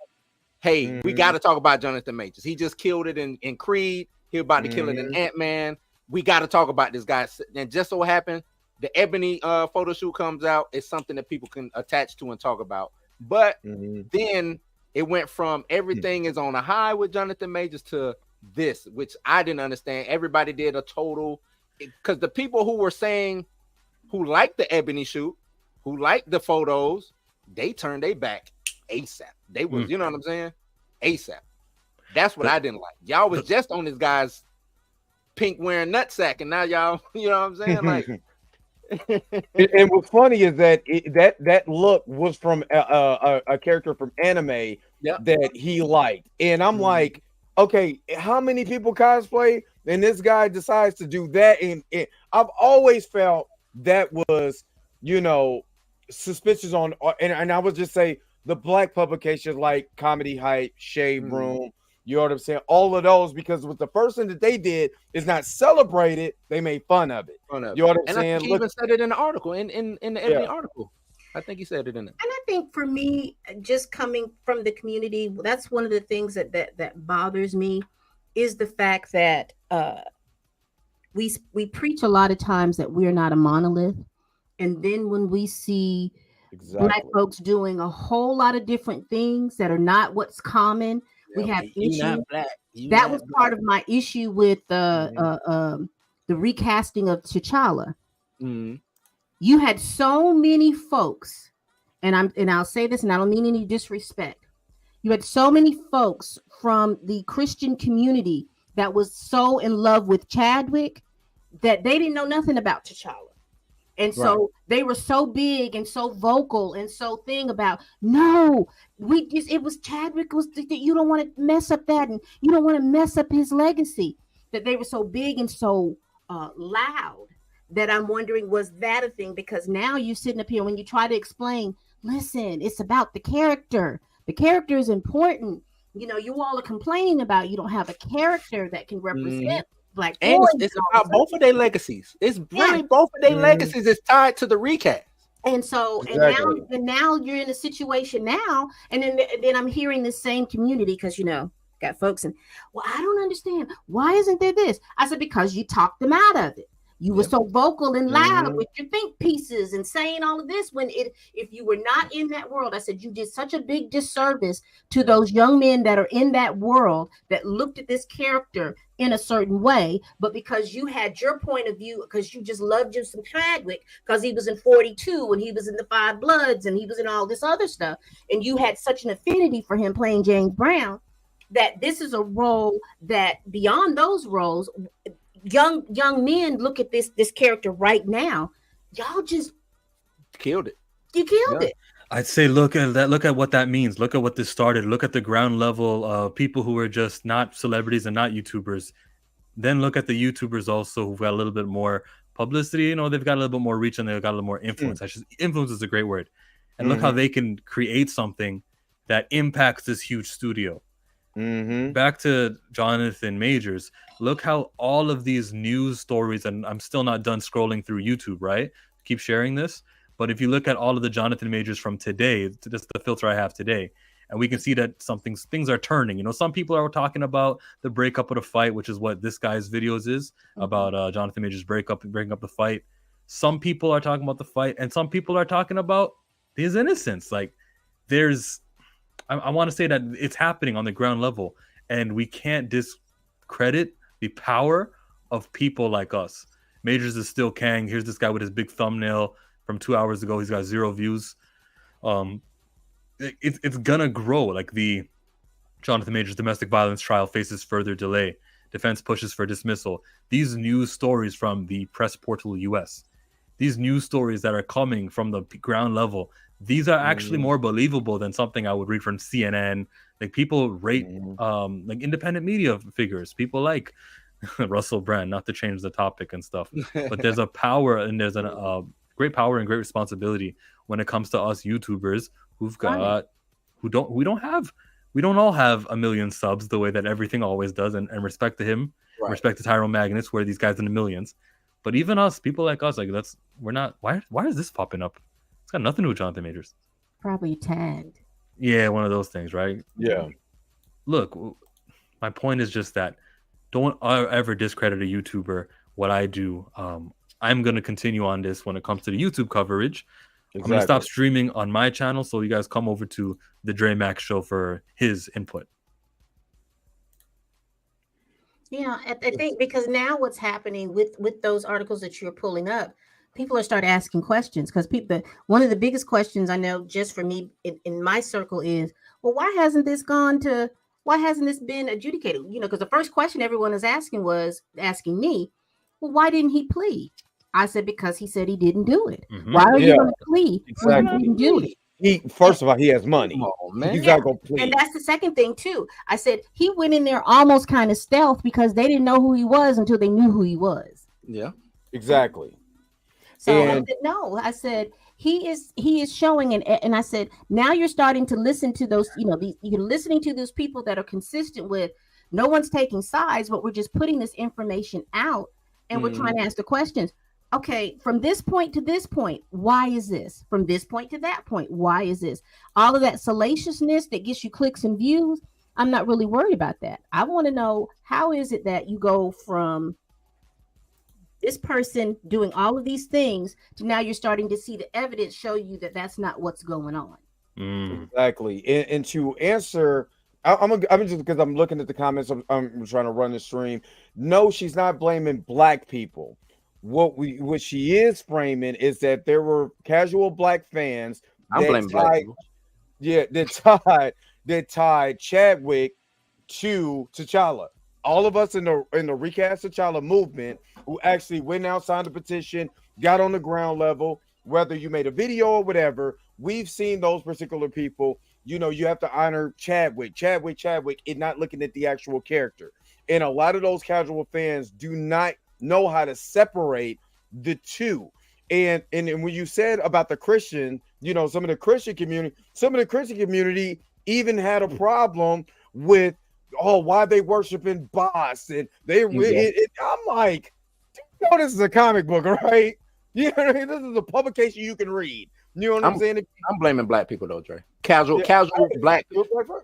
Hey, we got to talk about Jonathan Majors. He just killed it in Creed. He about to kill it in Ant-Man. We got to talk about this guy. And just so happened, the Ebony photo shoot comes out. It's something that people can attach to and talk about. But then it went from everything is on a high with Jonathan Majors to this, which I didn't understand. Everybody did a total, because the people who were saying, who liked the Ebony shoot, who liked the photos, they turned their back ASAP. They was, you know what I'm saying? ASAP. That's what I didn't like. Y'all was just on this guy's pink wearing nutsack, and now y'all, you know what I'm saying? Like, and what's funny is that that look was from a character from anime that he liked, and I'm like, okay, how many people cosplay? And this guy decides to do that, and I've always felt that was, suspicious on, and I would just say the black publications like Comedy Hype, Shade Room. You know what I'm saying? All of those, because with the first thing that they did is not celebrated, they made fun of it. You know what I'm saying? I think he even said it in the article, in the Ebony article. I think he said it in it. And I think for me, just coming from the community, that's one of the things that bothers me, is the fact that we preach a lot of times that we're not a monolith, and then when we see Black folks doing a whole lot of different things that are not what's common. We have issues. That was part of my issue with the recasting of T'Challa. You had so many folks, and I'll say this, and I don't mean any disrespect. You had so many folks from the Christian community that was so in love with Chadwick that they didn't know nothing about T'Challa. And so they were so big and so vocal and so thing about, no, it was Chadwick was that you don't want to mess up that, and you don't want to mess up his legacy, that they were so big and so loud that I'm wondering, was that a thing? Because now you're sitting up here, when you try to explain, listen, it's about the character. The character is important. You all are complaining about you don't have a character that can represent Black and it's about both of their legacies. It's really both of their legacies is tied to the recast. And so, and now you're in a situation now, and then I'm hearing the same community, because got folks and, well, I don't understand, why isn't there this? I said, because you talked them out of it. You were so vocal and loud Mhm. with your think pieces and saying all of this when if you were not in that world. I said you did such a big disservice to those young men that are in that world that looked at this character in a certain way, but because you had your point of view, because you just loved you some Chadwick, because he was in 42 and he was in the Five Bloods and he was in all this other stuff, and you had such an affinity for him playing James Brown, that this is a role that beyond those roles, young men look at this character right now. Y'all just killed it. You killed it. I'd say look at that. Look at what that means. Look at what this started. Look at the ground level people who are just not celebrities and not YouTubers. Then look at the YouTubers also who've got a little bit more publicity. You know, they've got a little bit more reach and they've got a little more influence. Influence is a great word. And look how they can create something that impacts this huge studio. Back to Jonathan Majors. Look how all of these news stories, and I'm still not done scrolling through YouTube, right? Keep sharing this. But if you look at all of the Jonathan Majors from today, just the filter I have today, and we can see that things are turning. You know, some people are talking about the breakup of the fight, which is what this guy's videos is about Jonathan Majors breaking up the fight. Some people are talking about the fight, and some people are talking about his innocence. Like, I want to say that it's happening on the ground level, and we can't discredit the power of people like us. Majors is still Kang. Here's this guy with his big thumbnail from 2 hours ago. He's got 0 views. It's gonna grow. Like, the Jonathan Majors domestic violence trial faces further delay. Defense pushes for dismissal. These news stories from the press portal US, these news stories that are coming from the ground level, these are actually more believable than something I would read from CNN. Like, people rate like independent media figures, people like Russell Brand, not to change the topic and stuff, but there's a power and there's a great power and great responsibility when it comes to us YouTubers who've got we don't all have a million subs the way that everything always does, and respect to him, respect to Tyrone Magnus, where these guys in the millions. But even us, people like us, like, we're not. Why is this popping up? It's got nothing to do with Jonathan Majors. Probably tagged. Yeah, one of those things, right? Yeah. Look, my point is just that don't ever discredit a YouTuber. What I do, I'm going to continue on this when it comes to the YouTube coverage. I'm going to stop streaming on my channel, so you guys come over to the Dre Max Show for his input. Yeah, I think because now what's happening with those articles that you're pulling up, people are starting asking questions, because one of the biggest questions I know just for me in my circle is, well, why hasn't this been adjudicated? You know, because the first question everyone is asking me, well, why didn't he plead? I said, because he said he didn't do it. Why are you going to plead when he didn't do it? First of all, he has money. He's not gonna plead. And that's the second thing too. I said he went in there almost kind of stealth because they didn't know who he was until they knew who he was. Yeah, exactly. So I said, no, I said he is showing, and I said, now you're starting to listen to those, you know, you're listening to those people that are consistent with no one's taking sides, but we're just putting this information out, and we're trying to ask the questions. Okay, from this point to this point, why is this? From this point to that point, why is this? All of that salaciousness that gets you clicks and views, I'm not really worried about that. I want to know, how is it that you go from this person doing all of these things to now you're starting to see the evidence show you that that's not what's going on? Exactly. And to answer, I'm just, because I'm looking at the comments, I'm trying to run the stream. No, she's not blaming Black people. What she is framing is that there were casual Black fans that tied Chadwick to T'Challa. All of us in the recast T'Challa movement who actually went out, signed a petition, got on the ground level, whether you made a video or whatever, we've seen those particular people. You know, you have to honor Chadwick, and not looking at the actual character. And a lot of those casual fans do not know how to separate the two. And when you said about the Christian, you know, some of the Christian community even had a problem with, why they worshiping boss, and I'm like, you know, this is a comic book, right? You know what I mean? This is a publication you can read. You know what I'm saying? I'm blaming Black people though, Dre. Casual Black.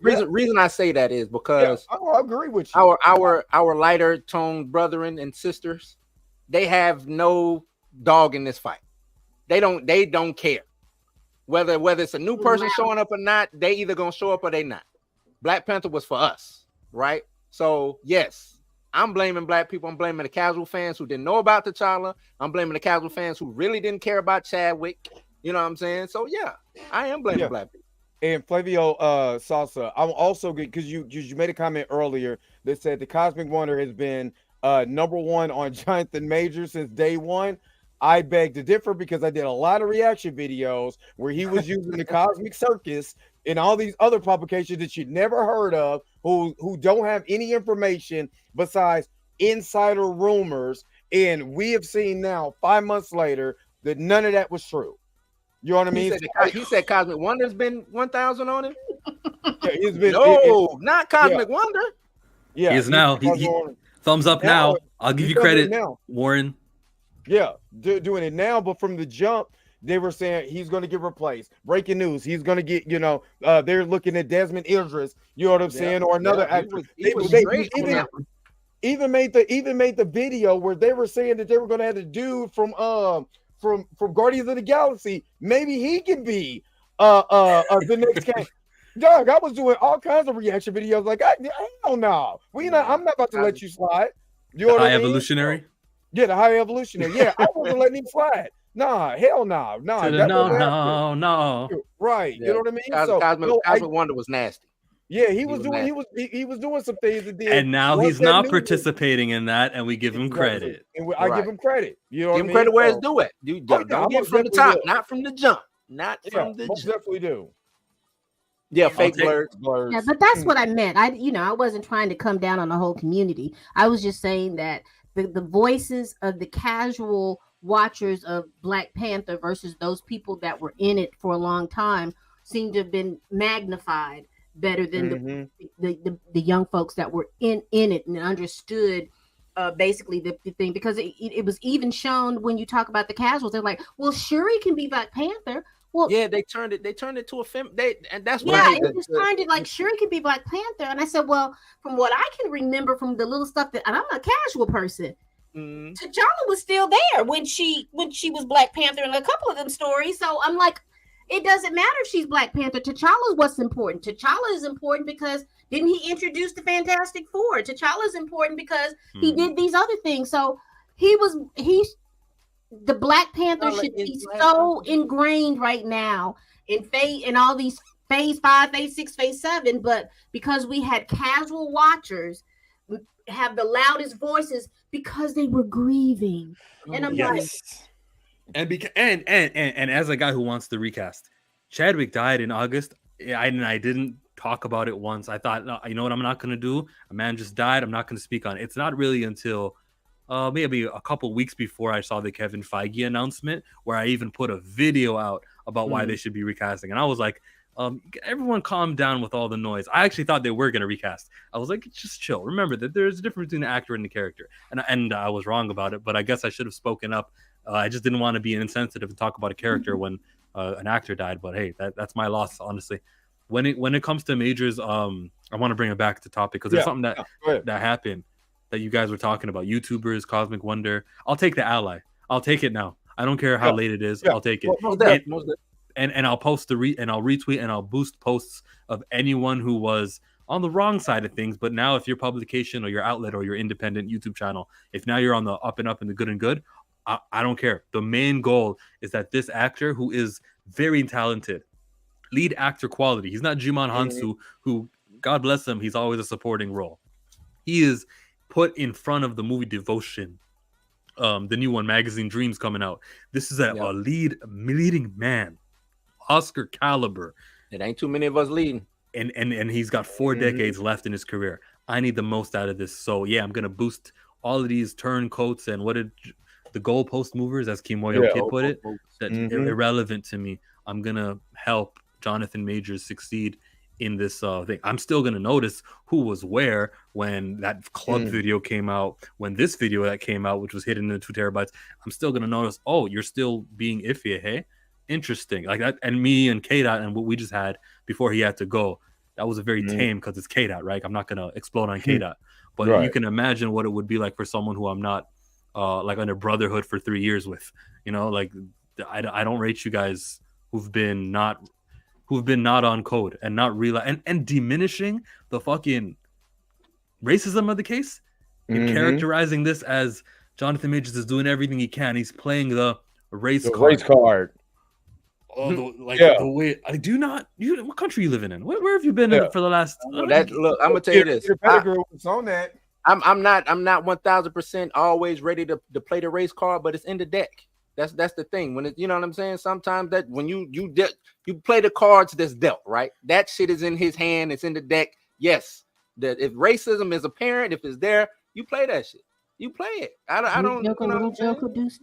Reason I say that is because I agree with you. Our lighter toned brethren and sisters, they have no dog in this fight. They don't care whether it's a new person showing up or not. They either gonna show up or they not. Black Panther was for us, right? So yes, I'm blaming black people. I'm blaming the casual fans who didn't know about T'Challa. I'm blaming the casual fans who really didn't care about Chadwick. You know what I'm saying? So yeah, I am blaming black people. And Flavio Salsa, I'm also good because you made a comment earlier that said the Cosmic Wonder has been #1 on Jonathan Majors since day one. I beg to differ because I did a lot of reaction videos where he was using the Cosmic Circus and all these other publications that you'd never heard of, who don't have any information besides insider rumors. And we have seen now 5 months later that none of that was true. You know what I mean? He said Cosmic Wonder's been 1,000 on him. Yeah, it's been not Cosmic Wonder. Yeah, he is now. He thumbs up now. I'll give you credit, Warren. Yeah, doing it now, but from the jump, they were saying he's going to get replaced. Breaking news, he's going to get, they're looking at Desmond Idris, you know what I'm saying, or another actor. Even made the video where they were saying that they were going to have the dude from Guardians of the Galaxy. Maybe he can be the next guy. Doug, I was doing all kinds of reaction videos. Like, hell no, I'm not about to let you slide. You know what I mean? Evolutionary. Yeah, the high evolutionary. Yeah, I wasn't letting him slide. Nah, hell no. No. Right. Yeah. You know what I mean? Cosmic Wonder was nasty. Yeah, he was doing some things that did. And now he's not participating in that, and we give him credit. And I give him credit. You know, give him credit where it's due at. Don't get from the top, not from the jump. Not from the jump. Definitely do. Yeah, fake blurs. Yeah, but that's what I meant. I wasn't trying to come down on the whole community. I was just saying that the voices of the casual watchers of Black Panther versus those people that were in it for a long time seem to have been magnified better than the young folks that were in it and understood basically the thing, because it was even shown when you talk about the casuals. They're like, well, Shuri can be Black Panther. Well, yeah, they turned it to a film. And that's it just turned it like Shuri could be Black Panther. And I said, well, from what I can remember from the little stuff and I'm a casual person. T'Challa was still there when she was Black Panther in a couple of them stories. So I'm like, it doesn't matter if she's Black Panther. T'Challa is what's important. T'Challa is important because didn't he introduce the Fantastic Four? T'Challa is important because he did these other things. So the Black Panther should be so ingrained right now in all these phase 5, phase 6, phase 7, but because we had casual watchers have the loudest voices because they were grieving. And I'm like, and as a guy who wants to recast, Chadwick died in August. I didn't talk about it once. I thought, no, you know what I'm not going to do? A man just died. I'm not going to speak on it. It's not really until maybe a couple weeks before I saw the Kevin Feige announcement where I even put a video out about why they should be recasting. And I was like, everyone calm down with all the noise. I actually thought they were going to recast. I was like, just chill. Remember that there's a difference between the actor and the character. And I was wrong about it, but I guess I should have spoken up. I just didn't want to be insensitive and talk about a character when an actor died. But hey, that's my loss, honestly. When it comes to Majors, I want to bring it back to topic because there's something that happened that you guys were talking about. YouTubers, Cosmic Wonder. I'll take the ally. I'll take it now. I don't care how late it is. I'll take it. And I'll post and I'll retweet and I'll boost posts of anyone who was on the wrong side of things. But now if your publication or your outlet or your independent YouTube channel, if now you're on the up and the good and good, I don't care. The main goal is that this actor who is very talented, lead actor quality. He's not Jimon Hansu, who, God bless him, he's always a supporting role. He is put in front of the movie Devotion, the new one, Magazine Dreams, coming out. This is a leading man, Oscar caliber. It ain't too many of us leading. And he's got 4 decades left in his career. I need the most out of this. So yeah, I'm gonna boost all of these turncoats and what did the goalpost movers, as Kimoyo Kid put it, that irrelevant to me. I'm gonna help Jonathan Majors succeed in this thing. I'm still gonna notice who was where when that club video came out, when this video that came out, which was hidden in 2 terabytes. I'm still gonna notice, oh, you're still being iffy, hey? Interesting. Like that, and me and K-Dot and what we just had before he had to go, that was a very tame, because it's K-Dot, right? I'm not gonna explode on K-Dot, but you can imagine what it would be like for someone who I'm not like under brotherhood for 3 years with. You know, like I don't rate you guys who've been not on code and not realize and diminishing the fucking racism of the case and characterizing this as Jonathan Majors is doing everything he can. He's playing the race card. Oh, the way I do not. What country you living in? Where have you been in for the last? Look, I'm gonna tell you this. On that. I'm not 1000% always ready to play the race card, but it's in the deck. That's the thing. When you know what I'm saying. Sometimes that when you play the cards that's dealt, right? That shit is in his hand. It's in the deck. Yes, that if racism is apparent, if it's there, you play that shit. You play it. I don't. Little Joker, deuce.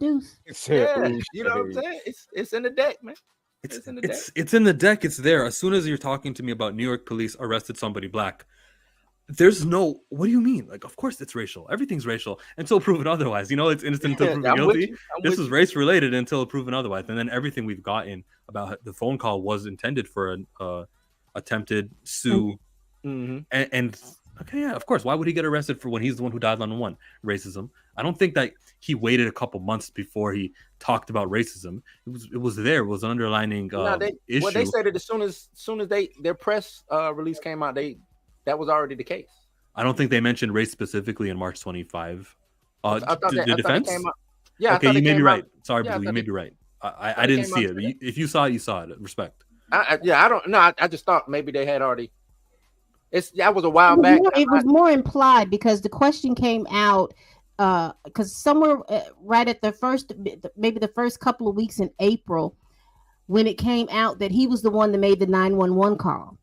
Yeah, you know what I'm saying. It's in the deck, man. It's in the deck. It's in the deck. It's there. As soon as you're talking to me about New York police arrested somebody black, there's no. What do you mean? Like, of course it's racial. Everything's racial until proven otherwise. You know, it's innocent until proven guilty. This is race related until proven otherwise, and then everything we've gotten about the phone call was intended for an attempted sue, and okay, yeah, of course. Why would he get arrested for when he's the one who died on one racism? I don't think that he waited a couple months before he talked about racism. It was there. It was an underlining issue. Well, they said that as soon as their press release came out, that was already the case. I don't think they mentioned race specifically in March 25. I thought the defense. Yeah. Okay, you may be right. Sorry, but you may be right. I didn't see it. If you saw it, you saw it. Respect. I don't know. I just thought maybe they had already. That was a while back. It was more implied because the question came out because somewhere right at maybe the first couple of weeks in April, when it came out that he was the one that made the 911 call,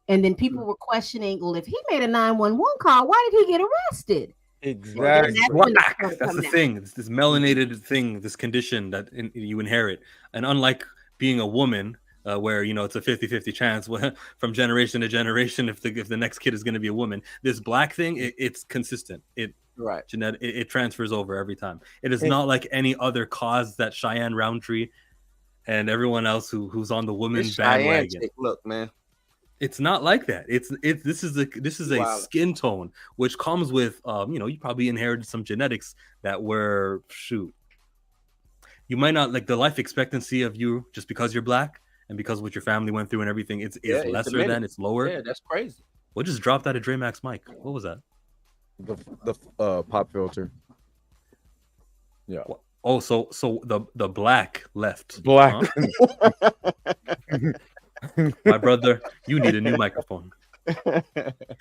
and then people were questioning, well, if he made a 911 call, why did he get arrested? Exactly. That's the thing. It's this melanated thing, this condition that you inherit, and unlike being a woman. Where it's a 50-50 chance from generation to generation if the next kid is going to be a woman. This black thing, it's consistent. It transfers over every time. It is not like any other cause that Cheyenne Roundtree and everyone else who's on the woman bandwagon. Look, man, it's not like that. This is a skin tone which comes with you probably inherited some genetics that were you might not like the life expectancy of you just because you're black. And because what your family went through and everything, it's lesser than, it's lower. Yeah, that's crazy. What just dropped out of Dre Max mic? What was that? The pop filter. Yeah. Oh, so the black left. Black. Huh? My brother, you need a new microphone.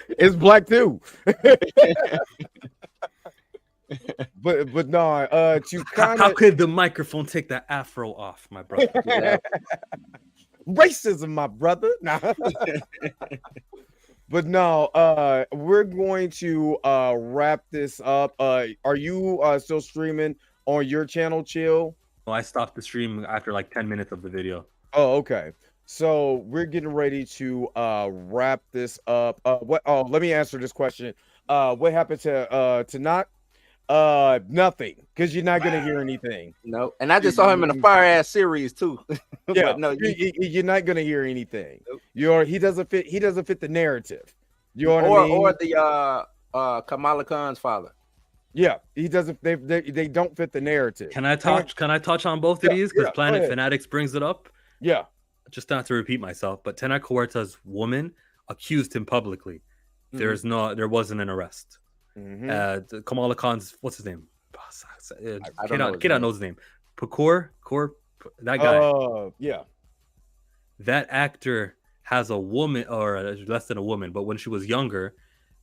It's black too. But no, to kind of how could the microphone take the afro off, my brother? Racism, my brother. Nah. But no, we're going to wrap this up. Are you still streaming on your channel, Chill? Well, I stopped the stream after like 10 minutes of the video. Oh, okay. So we're getting ready to wrap this up. Let me answer this question. What happened to not? Nothing, because you're not gonna hear anything. No, and I just saw him in a fire ass series too. Yeah, no, you're not gonna hear anything. Nope. He doesn't fit the narrative. You know what I mean? Or the Kamala Khan's father. Yeah, he doesn't. They don't fit the narrative. Can I touch on both of these? Because Planet Fanatics brings it up. Yeah. Just not to repeat myself, but Tena Huerta's woman accused him publicly. There wasn't an arrest. Kamala Khan's, what's his name? Kid knows his name. Pakur, that guy. Yeah. That actor has a woman, or less than a woman, but when she was younger,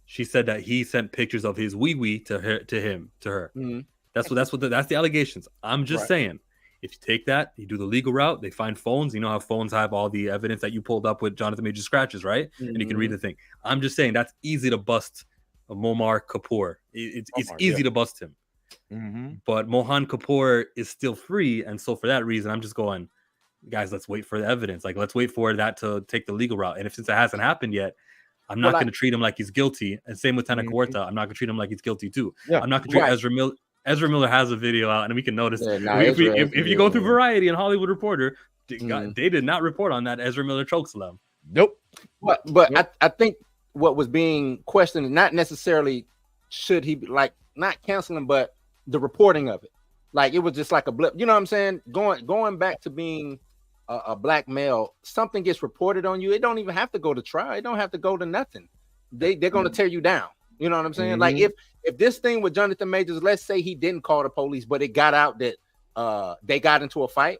she said that he sent pictures of his wee to her. Mm-hmm. That's the allegations. I'm just saying, if you take that, you do the legal route, they find phones. You know how phones have all the evidence that you pulled up with Jonathan Major scratches, right? Mm-hmm. And you can read the thing. I'm just saying that's easy to bust. Muammar Kapoor. It's easy to bust him. Mm-hmm. But Mohan Kapoor is still free. And so for that reason, I'm just going, guys, let's wait for the evidence. Like, let's wait for that to take the legal route. And since it hasn't happened yet, I'm not going to treat him like he's guilty. And same with Tena Huerta. I'm not going to treat him like he's guilty too. Yeah. I'm not going to treat Ezra Miller. Ezra Miller has a video out, and we can notice if you go through Variety and Hollywood Reporter, they did not report on that Ezra Miller chokeslam. Nope. But I think what was being questioned, not necessarily should he be like not canceling, but the reporting of it. Like it was just like a blip. You know what I'm saying? Going back to being a black male, something gets reported on you. It don't even have to go to trial. It don't have to go to nothing. They're gonna tear you down. You know what I'm saying? Mm-hmm. Like if this thing with Jonathan Majors, let's say he didn't call the police, but it got out that they got into a fight,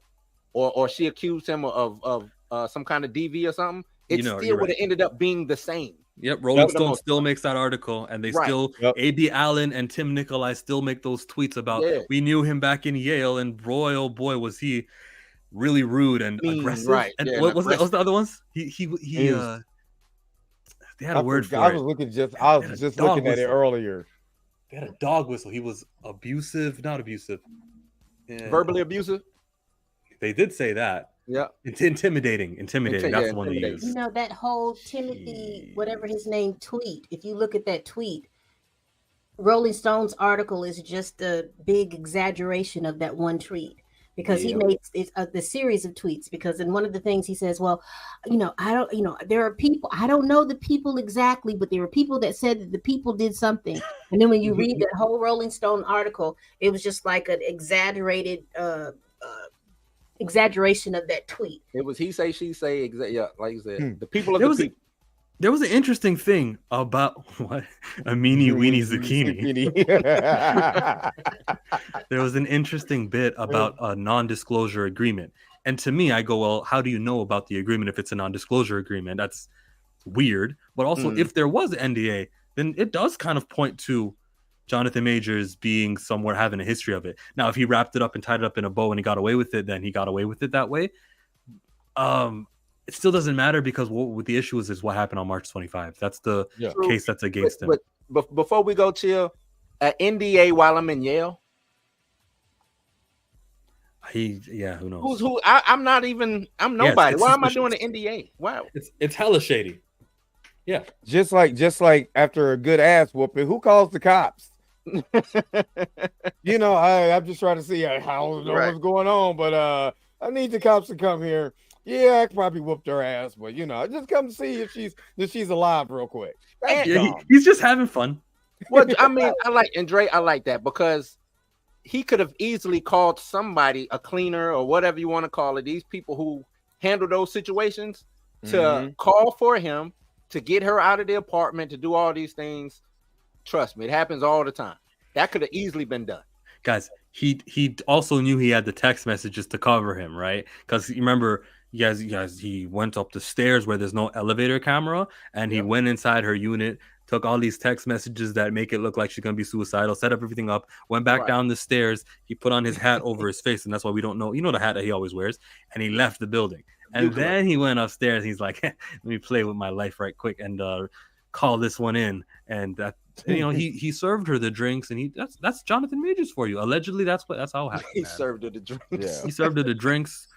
or she accused him of some kind of DV or something, it still would have ended up being the same. Yep, Rolling Stone still makes that article, and they still A.B. Allen and Tim Nikolai still make those tweets about we knew him back in Yale, and boy, oh boy, was he really rude and aggressive. Right. And Yeah, what was the other ones? He they had a word for it. I was just looking at it earlier. They had a dog whistle. He was abusive, not abusive. Yeah. Verbally abusive. They did say that. Yeah. Intimidating. That's the one they use. You know, that whole Timothy, whatever his name, tweet. If you look at that tweet, Rolling Stone's article is just a big exaggeration of that one tweet, because he makes the series of tweets. Because in one of the things he says, well, there are people, I don't know the people exactly, but there were people that said that the people did something. And then when you read that whole Rolling Stone article, it was just like an exaggerated exaggeration of that tweet. It was he say, she say, like you said, the people of the people. There was an interesting thing about what a meanie weenie zucchini. There was an interesting bit about a non-disclosure agreement. And to me, I go, well, how do you know about the agreement if it's a non-disclosure agreement? That's weird. But also, if there was an NDA, then it does kind of point to Jonathan Majors being somewhere having a history of it. Now, if he wrapped it up and tied it up in a bow and he got away with it, then he got away with it that way. It still doesn't matter, because what the issue is what happened on March 25. That's the case that's against him. But before we go, Chill, an NDA while I'm in Yale. Who knows? I'm nobody. Why am I doing an NDA? Wow. It's hella shady. Yeah. Just like after a good ass whooping, who calls the cops? I'm just trying to see how what's going on, but I need the cops to come here. Yeah, I probably whooped her ass, but just come to see if she's alive real quick. He's just having fun. Well, I mean, I like that, because he could have easily called somebody, a cleaner or whatever you want to call it, these people who handle those situations, to call for him, to get her out of the apartment, to do all these things. Trust me, it happens all the time. That could have easily been done. Guys, he also knew he had the text messages to cover him, right? Because you remember, you guys, he went up the stairs where there's no elevator camera, and he went inside her unit, took all these text messages that make it look like she's gonna be suicidal, set up everything up, went back down the stairs. He put on his hat over his face, and that's why we don't know. The hat that he always wears, and he left the building. And then he went upstairs. He's like, let me play with my life right quick and call this one in. And that, he served her the drinks, and that's Jonathan Majors for you. Allegedly, that's how it happened. He served her the drinks. Yeah. He served her the drinks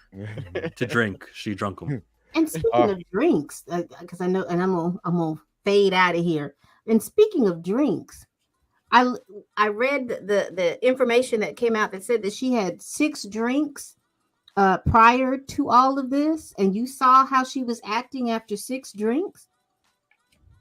to drink. She drunk them. And speaking of drinks, because I know, and I'm gonna fade out of here. And speaking of drinks, I read the information that came out that said that she had 6 drinks prior to all of this, and you saw how she was acting after 6 drinks.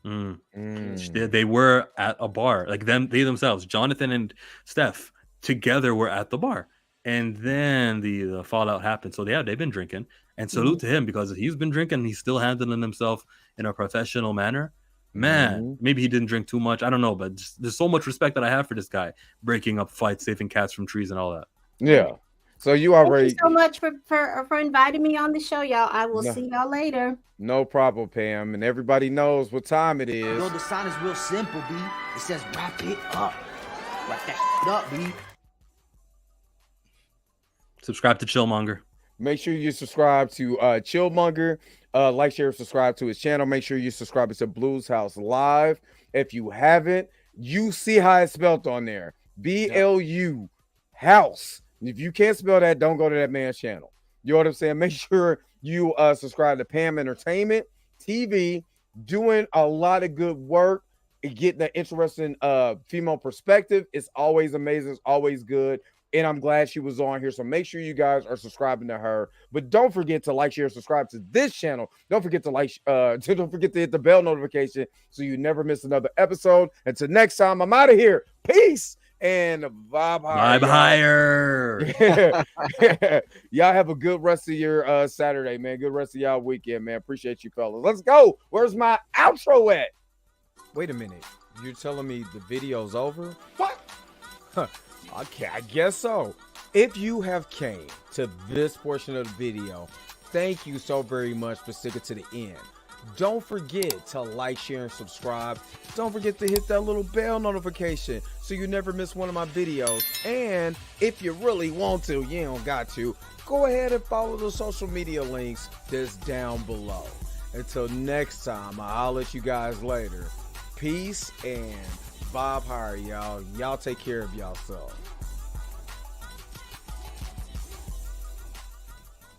They were at a bar, like they themselves, Jonathan and Steph together were at the bar, and then the fallout happened. So they've been drinking, and salute to him, because he's been drinking. He's still handling himself in a professional manner. Man, maybe he didn't drink too much. I don't know, but there's so much respect that I have for this guy, breaking up fights, saving cats from trees, and all that. Yeah. So you already. Thank you so much for inviting me on the show, y'all. I will see y'all later. No problem, Pam. And everybody knows what time it is. Yo, the sign is real simple, B. It says wrap it up. Wrap that shit up, B. Subscribe to Chillmonger. Make sure you subscribe to Chillmonger. Like, share, subscribe to his channel. Make sure you subscribe to Blues House Live. If you haven't, you see how it's spelled on there. BLU House. If you can't spell that, don't go to that man's channel. You know what I'm saying? Make sure you subscribe to Pam Entertainment TV, doing a lot of good work, getting an interesting female perspective. It's always amazing. It's always good. And I'm glad she was on here. So make sure you guys are subscribing to her. But don't forget to like, share, subscribe to this channel. Don't forget to don't forget to hit the bell notification so you never miss another episode. Until next time, I'm out of here. Peace. and Vibe Higher. Vibe Higher. Y'all have a good rest of your Saturday, man. Good rest of y'all weekend, man. Appreciate you, fellas. Let's go. Where's my outro at? Wait a minute. You're telling me the video's over? What? Huh. Okay, I guess so. If you have came to this portion of the video, thank you so very much for sticking to the end. Don't forget to like, share, and subscribe. Don't forget to hit that little bell notification so you never miss one of my videos. And if you really want to, you don't got to, go ahead and follow the social media links that's down below. Until next time, I'll let you guys later. Peace and vibe higher, y'all. Y'all take care of yourself.